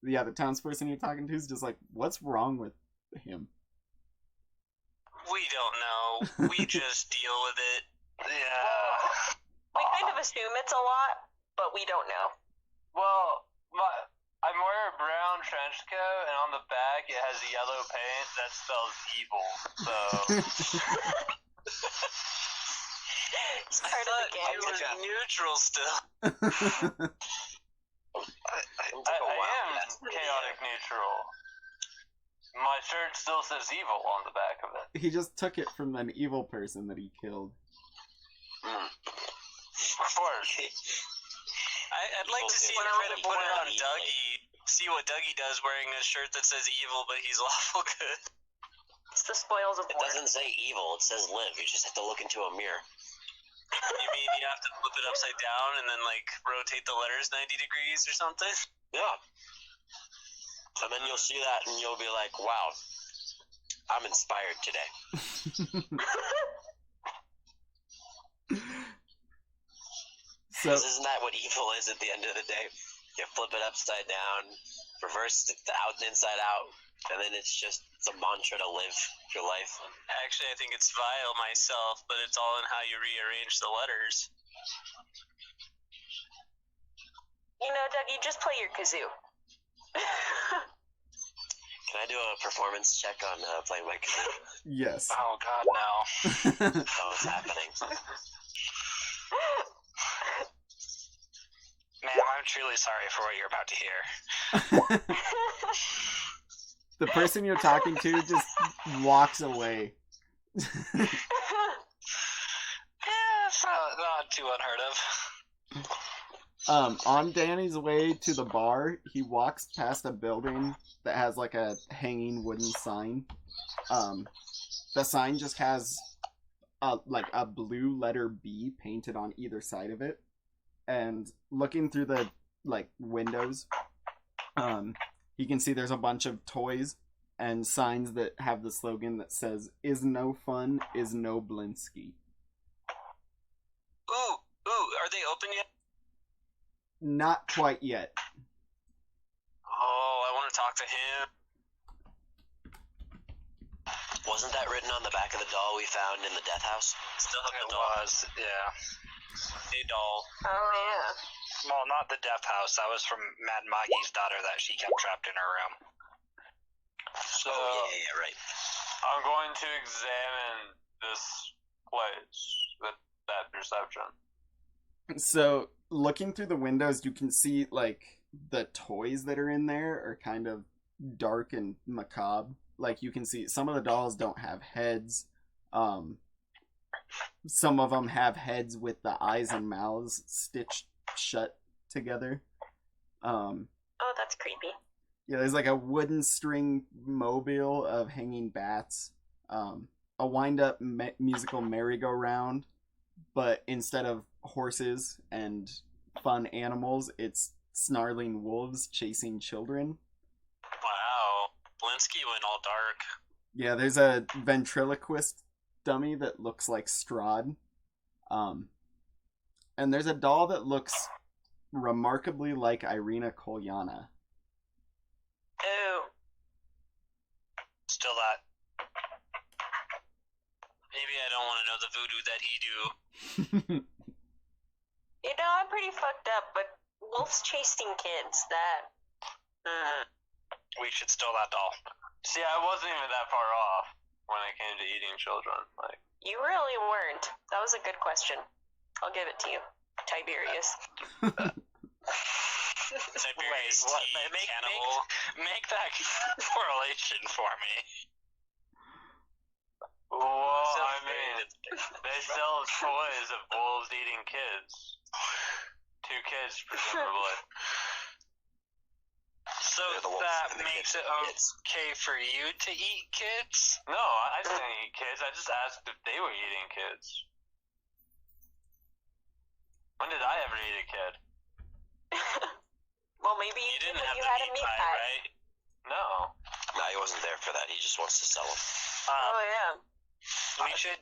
yeah, the townsperson you're talking to is just like, what's wrong with him? We don't know. We just deal with it. Yeah. We kind of assume it's a lot, but we don't know. Well, I'm wearing a brown trench coat, and on the back it has yellow paint that spells evil. So It's I part of thought the game. you were neutral still. I took I a while. am chaotic neutral. My shirt still says evil on the back of it. He just took it from an evil person that he killed. Of course. I'd like to see him try to put it on Dougie. See what Dougie does wearing a shirt that says evil, but he's lawful good. It's the spoils of It war. doesn't say evil. It says live. You just have to look into a mirror. You mean you have to flip it upside down and then, like, rotate the letters 90 degrees or something? Yeah. And then you'll see that and you'll be like, wow, I'm inspired today. So, Because isn't that what evil is at the end of the day? You flip it upside down, reverse it out and inside out, and then it's a mantra to live your life. Actually, I think it's vile myself, but it's all in how you rearrange the letters. You know, Dougie, just play your kazoo. Can I do a performance check on playing my kazoo? yes. Oh God, no. Oh, it's happening. Ma'am, I'm truly sorry for what you're about to hear. The person you're talking to just walks away. Yeah, it's not too unheard of. On Danny's way to the bar, he walks past a building that has like a hanging wooden sign. The sign just has like a blue letter B painted on either side of it. And looking through the like windows, you can see there's a bunch of toys and signs that have the slogan that says, "Is no fun, is no Blinsky." Ooh, are they open yet? Not quite yet. Oh, I want to talk to him. Wasn't that written on the back of the doll we found in the death house? Still have It the dog. was, yeah. A doll. Oh yeah. Well, not the death house. That was from Mad Maggie's daughter that she kept trapped in her room. So yeah, right. I'm going to examine this place with that perception. So, looking through the windows, you can see, like, the toys that are in there are kind of dark and macabre. Like, you can see some of the dolls don't have heads. Some of them have heads with the eyes and mouths stitched shut together. Oh, that's creepy. Yeah, there's like a wooden string mobile of hanging bats. A wind-up musical merry-go-round, but instead of horses and fun animals, it's snarling wolves chasing children. Wow. Blinsky went all dark. Yeah, there's a ventriloquist dummy that looks like Strahd. And there's a doll that looks remarkably like Irina Kolyana. Oh. Still that. Maybe I don't want to know the voodoo that he do. You know, I'm pretty fucked up, but wolves chasing kids, that... We should steal that doll. See, I wasn't even that far off when it came to eating children. Like, You really weren't. That was a good question. I'll give it to you, Tiberius. Tiberius Wait, what? T. Cannibal. Make that correlation for me. well, I mean, they sell toys of wolves eating kids. 2 kids, presumably. So They're the wolves that and the makes kids. it okay for you to eat kids? No, I didn't eat kids. I just asked if they were eating kids. When did I ever eat a kid? Well, maybe You did didn't when have you the had a meat meat pie, pie. right? No. No, he wasn't there for that. He just wants to sell them. Oh, yeah. We should.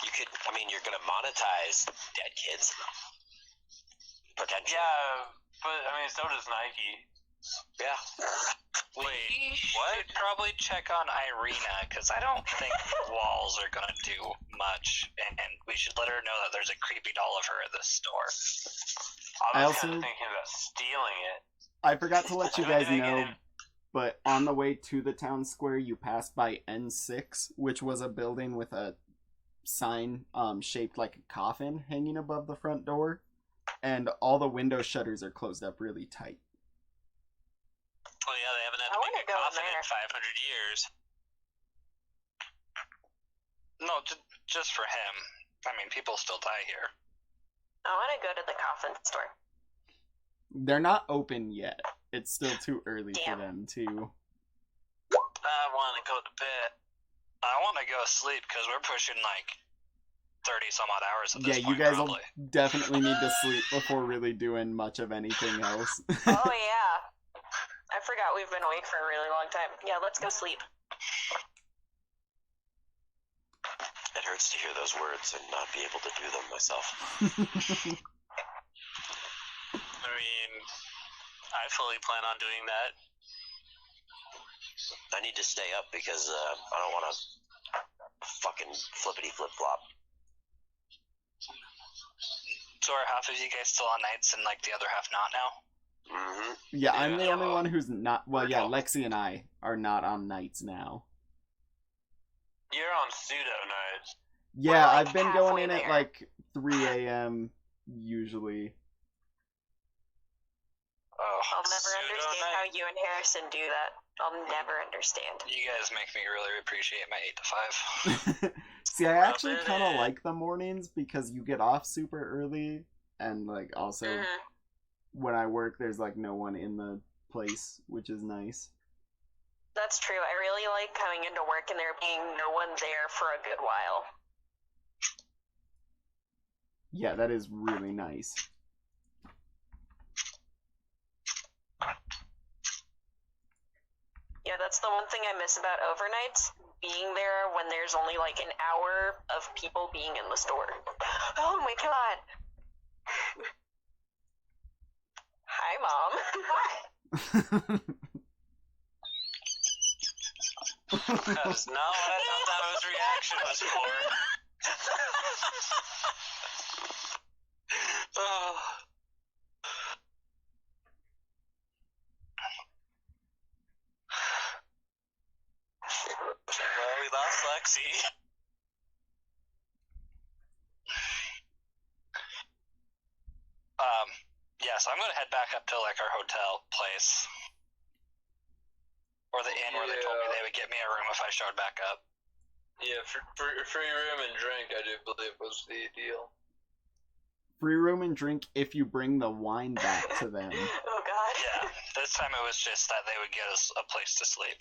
You could. I mean, you're gonna monetize dead kids. Potentially. Yeah, but, I mean, so does Nike. Yeah. We should probably check on Irina, because I don't think walls are going to do much, and we should let her know that there's a creepy doll of her at the store. I was also- kind of thinking about stealing it. I forgot to let you guys Dang know, it. but on the way to the town square, you passed by N6, which was a building with a sign shaped like a coffin hanging above the front door, and all the window shutters are closed up really tight. Oh yeah, they haven't had I to wanna make a go in coffin in there. 500 years. No, just for him. I mean, people still die here. I want to go to the coffin store. They're not open yet. It's still too early Damn. for them to. I want to go to bed. I want to go sleep, because we're pushing like 30 some odd hours at Yeah, this you point, guys probably. will definitely need to sleep before really doing much of anything else. Oh, yeah. I forgot we've been awake for a really long time. Yeah, let's go sleep. It hurts to hear those words and not be able to do them myself. I mean, I fully plan on doing that. I need to stay up because I don't want to fucking flippity flip flop. So are half of you guys still on nights and like the other half not now? Mm-hmm. Yeah, I'm the Yeah. only one who's not. Well, yeah, Lexi and I are not on nights now. You're on pseudo nights. Yeah, like, I've been going halfway in at there. like 3 a.m. usually. Oh, I'll never Pseudo understand night. how you and Harrison do that. I'll never understand. you guys make me really appreciate my 8 to 5. See, I Rub actually it kind of in. like the mornings because you get off super early, and like also Mhm. when I work, there's like no one in the place, which is nice. That's true. I really like coming into work and there being no one there for a good while. Yeah, that is really nice. Yeah, that's the one thing I miss about overnights. Being there when there's only like an hour of people being in the store. Oh my god. Hi, Mom. That is not what I thought that was reaction was for. so I'm gonna head back up to like our hotel place. Or the inn where they told me they would get me a room if I showed back up. Yeah, free room and drink, I do believe, was the deal. Free room and drink if you bring the wine back to them. Oh god. Yeah, this time it was just that they would get us a place to sleep.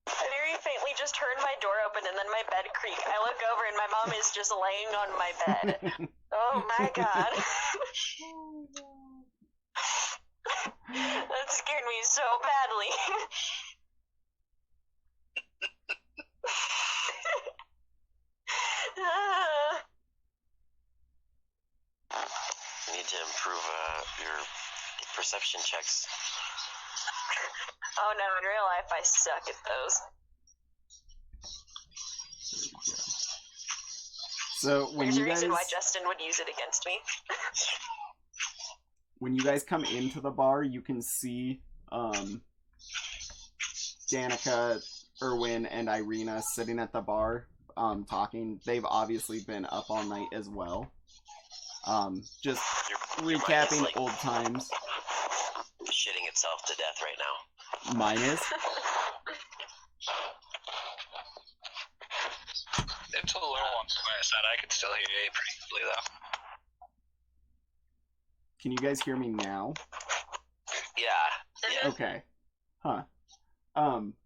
I very faintly just heard my door open and then my bed creak. I look over and my mom is just laying on my bed. Oh my god. That scared me so badly. You need to improve your perception checks. Oh no, in real life I suck at those. So when There's you a guys reason why Justin would use it against me. when you guys come into the bar, you can see Danica, Erwin, and Irina sitting at the bar talking. They've obviously been up all night as well. Just Your recapping mind is, like, old times. shitting itself to death right now. Mine is. It's a little on the quiet side. I could still hear you pretty clearly, though. Can you guys hear me now? Yeah. Okay. Huh.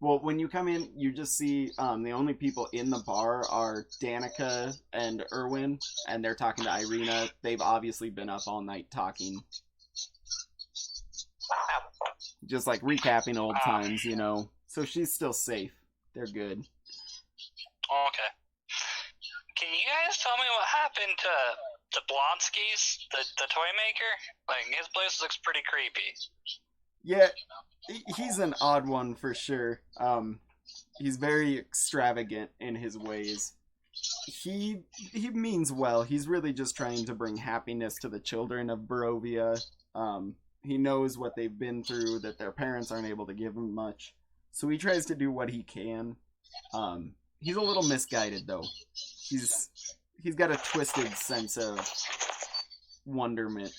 Well, when you come in, you just see the only people in the bar are Danica and Erwin, and they're talking to Irina. They've obviously been up all night talking. Just like recapping old times, you know. So she's still safe. They're good. Okay. Can you guys tell me what happened to Blonsky's, the toy maker? Like, his place looks pretty creepy. Yeah, he's an odd one for sure. He's very extravagant in his ways. He means well. He's really just trying to bring happiness to the children of Barovia. He knows what they've been through, that their parents aren't able to give him much. So he tries to do what he can. He's a little misguided though. He's got a twisted sense of wonderment.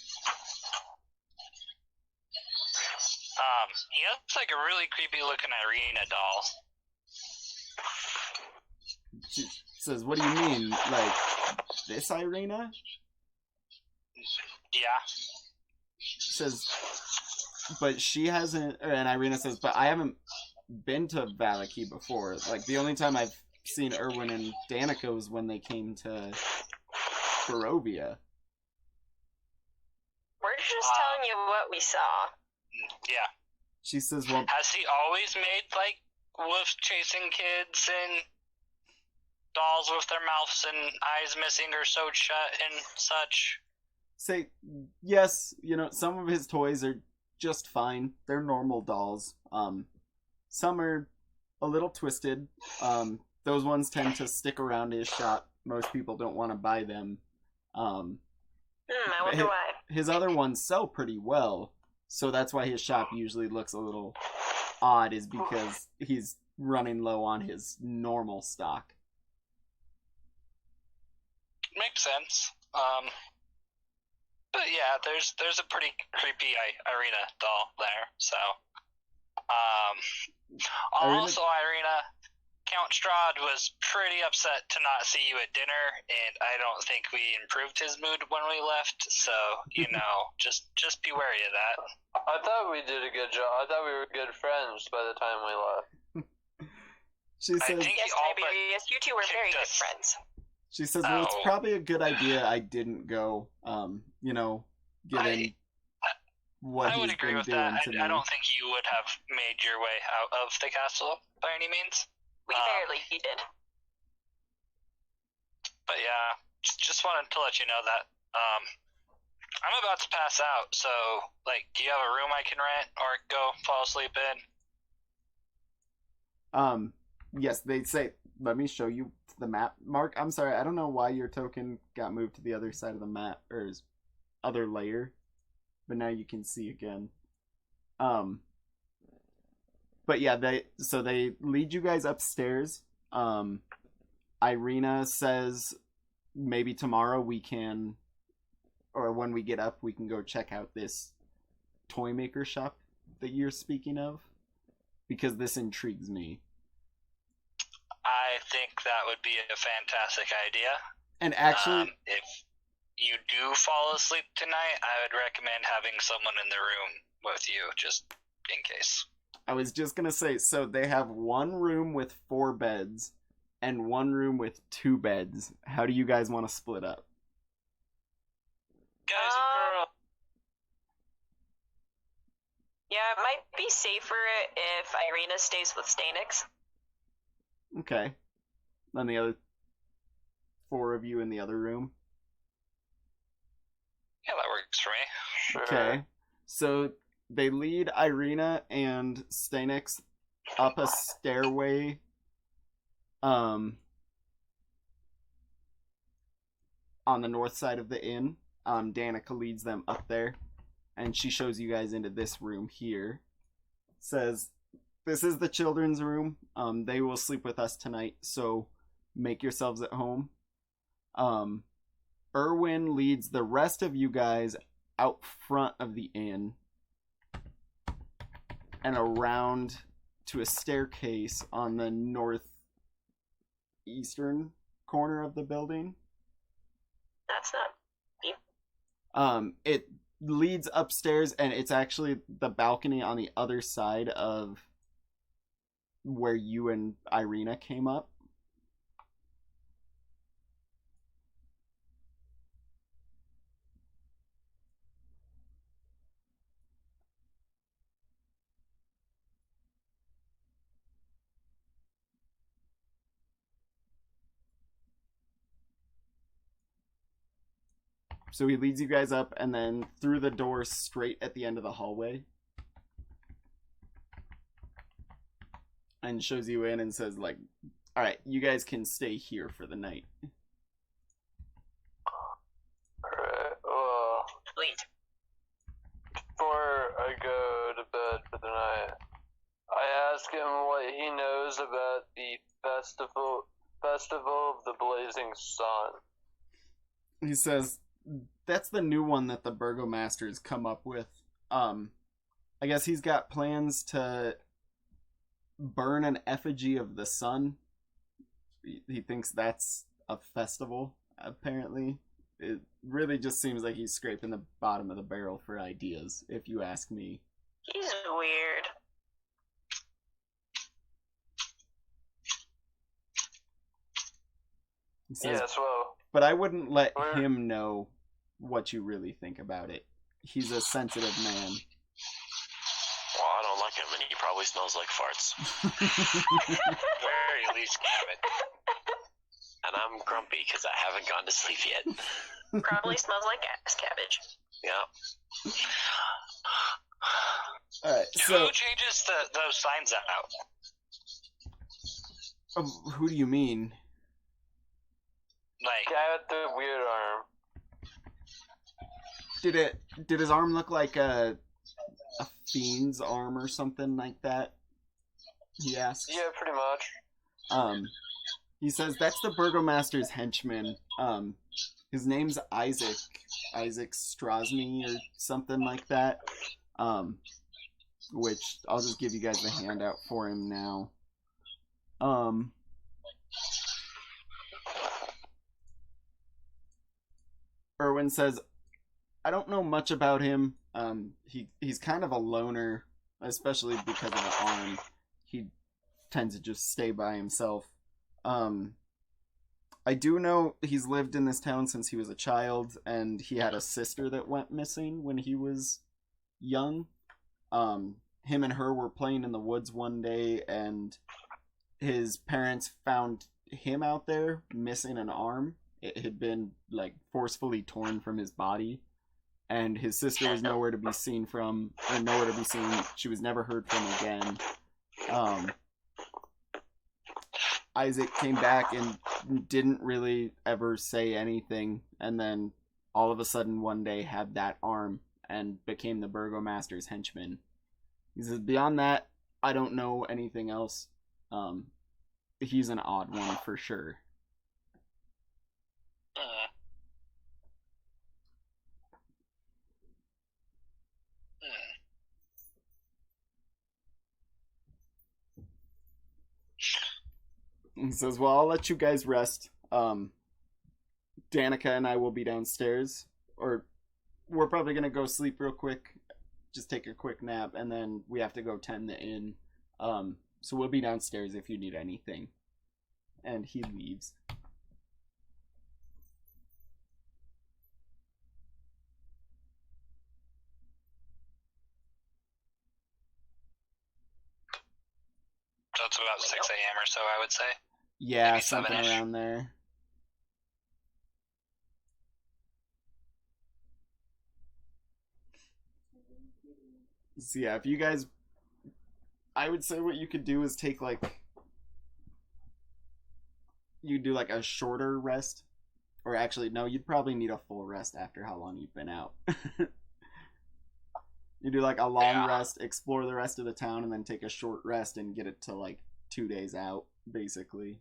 He looks like a really creepy looking Irina doll. She says, "What do you mean? Like this Irina?" Yeah. Says, "But she hasn't." And Irina says, "But I haven't been to Vallaki before. Like the only time I've seen Erwin and Danica was when they came to Barovia." We're just telling you what we saw. Yeah. She says, "Well, Has he always made, like, wolves chasing kids and dolls with their mouths and eyes missing or sewed shut and such?" say yes. You know, some of his toys are just fine. They're normal dolls. Some are a little twisted. Those ones tend to stick around his shop. Most people don't want to buy them. I wonder why. His other ones sell pretty well, so that's why his shop usually looks a little odd, is because he's running low on his normal stock. Makes sense. But yeah, there's a pretty creepy Irina doll there. So, also Irina, Count Strahd was pretty upset to not see you at dinner, and I don't think we improved his mood when we left. So, you know, just be wary of that. I thought we did a good job. I thought we were good friends by the time we left. She says, Yes, Tiberius, you two were very good friends. She says, "Well, it's probably a good idea I didn't go. You know, given what I would he's agree been with doing that. to me." I don't think you would have made your way out of the castle by any means. We barely did. But yeah, just wanted to let you know that I'm about to pass out. So, like, do you have a room I can rent or go fall asleep in? Yes, they say. Let me show you the map. Mark, I'm sorry, I don't know why your token got moved to the other side of the map, or his other layer, but now you can see again. But yeah, they lead you guys upstairs, Irina says maybe tomorrow we can, or when we get up, we can go check out this toy maker shop that you're speaking of, because this intrigues me. I think that would be a fantastic idea. And actually, if you do fall asleep tonight, I would recommend having someone in the room with you, just in case. I was just gonna say, so they have one room with 4 beds and one room with 2 beds. How do you guys want to split up? Guys and girls. Yeah, it might be safer if Irina stays with Stanix. Okay. Then the other 4 of you in the other room. Yeah, that works for me. Sure. Okay. So they lead Irina and Stanix up a stairway. On the north side of the inn. Danica leads them up there, and she shows you guys into this room here. Says, "This is the children's room. They will sleep with us tonight, so make yourselves at home." Erwin leads the rest of you guys out front of the inn and around to a staircase on the northeastern corner of the building. That's not deep. It leads upstairs, and it's actually the balcony on the other side of where you and Irina came up. So he leads you guys up and then through the door straight at the end of the hallway. And shows you in and says, like, alright, you guys can stay here for the night. Alright, well, Sweet. before I go to bed for the night, I ask him what he knows about the festival of the Blazing Sun. He says, that's the new one that the Burgomaster's come up with. I guess he's got plans to burn an effigy of the sun. He thinks that's a festival, apparently. It really just seems like he's scraping the bottom of the barrel for ideas, if you ask me. He's weird. He says, Yes, well, but I wouldn't let Where- him know what you really think about it. He's a sensitive man. Well, I don't like him, and he probably smells like farts. Very least cabin. And I'm grumpy because I haven't gone to sleep yet. Probably smells like ass cabbage. Yeah. Alright, so Who changes those signs out? who do you mean? Like, guy with the weird arm. Did his arm look like a fiend's arm or something like that? He asks. Yeah, pretty much. He says that's the Burgomaster's henchman. His name's Isaac Strahd or something like that. Which I'll just give you guys the handout for him now. Erwin says, I don't know much about him. He's kind of a loner, especially because of the arm. He tends to just stay by himself. I do know he's lived in this town since he was a child, and he had a sister that went missing when he was young. Him and her were playing in the woods one day, and his parents found him out there missing an arm. It had been like forcefully torn from his body, and his sister was nowhere to be seen. She was never heard from again. Isaac came back and didn't really ever say anything, and then all of a sudden one day had that arm and became the Burgomaster's henchman. He says, beyond that, I don't know anything else. He's an odd one for sure. He says, well, I'll let you guys rest. Danica and I will be downstairs. Or we're probably going to go sleep real quick. Just take a quick nap, and then we have to go tend the inn. So we'll be downstairs if you need anything. And he leaves. So it's about 6 a.m. or so, I would say. Yeah, Maybe something 7-ish. around there. So yeah, if you guys... I would say what you could do is take, like... You do, like, a shorter rest. Or actually, no, you'd probably need a full rest after how long you've been out. You do, like, a long rest, explore the rest of the town, and then take a short rest and get it to, like, 2 days out, basically.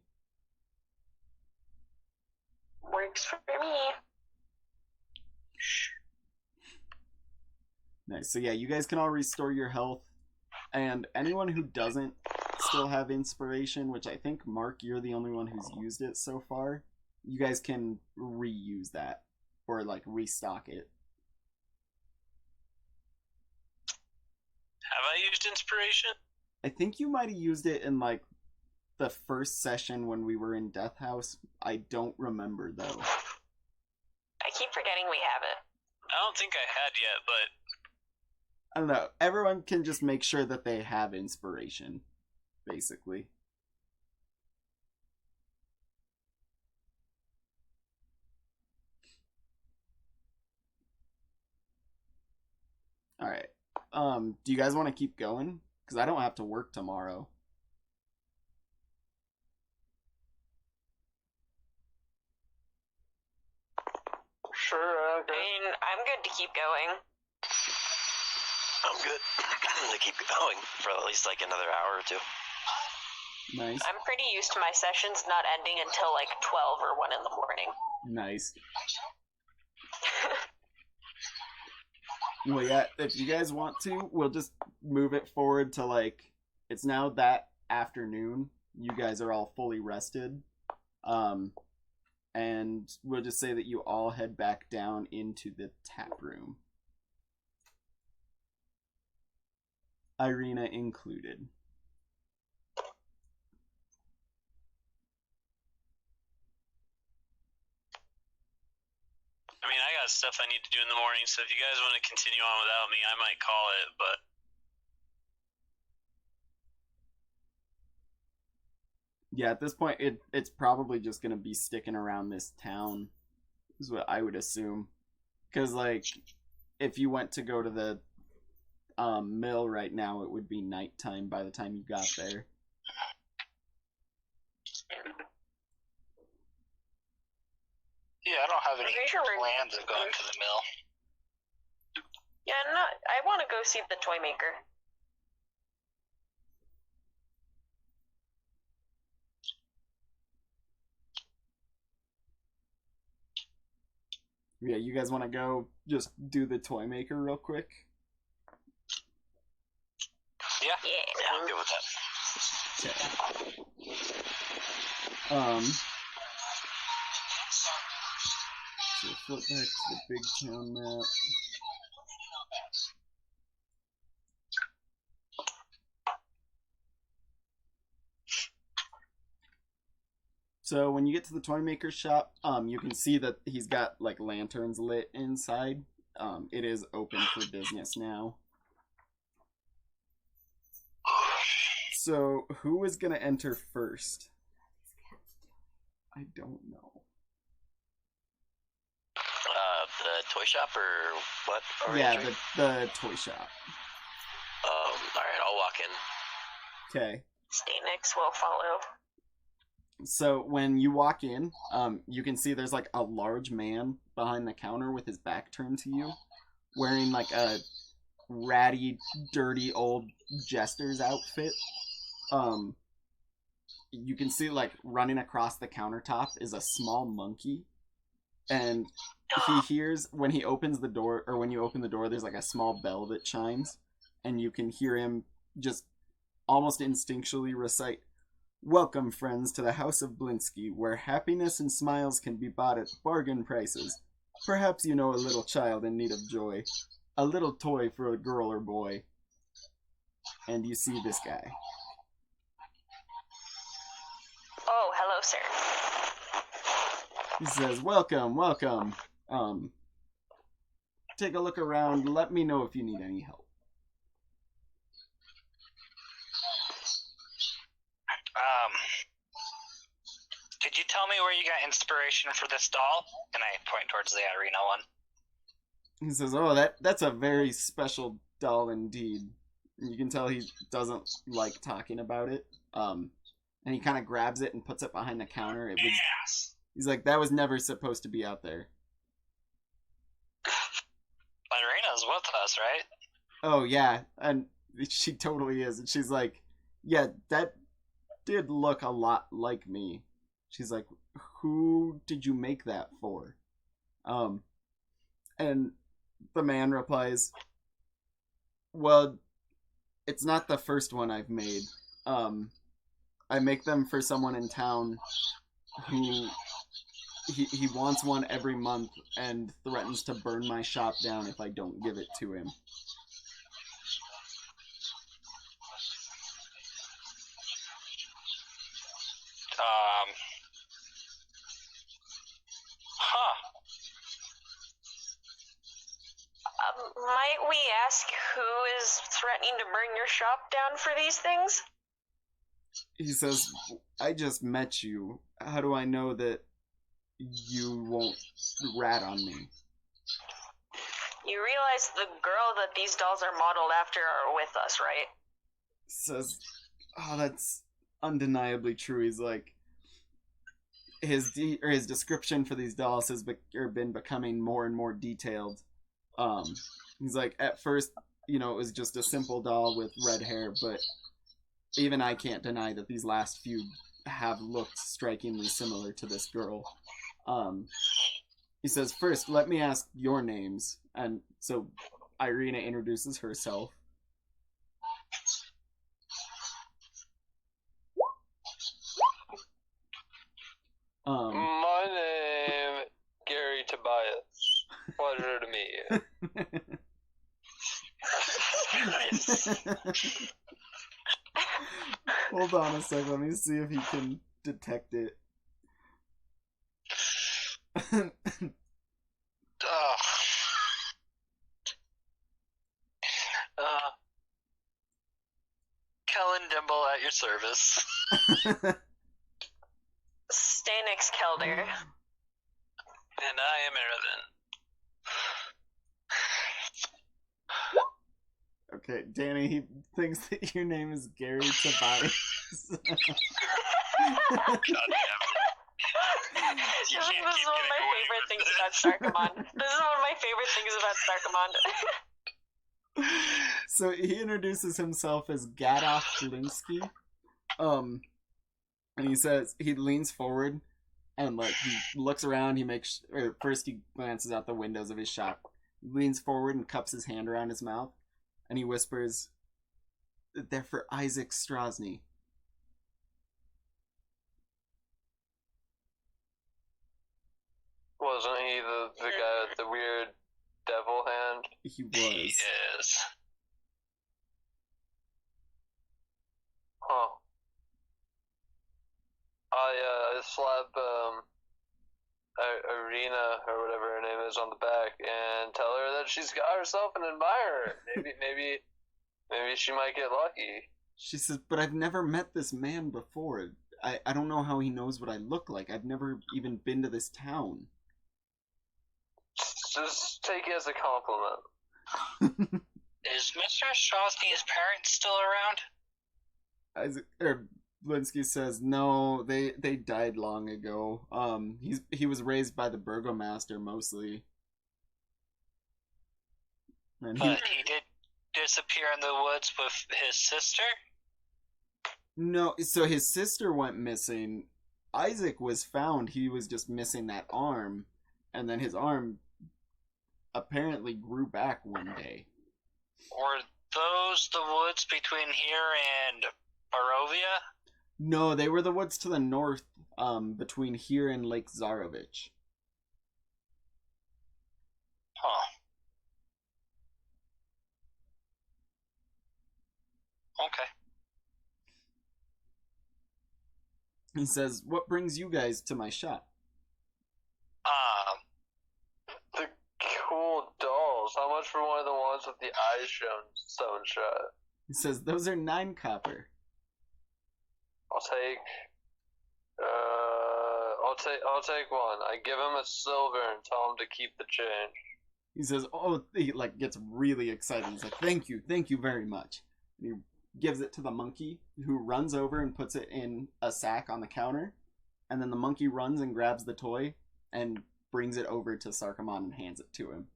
Works for me. Nice. So yeah, you guys can all restore your health. And anyone who doesn't still have inspiration, which I think, Mark, you're the only one who's used it so far, you guys can reuse that. Or, like, restock it. Have I used inspiration? I think you might have used it in, like, the first session when we were in Death House. I don't remember, though. I keep forgetting we have it. I don't think I had yet, but I don't know. Everyone can just make sure that they have inspiration, basically. Alright. Do you guys want to keep going? Because I don't have to work tomorrow. Sure, I okay. mean, I'm good to keep going. I'm good to keep going for at least like another hour or two. Nice. I'm pretty used to my sessions not ending until like 12 or 1 in the morning. Nice. Well, yeah, if you guys want to, we'll just move it forward to, like, it's now that afternoon. You guys are all fully rested. And we'll just say that you all head back down into the tap room. Irina included. I mean, I got stuff I need to do in the morning, so if you guys want to continue on without me, I might call it, but... Yeah, at this point, it's probably just going to be sticking around this town, is what I would assume. Because, like, if you went to go to the mill right now, it would be nighttime by the time you got there. Yeah, I don't have any Pretty sure we're- plans of going to the mill. Yeah, no, I want to go see the toy maker. Yeah, you guys want to go just do the toy maker real quick? Yeah. Yeah, I'm good with that. Okay. So flip back to the big town map. So when you get to the toy maker shop, you can see that he's got like lanterns lit inside. It is open for business now. So who is gonna enter first? I don't know. The toy shop or what? Are we Yeah, entering? the toy shop. Alright, I'll walk in. Okay. Stanix will follow. So when you walk in, you can see there's like a large man behind the counter with his back turned to you, wearing like a ratty, dirty old jester's outfit. You can see like running across the countertop is a small monkey, and he hears when he opens the door, or when you open the door, there's like a small bell that chimes, and you can hear him just almost instinctually recite, Welcome, friends, to the House of Blinsky, where happiness and smiles can be bought at bargain prices. Perhaps you know a little child in need of joy, a little toy for a girl or boy. And you see this guy. Oh, hello, sir. He says, welcome, welcome. Take a look around. Let me know if you need any help. Could you tell me where you got inspiration for this doll? And I point towards the arena one. He says, oh, that's a very special doll indeed. You can tell he doesn't like talking about it. And he kind of grabs it and puts it behind the counter. Yes! He's like, that was never supposed to be out there. Irina's with us, right? Oh, yeah. And she totally is. And she's like, yeah, that did look a lot like me. She's like, who did you make that for? And the man replies, well, it's not the first one I've made. I make them for someone in town who he wants one every month and threatens to burn my shop down if I don't give it to him. Might we ask who is threatening to burn your shop down for these things? He says, I just met you. How do I know that you won't rat on me? You realize the girl that these dolls are modeled after are with us, right? Says, oh, that's undeniably true. He's like, his description for these dolls has been becoming more and more detailed. He's like, at first, it was just a simple doll with red hair, but even I can't deny that these last few have looked strikingly similar to this girl. He says, first, let me ask your names. And so Irina introduces herself. My name, Gary Tobias. Pleasure to meet you. Hold on a sec, let me see if he can detect it. Kellen Dimble at your service. Stanix Kelder. And I am Erevan. Okay, Danny, he thinks that your name is Gary Tobias. God damn. This is one of my favorite things about Starkamon. This is one of my favorite things about Starkamon. So he introduces himself as Gadoff Blinsky. And he says, he leans forward and he looks around, first he glances out the windows of his shop, leans forward and cups his hand around his mouth, and he whispers, they're for Isaac Strahd. Wasn't he the guy with the weird devil hand? He was. He is. Huh. I slap Irina or whatever her name is on the back and tell her that she's got herself an admirer. Maybe she might get lucky. She says, but I've never met this man before. I don't know how he knows what I look like. I've never even been to this town. Just take it as a compliment. Is Mr. Strosny's parents still around? Blinsky says, no, they died long ago. He was raised by the burgomaster mostly. And But he did disappear in the woods with his sister? No, so his sister went missing. Isaac was found. He was just missing that arm. And then his arm apparently grew back one day. Were those the woods between here and Barovia? No, they were the woods to the north, between here and Lake Zarovich. Huh. Okay. He says, "What brings you guys to my shop?" The cool dolls. How much for one of the ones with the eyes sewn shut? He says, "Those are 9 copper." I'll take. I'll take one. I give him a silver and tell him to keep the change. He says, "Oh," he like gets really excited. He's like, thank you very much." And he gives it to the monkey, who runs over and puts it in a sack on the counter. And then the monkey runs and grabs the toy and brings it over to Sarkamon and hands it to him.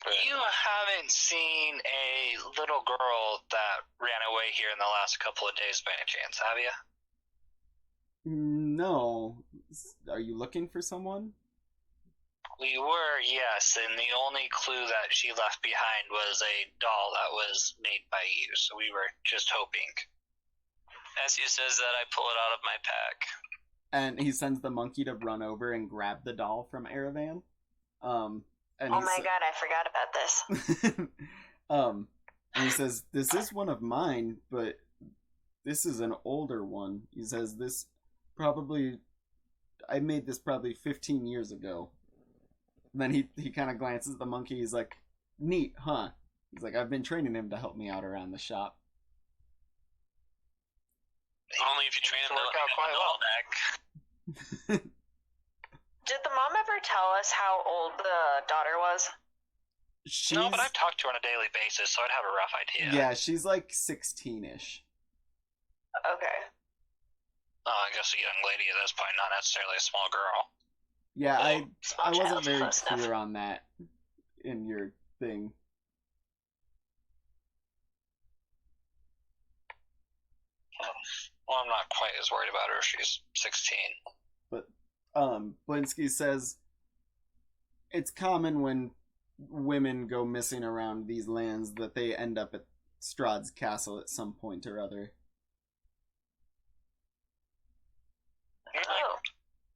You haven't seen a little girl that ran away here in the last couple of days by any chance, have you? No. Are you looking for someone? We were, yes, and the only clue that she left behind was a doll that was made by you, so we were just hoping. As he says that, I pull it out of my pack. And he sends the monkey to run over and grab the doll from Aravan. And Oh my god, I forgot about this. And he says, "This is one of mine, but this is an older one." He says, I made this probably 15 years ago." And then he kind of glances at the monkey. He's like, "Neat, huh?" He's like, "I've been training him to help me out around the shop." Only if you train him to work out quite well. Back. Did the mom ever tell us how old the daughter was? No, but I've talked to her on a daily basis, so I'd have a rough idea. Yeah, she's like 16-ish. Okay. I guess a young lady at this point, not necessarily a small girl. Yeah, I Small wasn't child, very close enough. clear on that in your thing. Well, I'm not quite as worried about her if she's 16. But Blinsky says it's common when women go missing around these lands that they end up at Strahd's castle at some point or other. Oh,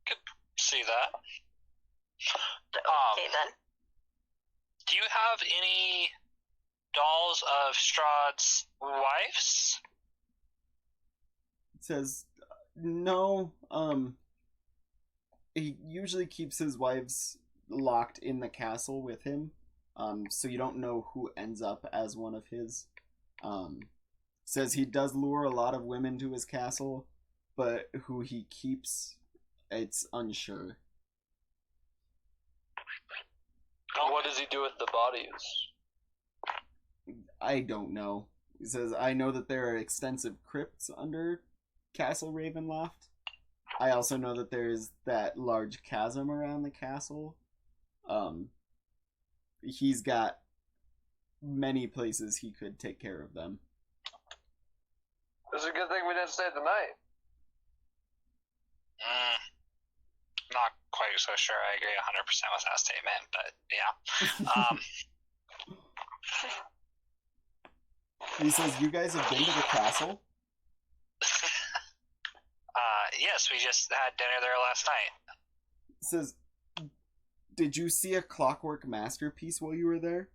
Could see that. okay then. Do you have any dolls of Strahd's wives? It says no. He usually keeps his wives locked in the castle with him, so you don't know who ends up as one of his. Says he does lure a lot of women to his castle, but who he keeps, it's unsure. What does he do with the bodies? I don't know. He says, "I know that there are extensive crypts under Castle Ravenloft. I also know that there's that large chasm around the castle. He's got many places he could take care of them." It's a good thing we didn't stay the night. Not quite so sure I agree 100% with that statement, but yeah. He says, "You guys have been to the castle?" Yes, we just had dinner there last night. He says, "Did you see a clockwork masterpiece while you were there?"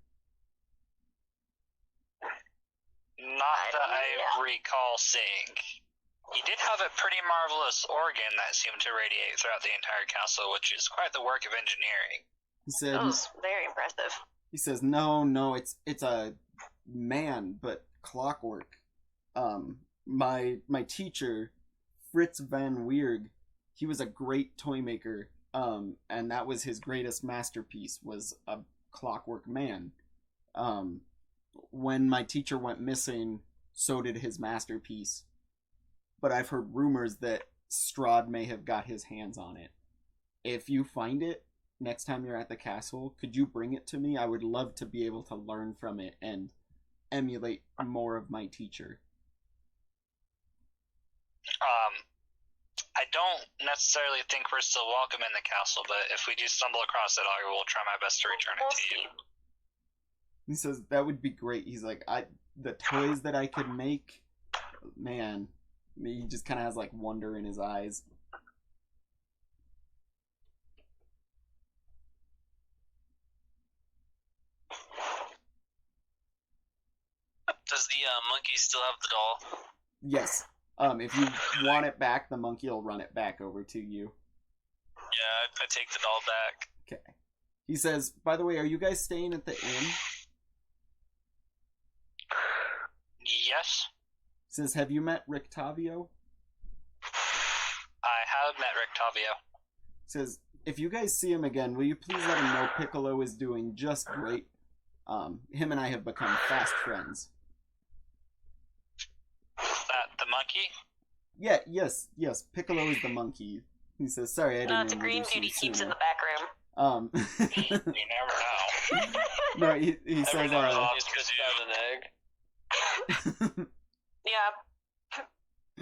Not that I recall seeing. He did have a pretty marvelous organ that seemed to radiate throughout the entire castle, which is quite the work of engineering. He said, That was very impressive. He says, no, it's a man, but clockwork. My teacher, Fritz van Weerg, he was a great toy maker, and that was his greatest masterpiece, was a clockwork man. When my teacher went missing, so did his masterpiece. But I've heard rumors that Strahd may have got his hands on it. If you find it, next time you're at the castle, could you bring it to me? I would love to be able to learn from it and emulate more of my teacher. I don't necessarily think we're still welcome in the castle, but if we do stumble across it, I will try my best to return it to you. He says, "That would be great." He's like, the toys that I could make, man, he just kind of has like wonder in his eyes. Does the monkey still have the doll? Yes. If you want it back, the monkey will run it back over to you. Yeah, I take the doll back. Okay. He says, by the way, are you guys staying at the inn? Yes. He says, have you met Rictavio? I have met Rictavio. He says, if you guys see him again, will you please let him know Piccolo is doing just great? Him and I have become fast friends. That the monkey? Yeah, yes, Piccolo is the monkey. He says, sorry, I didn't No, it's a green introduce dude you he keeps in sooner. the back room. You never know. No, he says, Every now and then He's just got an egg. Yeah.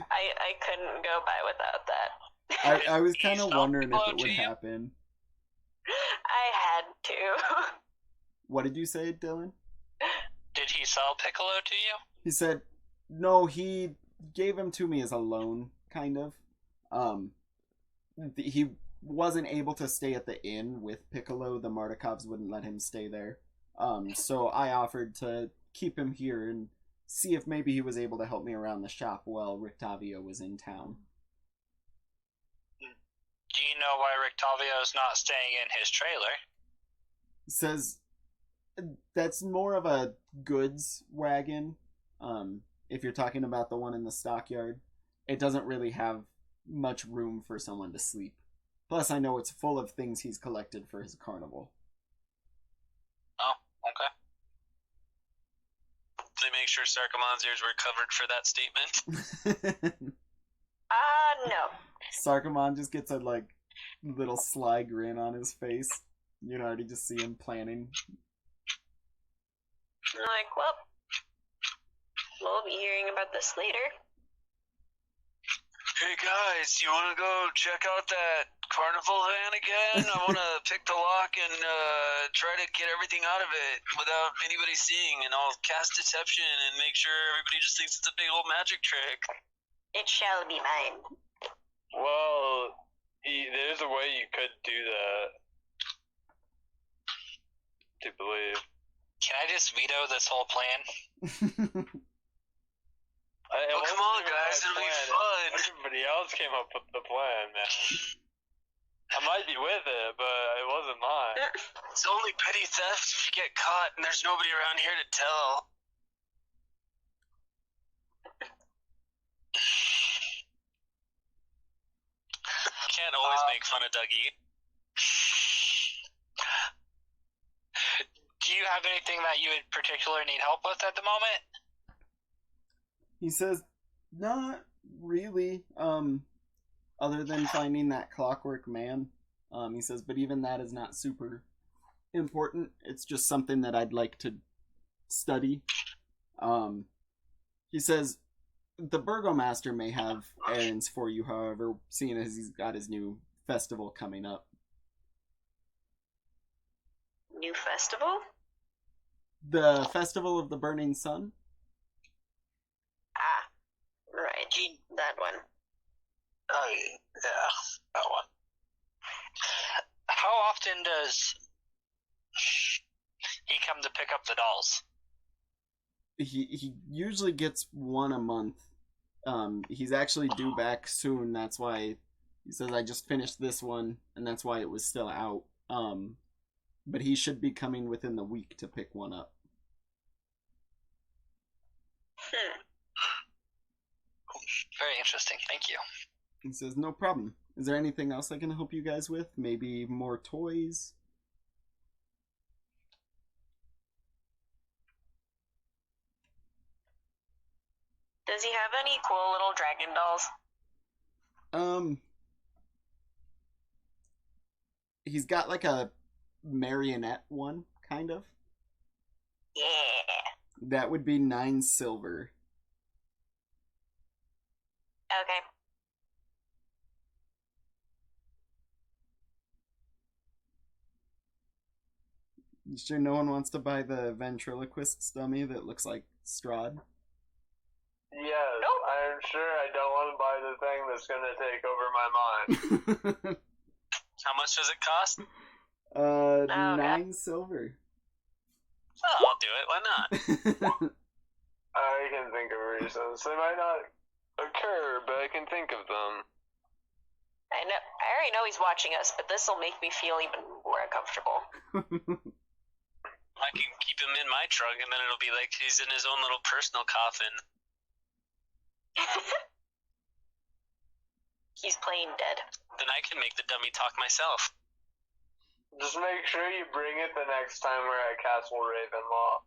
I couldn't go by without that. I was kind of Stop wondering if Piccolo it would to you? happen. I had to. What did you say, Dylan? Did he sell Piccolo to you? He said, no, he gave him to me as a loan, kind of. He wasn't able to stay at the inn with Piccolo. The Mardikovs wouldn't let him stay there. So I offered to keep him here and see if maybe he was able to help me around the shop while Rictavio was in town. Do you know why Rictavio's not staying in his trailer? He says, that's more of a goods wagon. If you're talking about the one in the stockyard, it doesn't really have much room for someone to sleep. Plus, I know it's full of things he's collected for his carnival. Oh, okay. They make sure Sarkomon's ears were covered for that statement. No. Sarkomon just gets a, like, little sly grin on his face. You can already just see him planning. I'm like, well, we'll be hearing about this later. Hey guys, you want to go check out that carnival van again? I want to pick the lock and try to get everything out of it without anybody seeing, and I'll cast deception and make sure everybody just thinks it's a big old magic trick. It shall be mine. Well, there's a way you could do that. To believe. Can I just veto this whole plan? Oh, come on, guys, it'll be fun. Everybody else came up with the plan, man. I might be with it, but it wasn't mine. It's only petty theft if you get caught and there's nobody around here to tell. Can't always make fun of Dougie. Do you have anything that you would particularly need help with at the moment? He says, not really, other than finding that clockwork man. He says, but even that is not super important. It's just something that I'd like to study. He says, the burgomaster may have errands for you, however, seeing as he's got his new festival coming up. New festival? The Festival of the Burning Sun? Ah, right. That one. Oh, yeah, that one. How often does he come to pick up the dolls? He usually gets one a month. He's actually due back soon. That's why he says I just finished this one, and that's why it was still out. But he should be coming within the week to pick one up. Very interesting. Thank you. He says, no problem. Is there anything else I can help you guys with? Maybe more toys? Does he have any cool little dragon dolls? He's got like a marionette one, kind of. Yeah. That would be 9 silver. Okay. You sure no one wants to buy the ventriloquist's dummy that looks like Strahd? Yes, Nope. I'm sure I don't want to buy the thing that's gonna take over my mind. How much does it cost? God. 9 silver. Oh, I'll do it. Why not? I can think of reasons. They might not occur, but I can think of them. I already know he's watching us, but this will make me feel even more uncomfortable. I can keep him in my trunk, and then it'll be like he's in his own little personal coffin. He's playing dead. Then I can make the dummy talk myself. Just make sure you bring it the next time we're at Castle Ravenloft.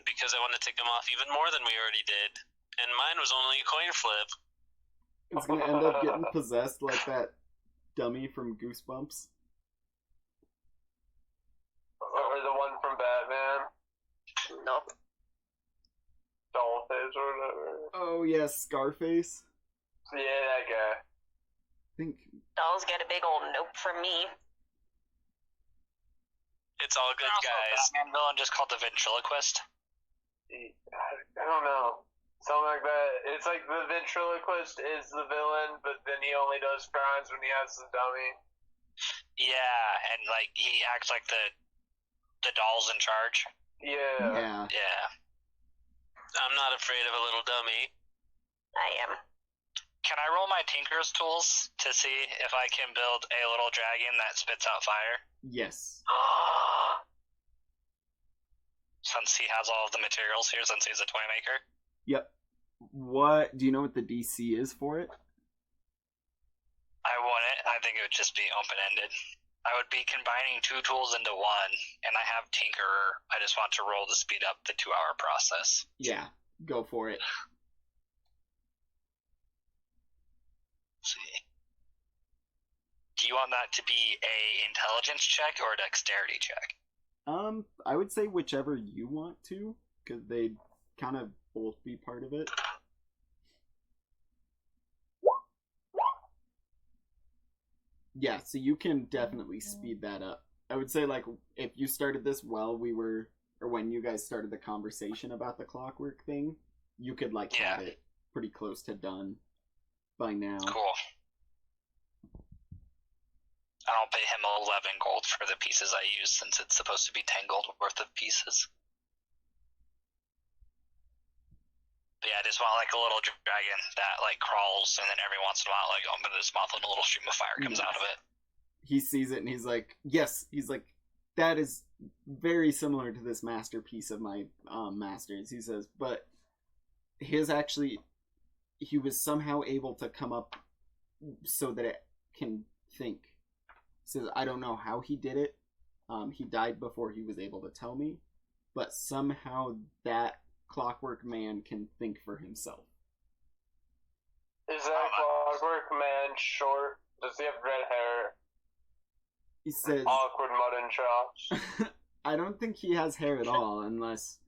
Because I want to tick him off even more than we already did. And mine was only a coin flip. It's gonna end up getting possessed like that dummy from Goosebumps. Or the one from Batman. Nope. Dollface or whatever. Oh yes, Scarface. Yeah, that guy. I think Doll's got a big old nope from me. It's all good, Also, guys. Batman villain just called the ventriloquist. I don't know. Something like that. It's like the ventriloquist is the villain, but then he only does crimes when he has the dummy. Yeah, and like he acts like the doll's in charge. Yeah. Yeah. I'm not afraid of a little dummy. I am. Can I roll my Tinker's tools to see if I can build a little dragon that spits out fire? yes. Since he has all of the materials here, since he's a toy maker. Yep. What do you know what the DC is for it? I wouldn't. I think it would just be open-ended. I would be combining 2 tools into one, and I have Tinkerer. I just want to roll to speed up the 2-hour process. Yeah, go for it. Let's see. Do you want that to be a intelligence check or a dexterity check? I would say whichever you want to, because they'd kind of both be part of it. Yeah, so you can definitely speed that up. I would say, like, if you started this while we were, or when you guys started the conversation about the clockwork thing, you could, like, have it pretty close to done by now. Cool. And I'll pay him 11 gold for the pieces I use, since it's supposed to be 10 gold worth of pieces. But yeah, I just want like a little dragon that like crawls, and then every once in a while, like open his mouth and a little stream of fire comes out of it. He sees it and he's like, yes. He's like, that is very similar to this masterpiece of my master's. He says, but his actually, he was somehow able to come up so that it can think. He says, I don't know how he did it. He died before he was able to tell me, but somehow that clockwork man can think for himself. Is that clockwork man short? Does he have red hair? He says, Awkward mutton chops. I don't think he has hair at all, unless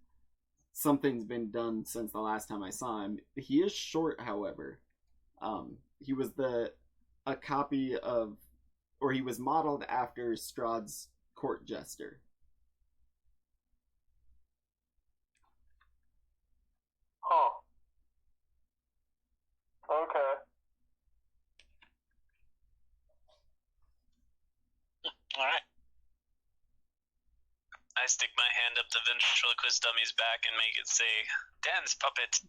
something's been done since the last time I saw him. He is short, however. He was a copy of, or he was modeled after Strahd's court jester. Huh. Okay. Alright. I stick my hand up the ventriloquist dummy's back and make it say, "Dance, puppet."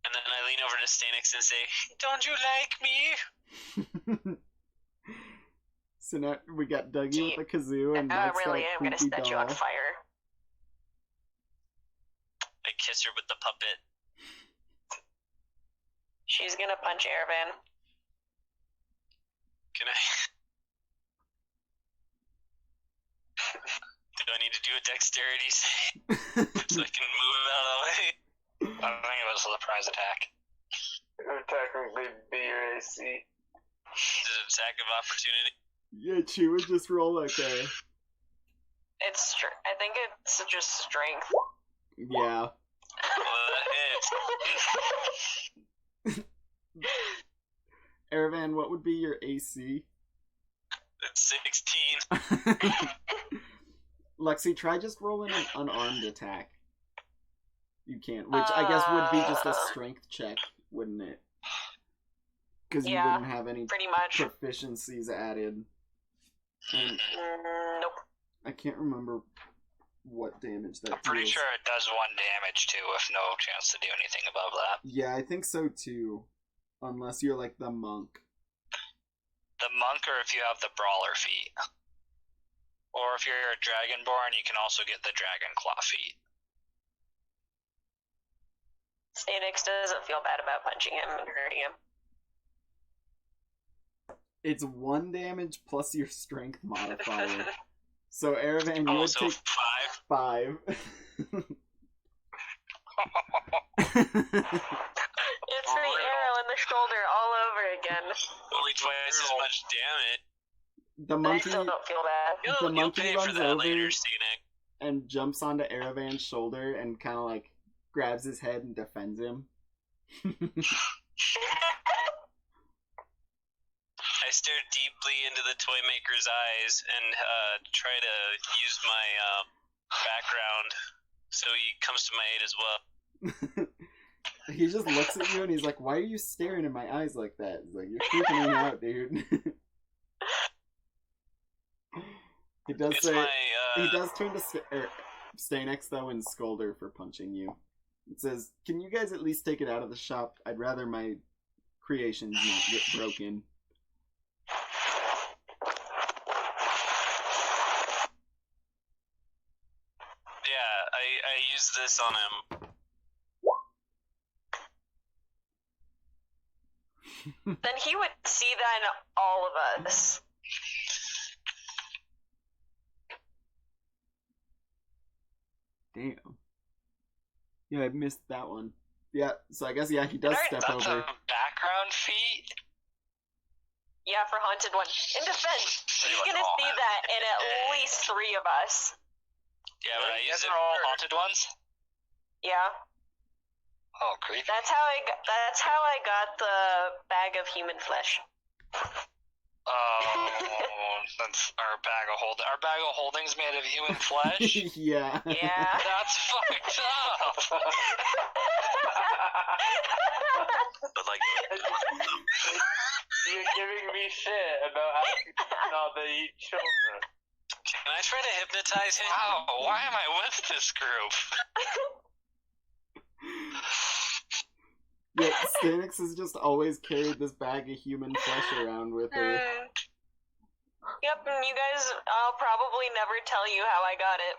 And then I lean over to Stanix and say, "Don't you like me?" So now we got Dougie with a kazoo and I Mike's really got a am gonna creepy set you on doll. fire. I kiss her with the puppet. She's gonna punch Erevan. Can I? Do I need to do a dexterity save so I can move out of the way? I think it was a surprise attack. It would technically be your AC. Is it an attack of opportunity? Yeah, she would just roll like a... I think it's just strength. Yeah. Well, that hits. Erevan, what would be your AC? It's 16. Lexi, try just rolling an unarmed attack. You can't, which I guess would be just a strength check, wouldn't it? Because you wouldn't have any pretty much proficiencies added. And nope. I can't remember what damage that I'm pretty deals. sure it does 1 damage too, with no chance to do anything above that. Yeah, I think so too. Unless you're like the monk. The monk, or if you have the brawler feat. Or if you're a dragonborn, you can also get the dragon claw feat. Stanix doesn't feel bad about punching him and hurting him. It's 1 damage plus your strength modifier. So Aravan, you would Also take 5. It's the arrow in the shoulder all over again. Only twice as much damage. The I monkey, still don't feel bad. the You'll monkey pay runs for that over later, Steenick. and jumps onto Aravan's shoulder and kind of like grabs his head and defends him. I stare deeply into the toy maker's eyes and try to use my background so he comes to my aid as well. He just looks at you and he's like, "Why are you staring in my eyes like that?" He's like, "You're freaking me out, dude." He does It's say, my, he does turn to Stanix though and scold her for punching you. It says, "Can you guys at least take it out of the shop? I'd rather my creations not get broken." Yeah, I use this on him. Then he would see that in all of us. Damn. Yeah, I missed that one. Yeah, so I guess, yeah, he does step That's over. a background feat? Yeah, for Haunted One. In defense, he's gonna see that in at least 3 of us. Yeah, but I You use guys it are all for... haunted ones? Yeah, Oh, creepy. that's how I got the bag of human flesh. That's our bag of holding. Our bag of holdings made of human flesh? Yeah. Yeah. That's fucked up! But like, You're giving me shit about asking how they eat children. Can I try to hypnotize him? Wow, why am I with this group? Yeah, Stanix has just always carried this bag of human flesh around with her. Yep, and you guys, I'll probably never tell you how I got it.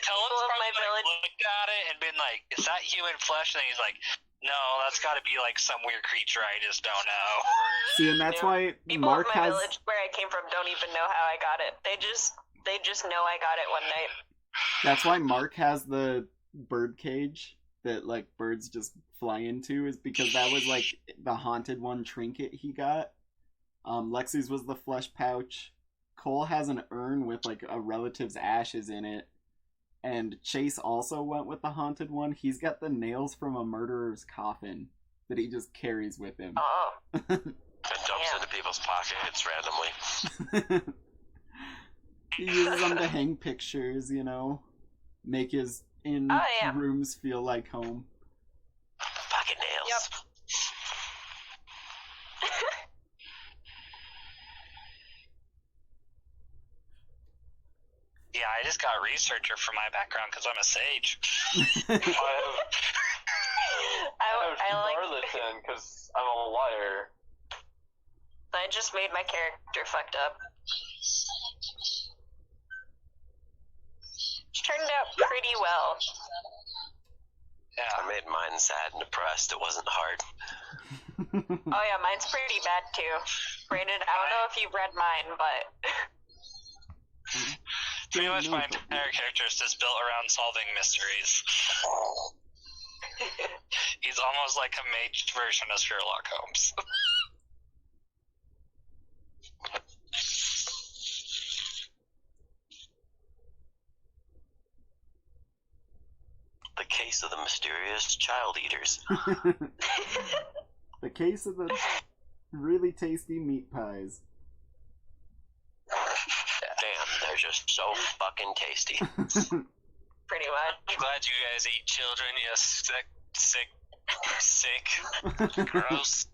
Helen's of my probably village. looked at it and been like, is that human flesh? And he's like, no, that's gotta be like some weird creature I just don't know. See, and that's why People Mark of my has... village where I came from don't even know how I got it. They just know I got it one night. That's why Mark has the bird cage that, like, birds just fly into, is because that was, like, the Haunted One trinket he got. Lexi's was the flesh pouch. Cole has an urn with, like, a relative's ashes in it. And Chase also went with the Haunted One. He's got the nails from a murderer's coffin that he just carries with him. Oh. and dumps into people's pockets randomly. He uses them to hang pictures, you know? Make his rooms feel like home. Pocket nails. Yep. Yeah, I just got researcher for my background because I'm a sage. I have charlatan because I'm a liar. I just made my character fucked up. Turned out pretty well. Yeah. I made mine sad and depressed. It wasn't hard. Oh yeah, mine's pretty bad too. Brandon, I don't know if you've read mine, but Pretty much my entire character is just built around solving mysteries. He's almost like a mage version of Sherlock Holmes. The case of the mysterious child eaters. The case of the really tasty meat pies. Damn, there's just so fucking tasty. Pretty much. I'm glad you guys eat children. Yes, sick. Gross.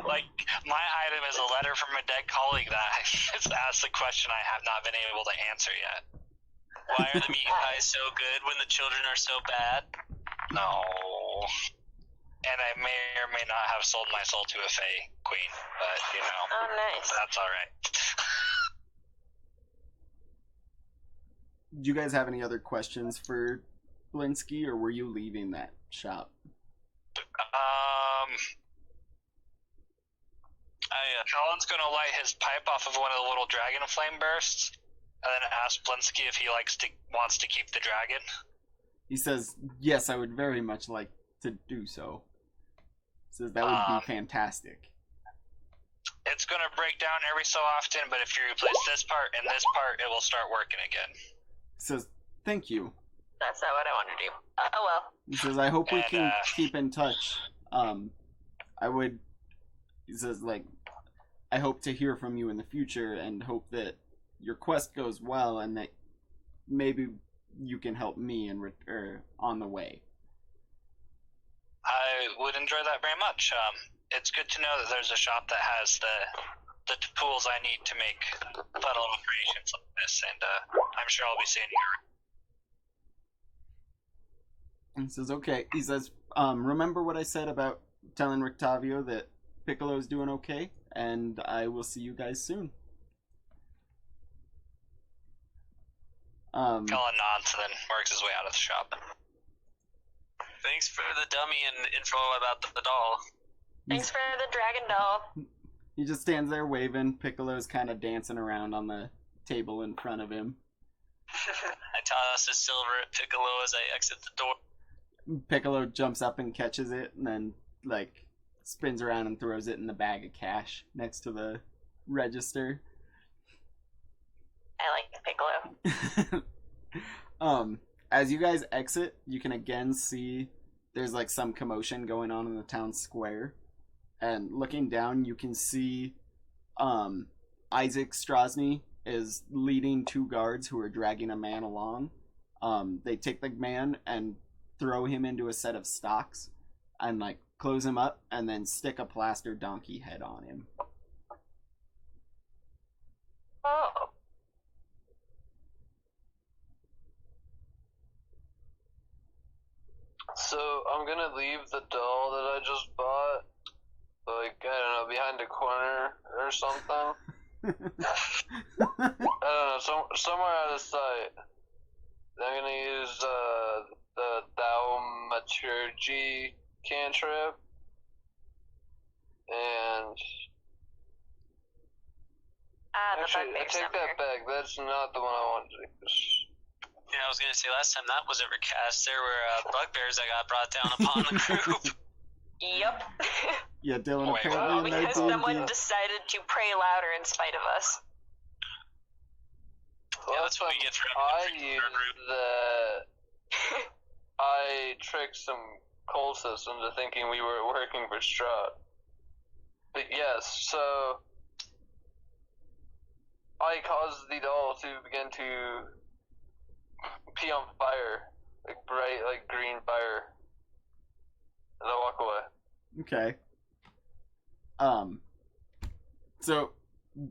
Like, my item is a letter from a dead colleague that has asked the question I have not been able to answer yet. Why are the meat pies so good when the children are so bad? No. And I may or may not have sold my soul to a Fae queen, but, you know, Oh, nice. that's alright. Do you guys have any other questions for Blinsky, or were you leaving that shop? Colin's gonna light his pipe off of one of the little dragon flame bursts, and then ask Blinsky if he wants to keep the dragon. He says, yes, I would very much like to do so. He says that would be fantastic. It's gonna break down every so often, but if you replace this part and this part, it will start working again. He says, thank you. That's not what I want to do. Oh well. He says, I hope we And, can keep in touch. He says, like, I hope to hear from you in the future and hope that your quest goes well and that maybe you can help me on the way. I would enjoy that very much. It's good to know that there's a shop that has the tools I need to make puddle creations like this, and I'm sure I'll be seeing you. He says, okay. He says, remember what I said about telling Rictavio that Piccolo's doing okay? And I will see you guys soon. Colin nods and then works his way out of the shop. Thanks for the dummy and info about the doll. Thanks for the dragon doll. He just stands there waving. Piccolo's kind of dancing around on the table in front of him. I toss a silver at Piccolo as I exit the door. Piccolo jumps up and catches it, and then, like, spins around and throws it in the bag of cash next to the register. I like Piccolo. As you guys exit, you can again see there's, like, some commotion going on in the town square. And looking down, you can see Isaac Strahd is leading two guards who are dragging a man along. They take the man and throw him into a set of stocks and, like, close him up and then stick a plaster donkey head on him. Oh. So I'm gonna leave the doll that I just bought, like, I don't know, behind a corner or something. I don't know, somewhere out of sight. I'm gonna use the Thaumaturgy cantrip, and The actually, I bugbear take summoner. that back. That's not the one I wanted to use. Yeah, I was gonna say last time that was ever cast, there were bugbears that got brought down upon the group. Yep. Yeah, Dylan, Wait, apparently in Because their someone D&D, decided to pray louder in spite of us. Yeah, that's what we get for I used the... I tricked some cultists into thinking we were working for Strahd. But yes, so... I caused the doll to begin to pee on fire. Like bright, like green fire. And I walk away. Okay. So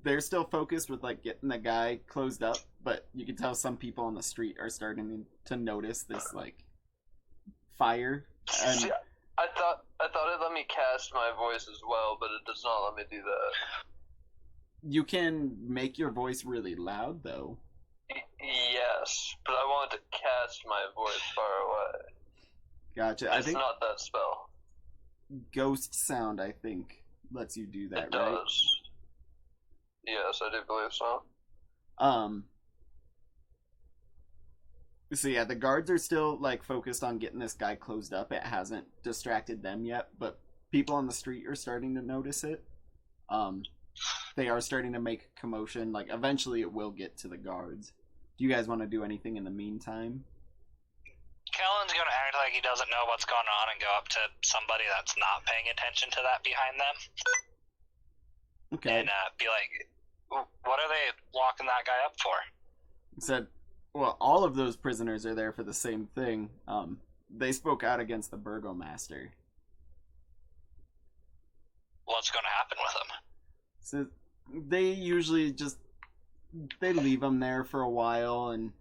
they're still focused with, like, getting the guy closed up, but you can tell some people on the street are starting to notice this, like, fire. And See, I thought it let me cast my voice as well, but it does not let me do that. you can make your voice really loud, though. Yes, but I wanted to cast my voice far away. Gotcha. I It's think not that spell. Ghost Sound, I think, lets you do that, It right? does. Yes, I do believe so. So yeah, the guards are still, like, focused on getting this guy closed up. It hasn't distracted them yet, but people on the street are starting to notice it. They are starting to make commotion. Like, eventually it will get to the guards. Do you guys want to do anything in the meantime? Kellen's gonna act like he doesn't know what's going on and go up to somebody that's not paying attention to that behind them, Okay. and be like, "What are they locking that guy up for?" Said, well, all of those prisoners are there for the same thing. They spoke out against the burgomaster. What's going to happen with them? So they usually just they leave them there for a while and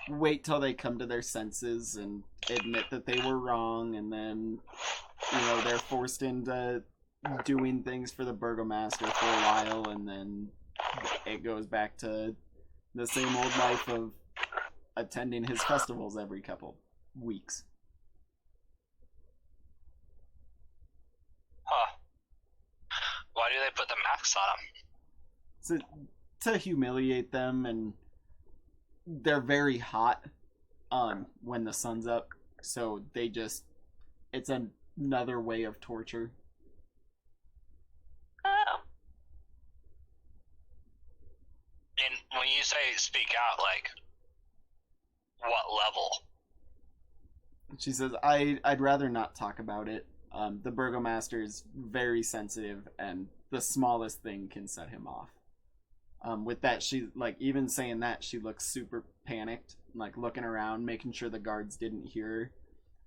wait till they come to their senses and admit that they were wrong, and then they're forced into doing things for the burgomaster for a while, and then it goes back to the same old life of attending his festivals every couple weeks. Huh. Why do they put the masks on them? To humiliate them, and they're very hot when the sun's up, so it's another way of torture. Oh. And when you say speak out, like, what level? She says, I'd rather not talk about it. The burgomaster is very sensitive, and the smallest thing can set him off. With that, she, like, even saying that, she looks super panicked, like, looking around, making sure the guards didn't hear her.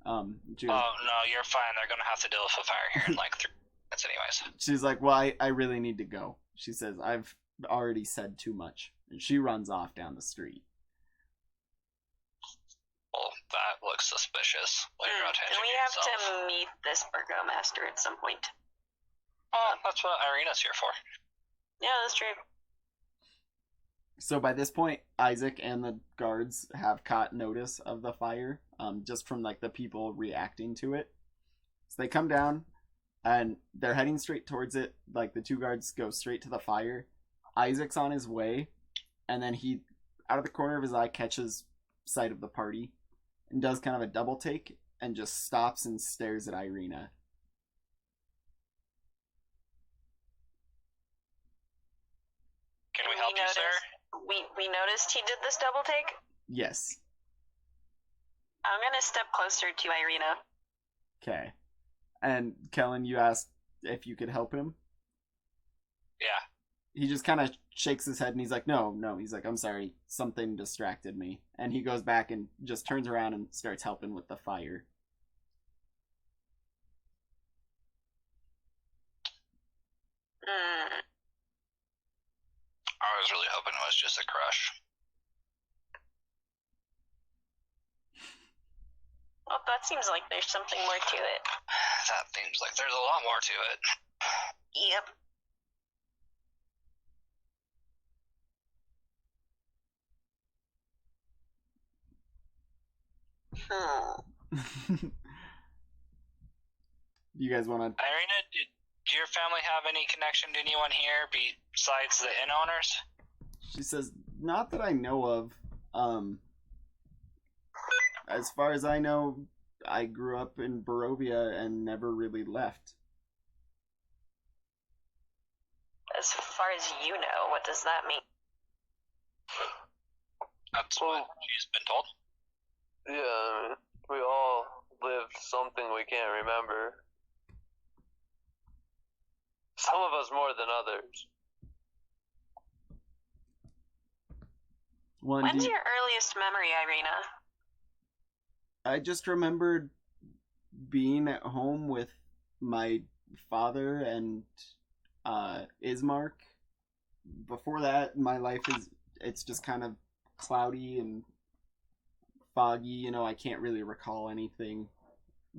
Oh, no, you're fine. They're going to have to deal with a fire here in, like, 3 minutes anyways. She's like, well, I really need to go. She says, I've already said too much. And she runs off down the street. Well, that looks suspicious. And we have to meet this burgomaster at some point. Oh, that's what Irina's here for. Yeah, that's true. So by this point, Isaac and the guards have caught notice of the fire, just from like the people reacting to it. So they come down, and they're heading straight towards it. Like the 2 guards go straight to the fire. Isaac's on his way, and then he, out of the corner of his eye, catches sight of the party, and does kind of a double take, and just stops and stares at Irina. Can we help you, sir? We noticed he did this double take? Yes. I'm gonna step closer to Irina. Okay. And Kellen, you asked if you could help him? Yeah. He just kind of shakes his head and he's like, no. He's like, I'm sorry, something distracted me. And he goes back and just turns around and starts helping with the fire. I was really hoping it was just a crush. Well, that seems like there's something more to it. That seems like there's a lot more to it. Yep. You guys want to... Irina, do your family have any connection to anyone here besides the inn owners? She says, not that I know of. As far as I know, I grew up in Barovia and never really left. As far as you know, what does that mean? That's what she's been told. Yeah, we all lived something we can't remember. Some of us more than others. When's your earliest memory, Irina? I just remembered being at home with my father and Ismark. Before that, my life it's just kind of cloudy and foggy. I can't really recall anything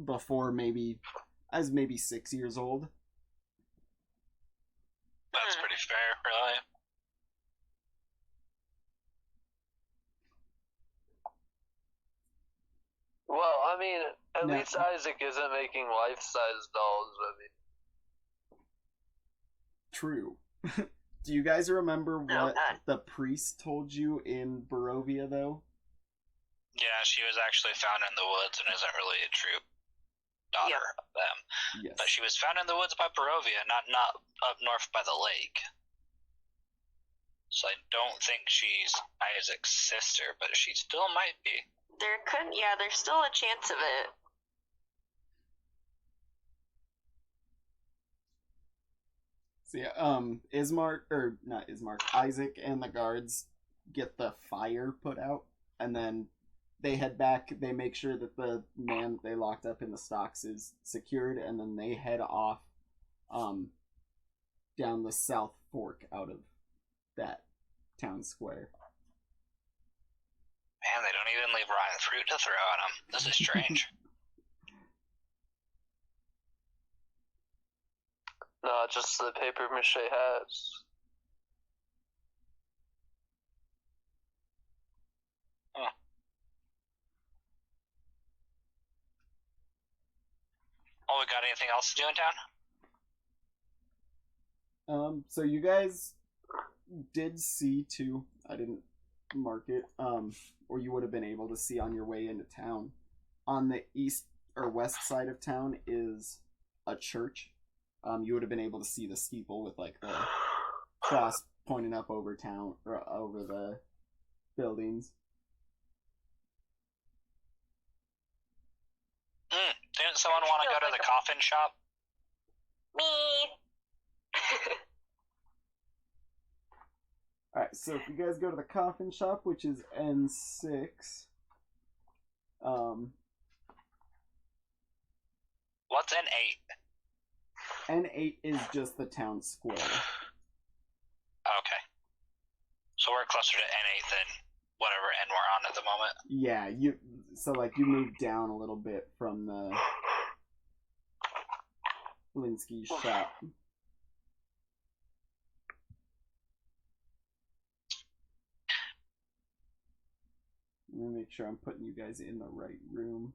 before I was maybe 6 years old. That's pretty fair, really. Well, I mean, at least Isaac isn't making life-size dolls of me. True. Do you guys remember what the priest told you in Barovia, though? Yeah, she was actually found in the woods and isn't really a true daughter of them. Yes. But she was found in the woods by Barovia, not up north by the lake. So I don't think she's Isaac's sister, but she still might be. There's still a chance of it. So yeah, Ismark, or not Ismark, Isaac and the guards get the fire put out, and then they head back. They make sure that the man they locked up in the stocks is secured, and then they head off down the south fork out of that town square. Man, they don't even leave rotten fruit to throw at them. This is strange. No, just the paper mache hats. Oh, we got anything else to do in town? So you guys did see too. I didn't mark it. Or you would have been able to see on your way into town. On the east or west side of town is a church. You would have been able to see the steeple with like the cross pointing up over town or over the buildings. Didn't someone want to go to the coffin shop? Me. Alright, so if you guys go to the coffin shop, which is N6, What's N8? N8 is just the town square. Okay. So we're closer to N8 than whatever N we're on at the moment. Yeah, you moved down a little bit from the Blinsky shop. Let me make sure I'm putting you guys in the right room.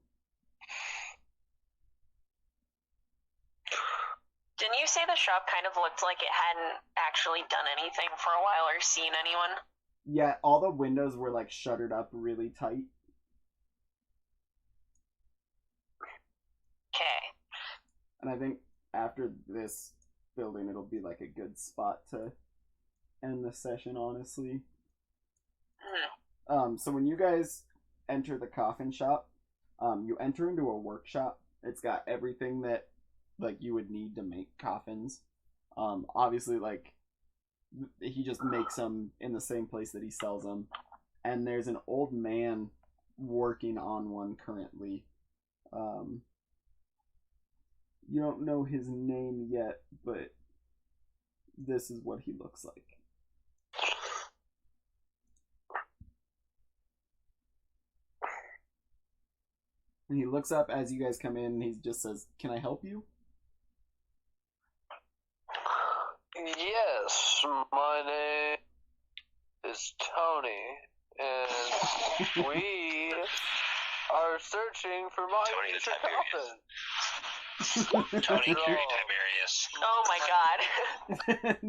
Didn't you say the shop kind of looked like it hadn't actually done anything for a while or seen anyone? Yeah, all the windows were like shuttered up really tight. Okay. And I think after this building, it'll be like a good spot to end the session, honestly. So when you guys enter the coffin shop, you enter into a workshop. It's got everything that like you would need to make coffins. Obviously, like he just makes them in the same place that he sells them. And there's an old man working on one currently. You don't know his name yet, but this is what he looks like. And he looks up as you guys come in and he just says, "Can I help you?" Yes, my name is Tony, and we are searching for my Tony the future Tiberius. coffin. Tony Tiberius. Oh my god.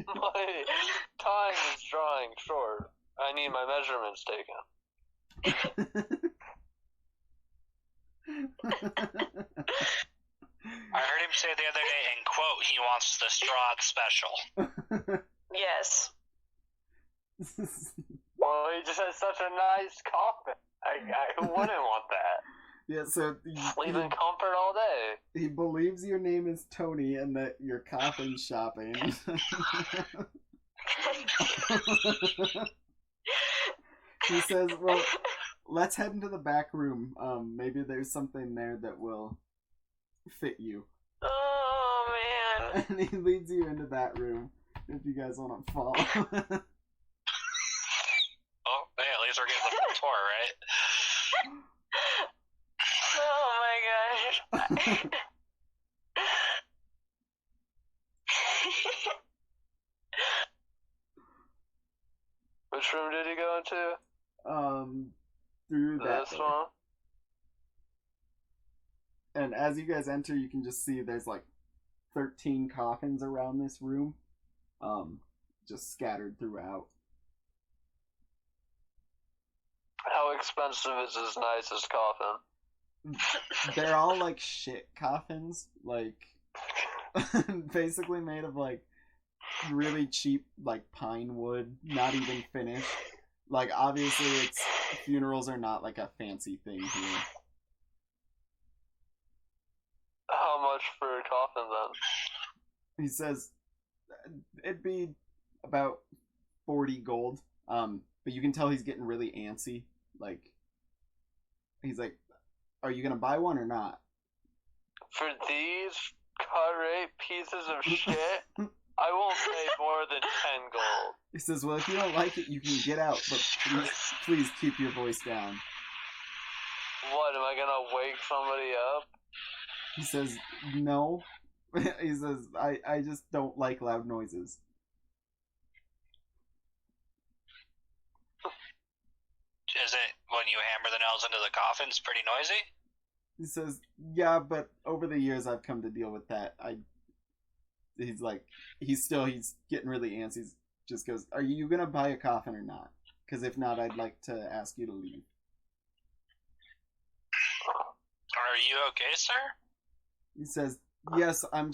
My time is drawing short. I need my measurements taken. I heard him say the other day, in quote, he wants the Strahd special. Yes. Well, he just has such a nice coffin. Who wouldn't want that? Yeah, so Sleep in comfort all day. he believes your name is Tony and that you're coffin shopping. He says, "Well, let's head into the back room. Maybe there's something there that will fit you." Oh man. And he leads you into that room if you guys want to follow. Oh, hey, at least we're getting the full tour, right? Oh my gosh. Which room did he go into? Through that This door. one? And as you guys enter, you can just see there's like 13 coffins around this room, just scattered throughout. How expensive is his nicest coffin? They're all like shit coffins, like basically made of like really cheap like pine wood, not even finished. Like obviously it's funerals are not like a fancy thing here. How much for a coffin then? He says it'd be about 40 gold. But but you can tell he's getting really antsy. Like, he's like, "Are you gonna buy one or not?" For these cut rate pieces of shit, I won't pay more than 10 gold. He says, "Well, if you don't like it, you can get out, but please keep your voice down." What, am I gonna wake somebody up? He says, "No." He says, I just don't like loud noises. Is it when you hammer the nails into the coffins pretty noisy? He says, "Yeah, but over the years I've come to deal with that. He's like, he's getting really antsy. He just goes, "Are you gonna buy a coffin or not? Because if not, I'd like to ask you to leave." Are you okay, sir? He says, "Yes, I'm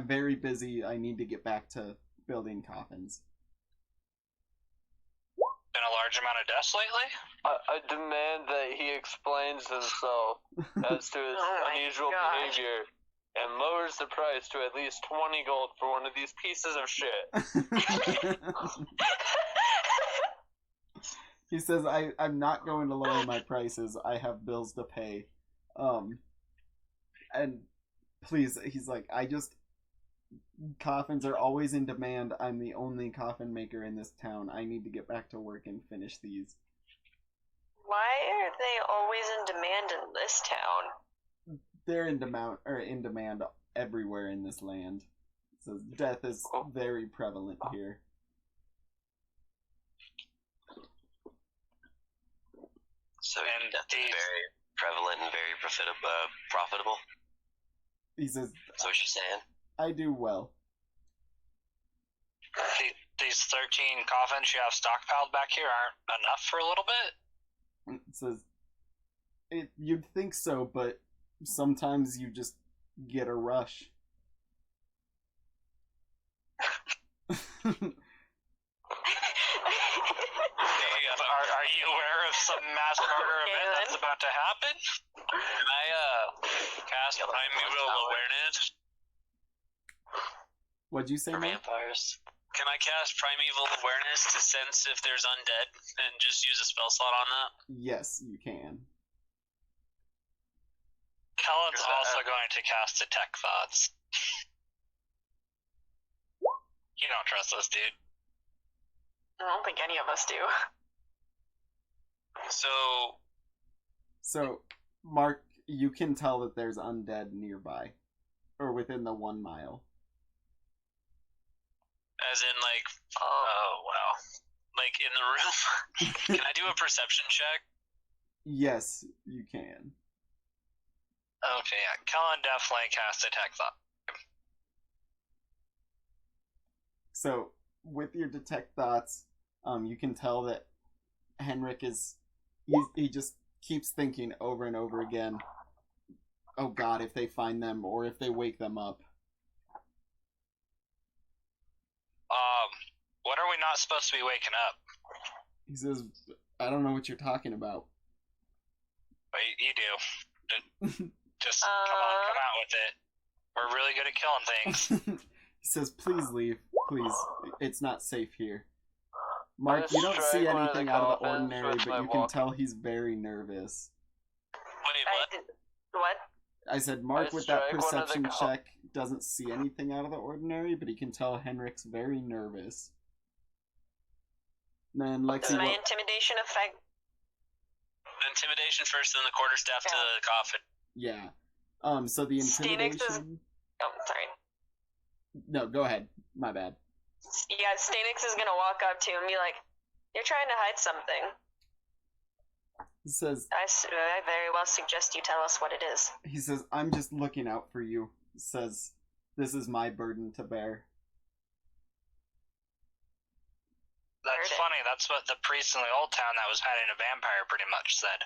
very busy. I need to get back to building coffins." Been a large amount of deaths lately? I demand that he explains himself as to his unusual behavior and lowers the price to at least 20 gold for one of these pieces of shit. He says, I'm not going to lower my prices. I have bills to pay. And please, he's like, coffins are always in demand. I'm the only coffin maker in this town. I need to get back to work and finish these. Why are they always in demand in this town? They're in demand everywhere in this land. So death is very prevalent here. So death is very prevalent and very profitable. He says, "So what you saying?" "I do well." These 13 coffins you have stockpiled back here aren't enough for a little bit? It says, "You'd think so, but sometimes you just get a rush." Are you aware of some mass murder event that's about to happen? Can I cast primeval awareness? What'd you say, For Mark? vampires. Can I cast primeval awareness to sense if there's undead and just use a spell slot on that? Yes, you can. Kellen's also going to cast Detect Thoughts. You don't trust us, dude. I don't think any of us do. So, Mark, you can tell that there's undead nearby, or within the 1 mile. as in like, oh wow, like in the room. Can I do a perception check? Yes, you can. Okay, yeah. Kellen definitely cast Detect Thought. So, with your Detect Thoughts, you can tell that Henrik he just keeps thinking over and over again, oh god, if they find them, or if they wake them up. When are we not supposed to be waking up? He says, I don't know what you're talking about. But you do. Just come out with it. We're really good at killing things. He says, please leave. Please. It's not safe here. Mark, you don't see anything out of the ordinary, but you can tell he's very nervous. Wait, what? What? I said, Mark, with that perception check, doesn't see anything out of the ordinary, but he can tell Henrik's very nervous. And then Lexi, Does my intimidation affect? Intimidation first, then the quarterstaff to the coffin. Yeah. So the intimidation... Oh, sorry. No, go ahead. My bad. Yeah, Stanix is gonna walk up to him and be like, you're trying to hide something. He says... I very well suggest you tell us what it is. He says, I'm just looking out for you. He says, this is my burden to bear. That's funny. That's what the priest in the old town that was hiding a vampire pretty much said.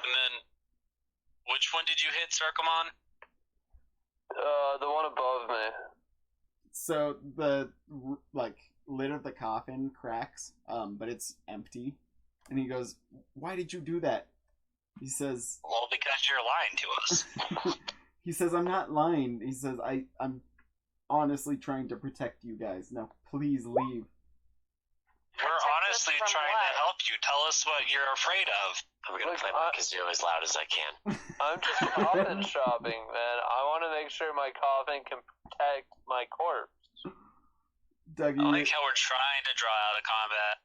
And then, which one did you hit, Sarkomon? The one above me. So the lid of the coffin cracks, but it's empty. And he goes, "Why did you do that?" He says, "Well, because you're lying to us." He says, "I'm not lying." He says, "I'm honestly trying to protect you guys. Now, please leave." We're honestly From trying what? to help you. Tell us what you're afraid of. I'm gonna Look, play my kazoo as loud as I can. I'm just coffin shopping, man. I want to make sure my coffin can protect my corpse. Dougie, I like how we're trying to draw out of combat.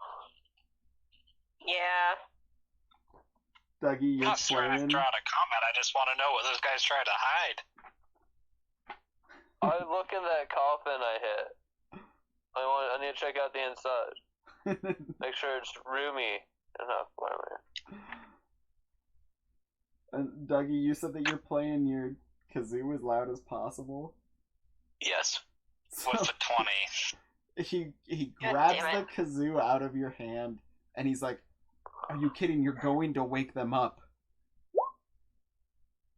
Yeah. Dougie, you're Not trying to playing. draw out of combat. I just want to know what those guys trying to hide. I look in that coffin I hit. I need to check out the inside. Make sure it's roomy enough for me. And Dougie, you said that you're playing your kazoo as loud as possible. Yes. So With the 20. he God grabs damn the it. kazoo out of your hand, and he's like, "Are you kidding? You're going to wake them up."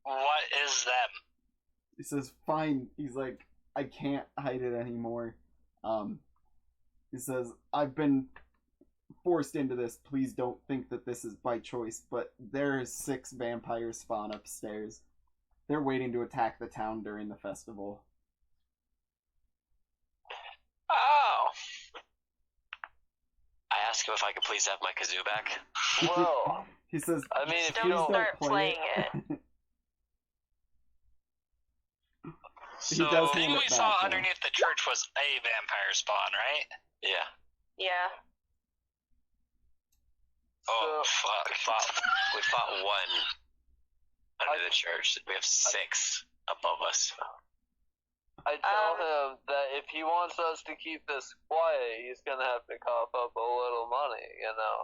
What is them? He says, "Fine." He's like, "I can't hide it anymore." He says, "I've been forced into this. Please don't think that this is by choice, but there's 6 vampires spawn upstairs. They're waiting to attack the town during the festival." Oh. I asked him if I could please have my kazoo back. Whoa. He says, I mean, if "Please you Don't don't... start play playing it. He So, does The thing hand we it saw back, though. underneath the church was a vampire spawn, right? Yeah. Yeah. Oh, So, fuck. We fought 1 under the church. We have 6 above us. I tell him that if he wants us to keep this quiet, he's gonna have to cough up a little money, you know.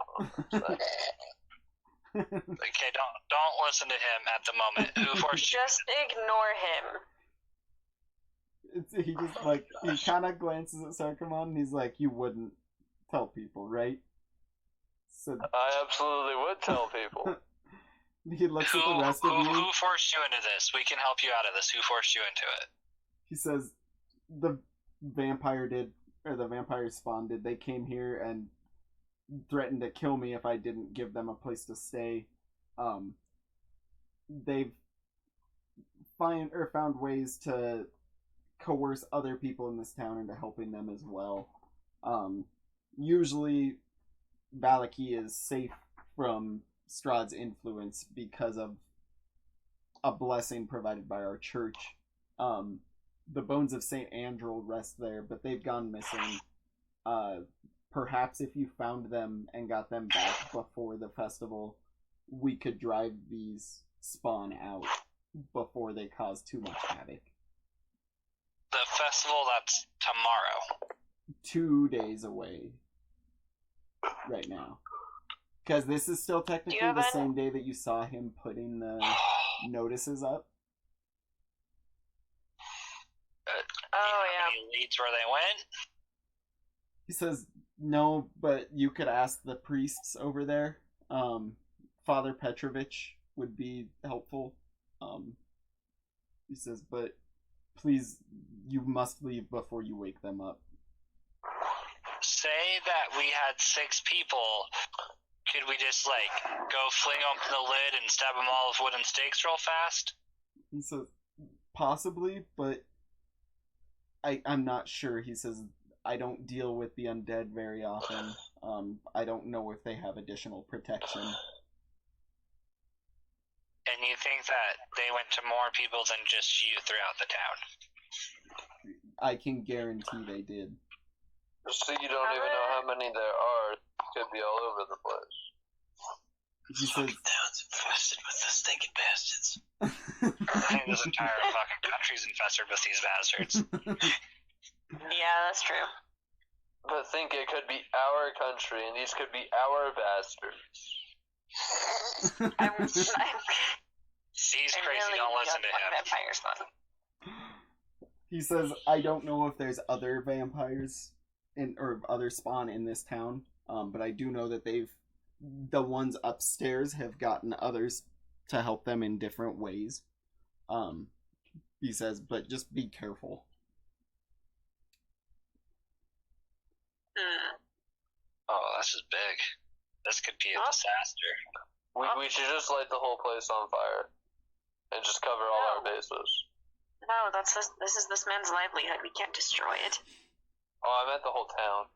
Okay, don't listen to him at the moment. Who forced you? Just ignore him. He just like he kind of glances at Sarkamon and he's like, "You wouldn't tell people, right?" So I absolutely would tell people. he looks at the rest of you. Who forced you into this? We can help you out of this. Who forced you into it? He says, "The vampire did, or the vampire spawn did. They came here and threatened to kill me if I didn't give them a place to stay. They've found ways to coerce other people in this town into helping them as well. Usually, Vallaki is safe from Strahd's influence because of a blessing provided by our church. The bones of Saint Andrel rest there, but they've gone missing. Perhaps if you found them and got them back before the festival, we could drive these spawn out before they cause too much havoc." The festival that's tomorrow. 2 days away right now. Because this is still technically have the an- same day that you saw him putting the notices up. Oh, yeah. Any leads where they went? He says, "No, but you could ask the priests over there. Father Petrovich would be helpful." He says, "But please, you must leave before you wake them up." Say that we had 6 people. Could we just, go fling open the lid and stab them all with wooden stakes real fast? He says, "Possibly, but I'm not sure." He says, "I don't deal with the undead very often. I don't know if they have additional protection." And you think that they went to more people than just you throughout the town? I can guarantee they did. So you don't even know how many there are. Could be all over the place. He says, town's infested with the stinking bastards. I think this entire fucking country's infested with these bastards. Yeah, that's true. But think it could be our country, and these could be our bastards. He's crazy, don't listen to him. Vampire spawn. He says, "I don't know if there's other vampires or other spawn in this town, but I do know that the ones upstairs have gotten others to help them in different ways." He says, "But just be careful." Oh, this is big. This could be a disaster. We should just light the whole place on fire. And just cover all our bases. No, this is this man's livelihood. We can't destroy it. Oh, I meant the whole town.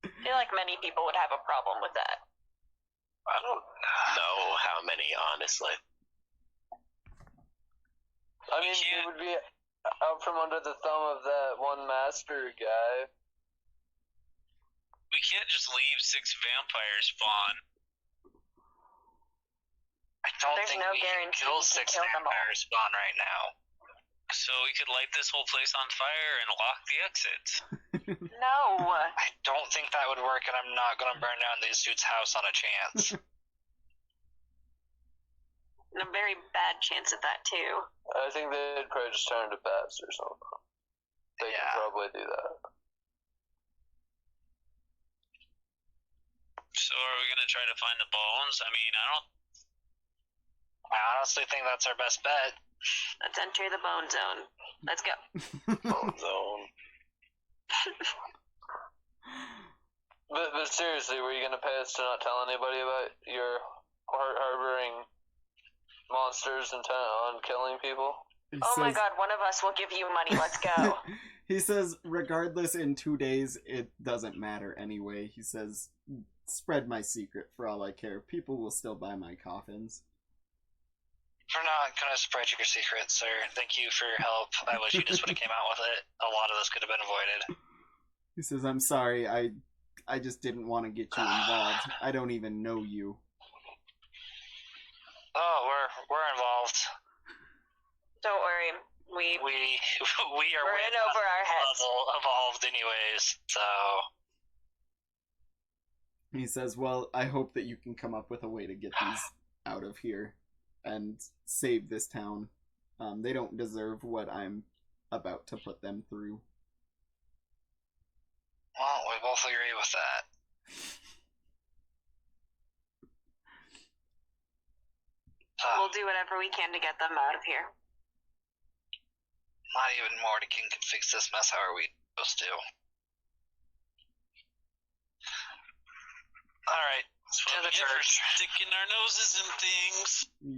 I feel like many people would have a problem with that. I don't know how many, honestly. I mean, it would be out from under the thumb of that one master guy. We can't just leave 6 vampires spawn. I don't There's think no we can guarantee kill we can 6 kill them all. vampires spawn right now. So we could light this whole place on fire and lock the exits. No. I don't think that would work, and I'm not going to burn down these dudes' house on a chance. And a very bad chance at that, too. I think they'd probably just turn to bats or something. They Yeah. can probably do that. So are we gonna try to find the bones? I mean, I honestly think that's our best bet. Let's enter the bone zone. Let's go. Bone zone. But seriously, were you gonna pay us to not tell anybody about your harboring monsters intent on killing people? He Oh my says- god, one of us will give you money. Let's go. He says, regardless, in 2 days, it doesn't matter anyway. He says, spread my secret for all I care. People will still buy my coffins. We're not going to spread your secret, sir. Thank you for your help. I wish you just would have came out with it. A lot of this could have been avoided. He says, I'm sorry, I just didn't want to get you involved. I don't even know you. Oh, we're involved. Don't worry. We are We're way in over our heads. level evolved anyways, so He says, well, I hope that you can come up with a way to get these out of here and save this town. They don't deserve what I'm about to put them through. well, we both agree with that. We'll do whatever we can to get them out of here. Not even Mordenkin can fix this mess. How are we supposed to? Alright, to the church. sticking our noses in things.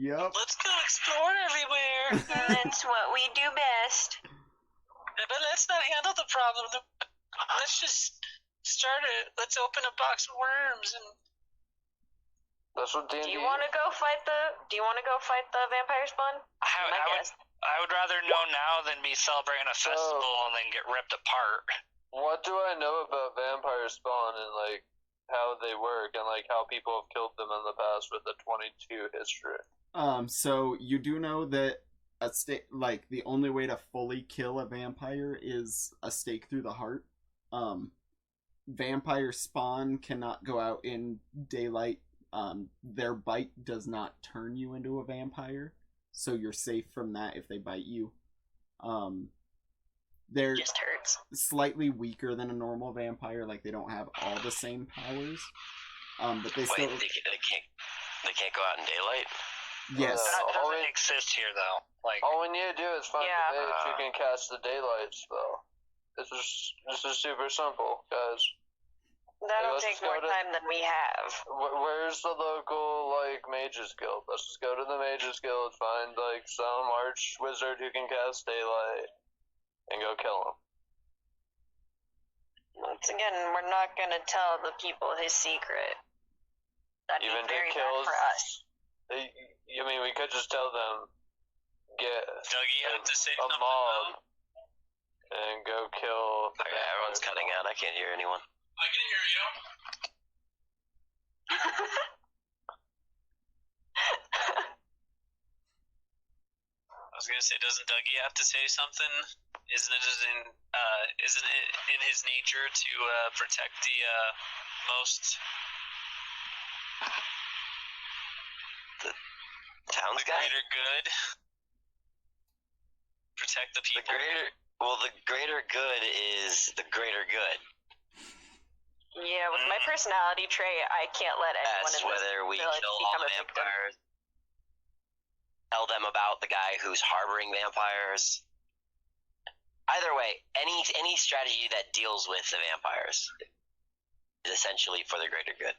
Yup. Let's go explore everywhere. That's what we do best. But let's not handle the problem. Let's just start it. Let's open a box of worms and. That's what D&D. Do you want to go fight the vampire spawn? I would rather know now than be celebrating a festival and then get ripped apart. What do I know about vampire spawn and like how they work and like how people have killed them in the past with the 22 history? So you do know that the only way to fully kill a vampire is a stake through the heart. Vampire spawn cannot go out in daylight. Their bite does not turn you into a vampire, so you're safe from that if they bite you. They're Just hurts. slightly weaker than a normal vampire, like they don't have all the same powers. But they still. Wait, they can't go out in daylight? Yes. That doesn't exist here, though. Like, All we need to do is find Yeah. the mage who can cast the daylight spell. This is super simple, guys. That'll let's take just go more to- time than we have. Where's the local like mages guild? Let's just go to the mages guild, find like some arch wizard who can cast daylight, and go kill him. Once again, we're not gonna tell the people his secret. That'd Even be very Dick bad kills. for us. I mean, we could just tell them get Dougie, you have to say a something. mob and go kill. the Okay, everyone's vampire cutting spawn. out. I can't hear anyone. I can hear you. I was gonna say, doesn't Dougie have to say something? Isn't it in his nature to protect the most Town's the guy? greater good? Protect the people. The greater good is the greater good. Yeah, with my personality trait, I can't let anyone That's in this whether we village kill all become the a victim. vampires. Tell them about the guy who's harboring vampires. Either way, any strategy that deals with the vampires is essentially for the greater good.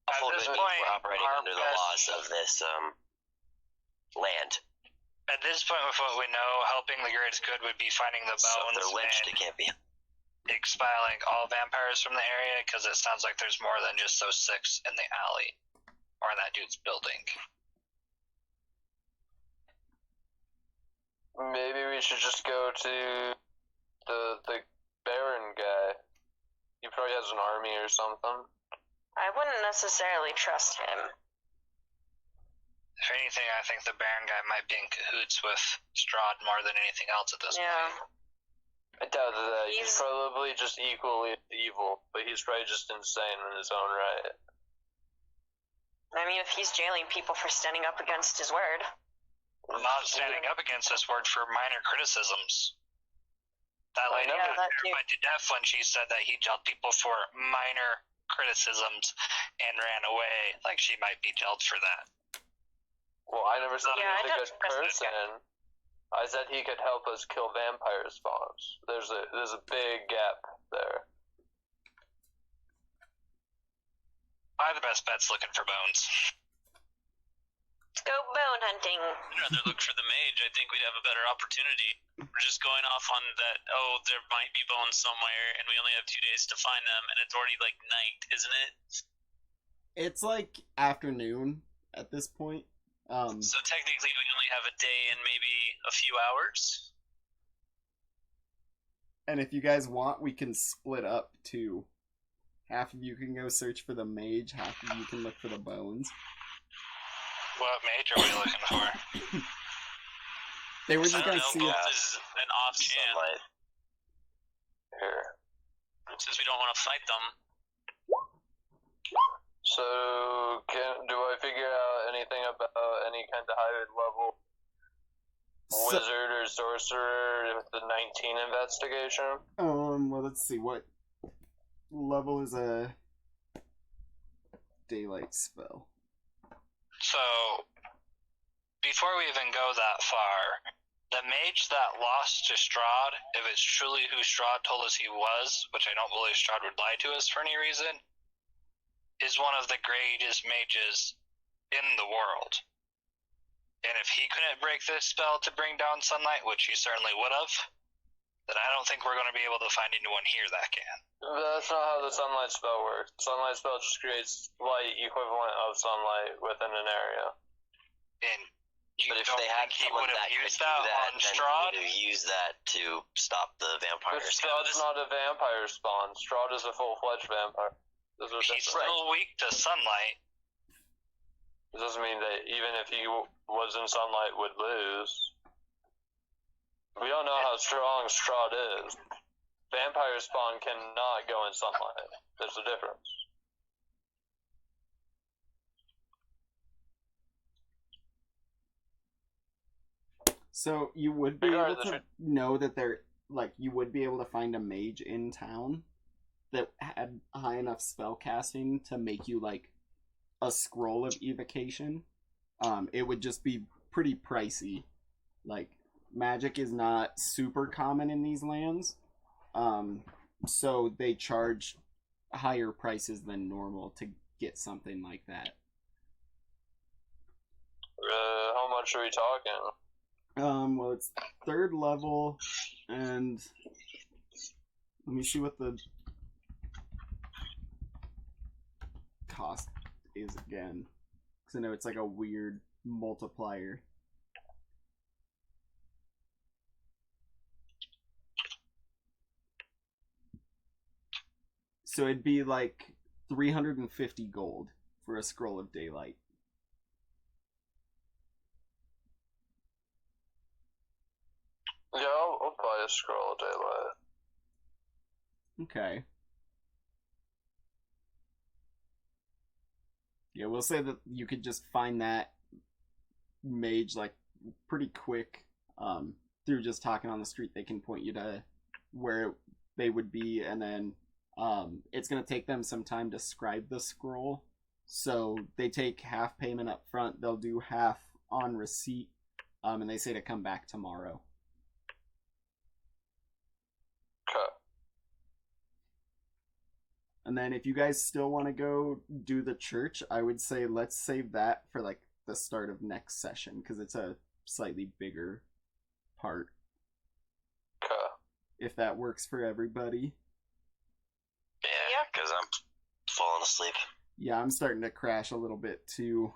At Lawful this good means point, we're operating our under the best- laws of this land. at this point, with what we know, helping the greatest good would be finding the So if bones they're lynched, and it can't be. expelling all vampires from the area? Because it sounds like there's more than just those 6 in the alley or in that dude's building. Maybe we should just go to the Baron guy. He probably has an army or something. I wouldn't necessarily trust him. If anything, I think the Baron guy might be in cahoots with Strahd more than anything else at this point. I doubt that. He's probably just equally evil, but he's probably just insane in his own right. I mean, if he's jailing people for standing up against his word. Not standing up against this word for minor criticisms. That lady got terrified to death when she said that he jailed people for minor criticisms and ran away, like she might be jailed for that. Well, I never said he was a good person. I said he could help us kill vampire spawns. There's a big gap there. Probably the best bet's looking for bones. Let's go bone hunting. I'd rather look for the mage. I think we'd have a better opportunity. We're just going off on that, there might be bones somewhere, and we only have 2 days to find them, and it's already, like, night, isn't it? It's, like, afternoon at this point. So technically we only have a day and maybe a few hours? And if you guys want, we can split up, too. Half of you can go search for the mage, half of you can look for the bones. What mage are we looking for? They were just gonna see both is an off chance. Here. Since we don't want to fight them. So, do I figure out anything about any kind of high level wizard or sorcerer with the 19 investigation? Well, let's see, what level is a daylight spell? So, before we even go that far, the mage that lost to Strahd, if it's truly who Strahd told us he was, which I don't believe Strahd would lie to us for any reason, is one of the greatest mages in the world. And if he couldn't break this spell to bring down sunlight, which he certainly would have, then I don't think we're going to be able to find anyone here that can. That's not how the sunlight spell works. The sunlight spell just creates light equivalent of sunlight within an area. And but if they had someone that could do that, then Strahd they would have used that to stop the vampire. But Strahd's not a vampire spawn. Strahd is a full-fledged vampire. He's still weak to sunlight. It doesn't mean that even if he was in sunlight would lose. We don't know how strong Strahd is. Vampire spawn cannot go in sunlight. There's a difference. So you would be able to know that you would be able to find a mage in town that had high enough spell casting to make you like a scroll of evocation. It would just be pretty pricey. Like, magic is not super common in these lands, so they charge higher prices than normal to get something like that. How much are we talking? Well, it's 3rd level, and let me see what the cost is again, because I know it's like a weird multiplier. So it'd be like 350 gold for a scroll of daylight. Yeah, I'll buy a scroll of daylight. Okay. Yeah, we'll say that you could just find that mage like pretty quick through just talking on the street. They can point you to where they would be, and then it's going to take them some time to scribe the scroll. So they take half payment up front, they'll do half on receipt, and they say to come back tomorrow. Okay. And then if you guys still want to go do the church, I would say let's save that for like the start of next session, because it's a slightly bigger part. Okay. If that works for everybody. falling asleep. Yeah, I'm starting to crash a little bit too.